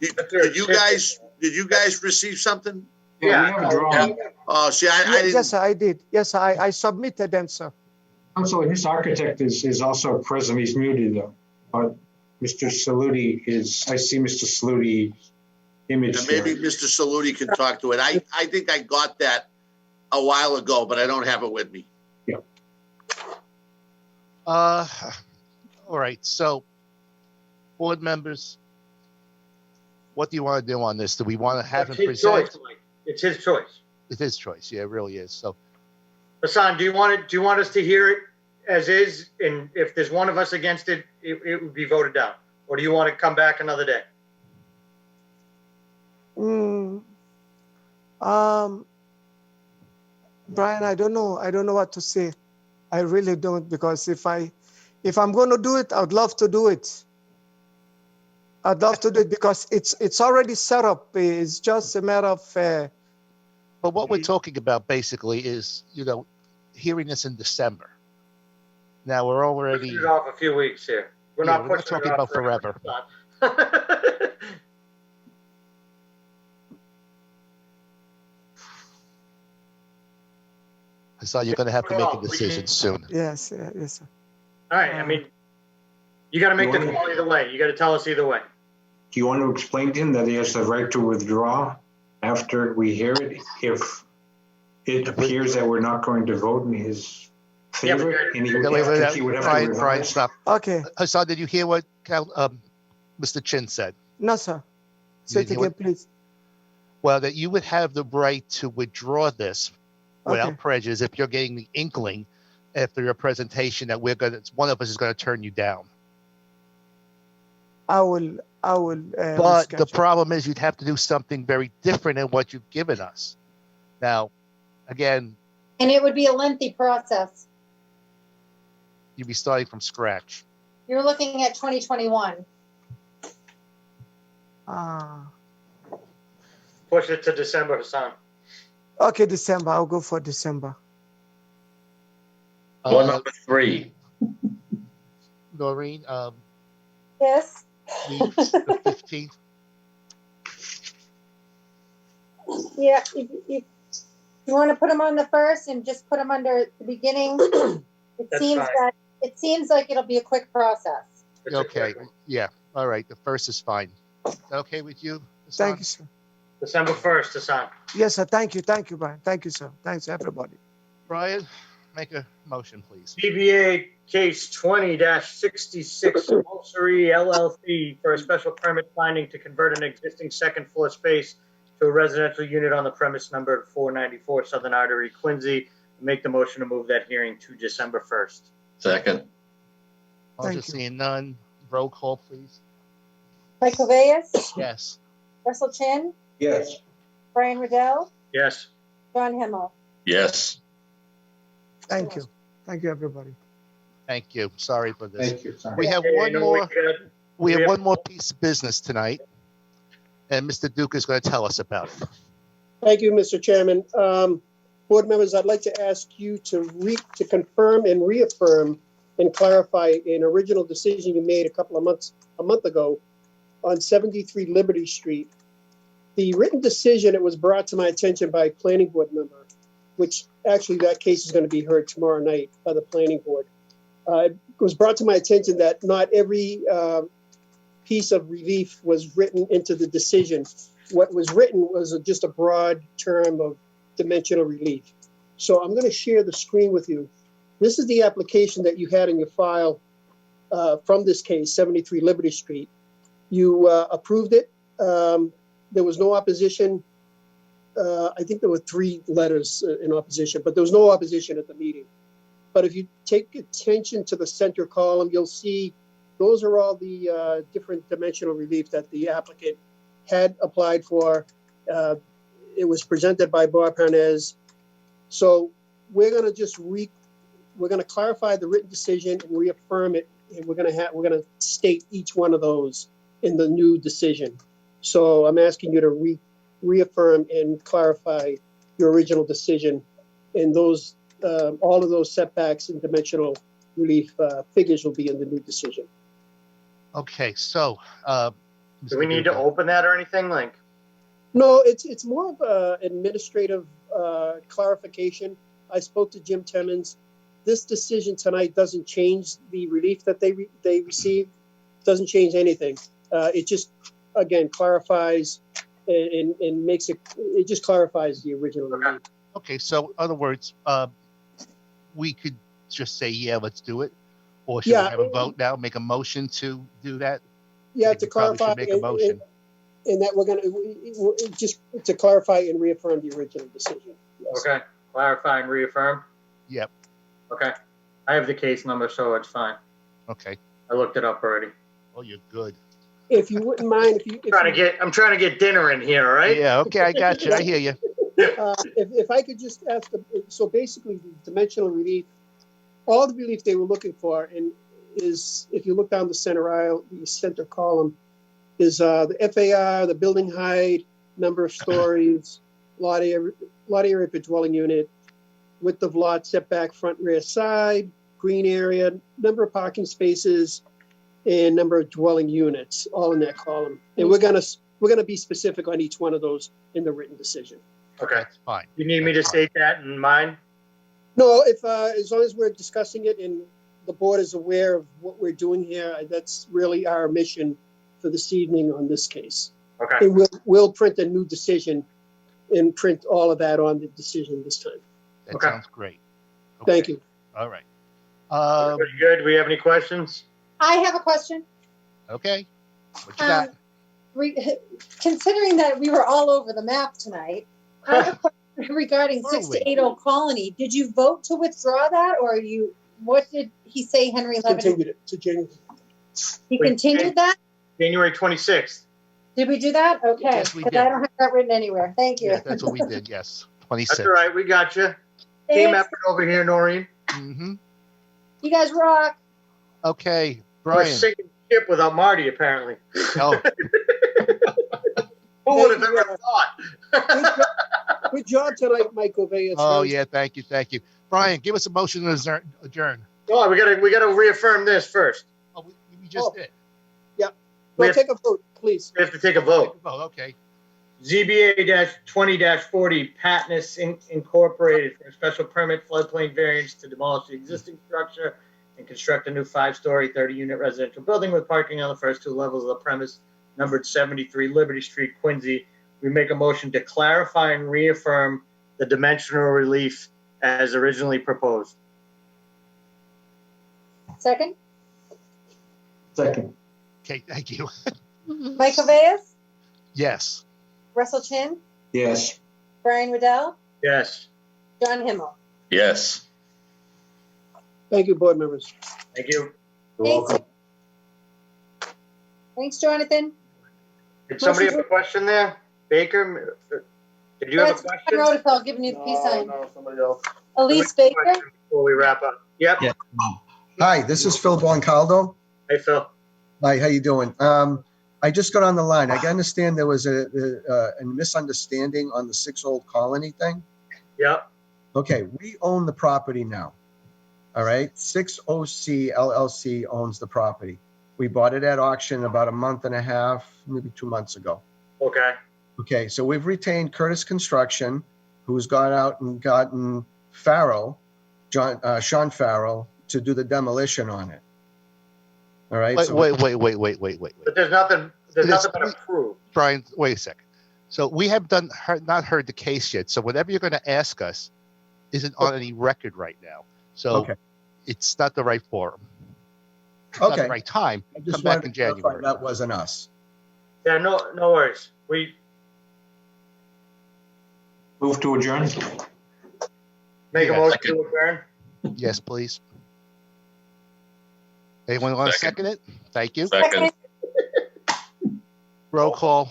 Did you guys receive something? Yeah, we have a drawing. Oh, see, I didn't. Yes, sir, I did. Yes, sir, I submitted them, sir. Councilor, his architect is also present. He's muted though. But Mr. Saluti I see Mr. Saluti image And maybe there. Mr. Saluti can talk to it. I think I got that a while ago, but I don't have it with me. All right. So, board members, what do you want to do on this? Do we want to have it's him his present? choice, Mike. It's his choice. It's his choice. Yeah, it really is. So, Hassan, do you want us to hear it as is, and if there's one of us against it, it would be voted down, or do you want to come back another day? Mm, um, Brian, I don't know. I don't know what to say. I really don't, because if I'm going to do it, I'd love to do it. I'd love to do it because it's already set up. It's just a matter of. But what we're talking about basically is, hearing this in December. Now we're already. Pushing it off a few weeks here. We're Yeah, not we're not pushing talking it off about forever. So you're going to have to make a decision soon. Yes, yes. Sir. All right. I mean, you got to make the call either way. You got to tell us either way. Do you want to explain to him that he has the right to withdraw after we hear it if it appears that we're not going to vote in his favor? And he would have to Brian, revise? stop. Okay. Hassan, did you hear what Mr. Chin said? No, sir. Say it again, please. Well, that you would have the right to withdraw this without Okay. prejudice if you're getting the inkling after your presentation that one of us is going to turn you down. I will. But the problem is you'd have to do something very different than what you've given us. Now, again, And it would be a lengthy process. you'd be starting from scratch. You're looking at 2021. Push it to December, Hassan. Okay, December. I'll go for December. One number 3. Noreen, Yes. the 15th. Yeah. If you want to put them on the first and just put them under the beginning, it seems like it'll be a quick process. Okay. Yeah. All right. The first is fine. Is that okay with you? Hassan? Thank you, sir. December 1st, Hassan. Yes, sir. Thank you. Thank you, Brian. Thank you, sir. Thanks, everybody. Brian, make a motion, please. DBA case 20-66 Compulsory LLC for a special permit finding to convert an existing second floor space to a residential unit on the premise number 494 Southern Artery, Quincy. Make the motion to move that hearing to December 1st. Second. Motion seeing none. Roll call, please. Mike Coveyas, Yes. Russell Chin, Yes. Brian Riddell, Yes. John Himmel. Yes. Thank you. Thank you, everybody. Thank you. Sorry for this. Thank you. Sorry. We have Okay, one no, more. we have- one more piece of business tonight, and Mr. Duke is going to tell us about it. Thank you, Mr. Chairman. Board members, I'd like to ask you to confirm and reaffirm and clarify an original decision you made a month ago on 73 Liberty Street. The written decision, it was brought to my attention by a planning board member, which actually that case is going to be heard tomorrow night by the planning board. It was brought to my attention that not every piece of relief was written into the decision. What was written was just a broad term of dimensional relief. So I'm going to share the screen with you. This is the application that you had in your file from this case, 73 Liberty Street. You approved it. There was no opposition. I think there were 3 letters in opposition, but there was no opposition at the meeting. But if you take attention to the center column, you'll see those are all the different dimensional relief that the applicant had applied for. It was presented by Bob Hernandez. So we're going to just we're going to clarify the written decision and reaffirm it, and we're going to state each one of those in the new decision. So I'm asking you to reaffirm and clarify your original decision, and those all of those setbacks and dimensional relief figures will be in the new decision. Okay, so do we need to open that or anything? Like, no, it's more of an administrative clarification. I spoke to Jim Timmons. This decision tonight doesn't change the relief that they received. Doesn't change anything. It just again clarifies and makes it. It just clarifies the original relief. Okay, so in other words, we could just say, yeah, let's do it, or should we have a vote now? Make a motion to do that. Yeah, to clarify, make a motion. And that we're going to just to clarify and reaffirm the original decision. Yes. Okay, clarify and reaffirm. Yep. Okay, I have the case number, so it's fine. Okay. I looked it up already. Oh, you're good. if you wouldn't mind, I'm trying to get dinner in here, all right? Yeah, okay, I got you. I hear you. If I could just ask, so basically the dimensional relief, all the relief they were looking for, and is, if you look down the center aisle, the center column, is the FAR, the building height, number of stories, lot area per dwelling unit, width of lot, setback, front, rear, side, green area, number of parking spaces, and number of dwelling units, all in that column. And we're gonna be specific on each one of those in the written decision. Okay. That's fine. You need me to state that in mine? No, if as long as we're discussing it and the board is aware of what we're doing here, that's really our mission for this evening on this case. Okay. And we'll print a new decision and print all of that on the decision this time. That sounds great. Thank you. All right. Everybody good? Do we have any questions? I have a question. Okay. What you got? Considering that we were all over the map tonight, I have a question regarding 6880 Colony. Did you vote to withdraw that, or what did he say, Henry Levin? Continued it to January. He continued that? January 26th. Did we do that? Okay. Yes, we 'Cause did. I don't have that written anywhere. Thank you. Yeah, that's what we did, yes. 26. That's all right. We got you. Team effort over here, Noreen. Mm-hmm. You guys rock. Okay, We're Brian. sinking ship without Marty, apparently. Oh, Who would have ever thought? Good job tonight, Michael Vegas. oh yeah, thank you. Brian, give us a motion to adjourn. Oh, we gotta reaffirm this first. Oh, we just did. Yeah. We Well, have- take a vote, please. We have to take a vote. Oh, okay. ZBA-20-40 Patnus Incorporated for a special permit floodplain variance to demolish the existing structure and construct a new 5-story, 30-unit residential building with parking on the first 2 levels of the premise, numbered 73 Liberty Street, Quincy. We make a motion to clarify and reaffirm the dimensional relief as originally proposed. Second, Second. Okay, thank you. Michael Vegas, Yes. Russell Chin, Yes. Brian Riddell, Yes. John Himmel. Yes. Thank you, board members. Thank you. Thanks. Thanks, Jonathan. Did somebody have a question there? Baker, did you have a That's question? I wrote it, so I'll give you the peace sign. No, somebody else. Elise Baker. Before we wrap up. Yep. Yeah. Hi, this is Phil Blancaldo. Hey, Phil. Hi, how you doing? I just got on the line. I understand there was a misunderstanding on the 6 Old Colony thing. Yep. Okay, we own the property now. All right, 6OC LLC owns the property. We bought it at auction about a month and a half, maybe 2 months ago. Okay. Okay, so we've retained Curtis Construction, who's gone out and gotten Farrell, Sean Farrell, to do the demolition on it. All right. Wait, so wait. But there's nothing been approved. Brian, wait a second. So we have not heard the case yet. So whatever you're going to ask us isn't on any record right now. So it's not the right forum. It's not the right time. I just Come back wanted in to clarify January. that wasn't us. Yeah, no worries. Move to adjourn. Make a Yeah, motion to adjourn. Yes, please. Anyone want to second it? Thank you. Second. Roll call.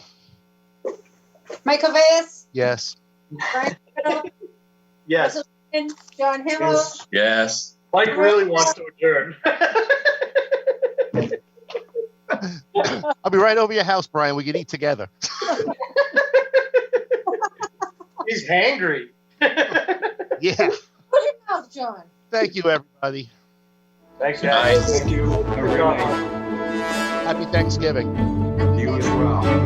Michael Vegas, Yes. Brian Riddell, Yes. Russell Chin, John Himmel. Yes. Mike really wants to adjourn. I'll be right over your house, Brian. We can eat together. He's hangry. Yeah. Put your mouth, John. Thank you, everybody. Thanks, guys. Thank you. Have a good night. Happy Thanksgiving. You as well.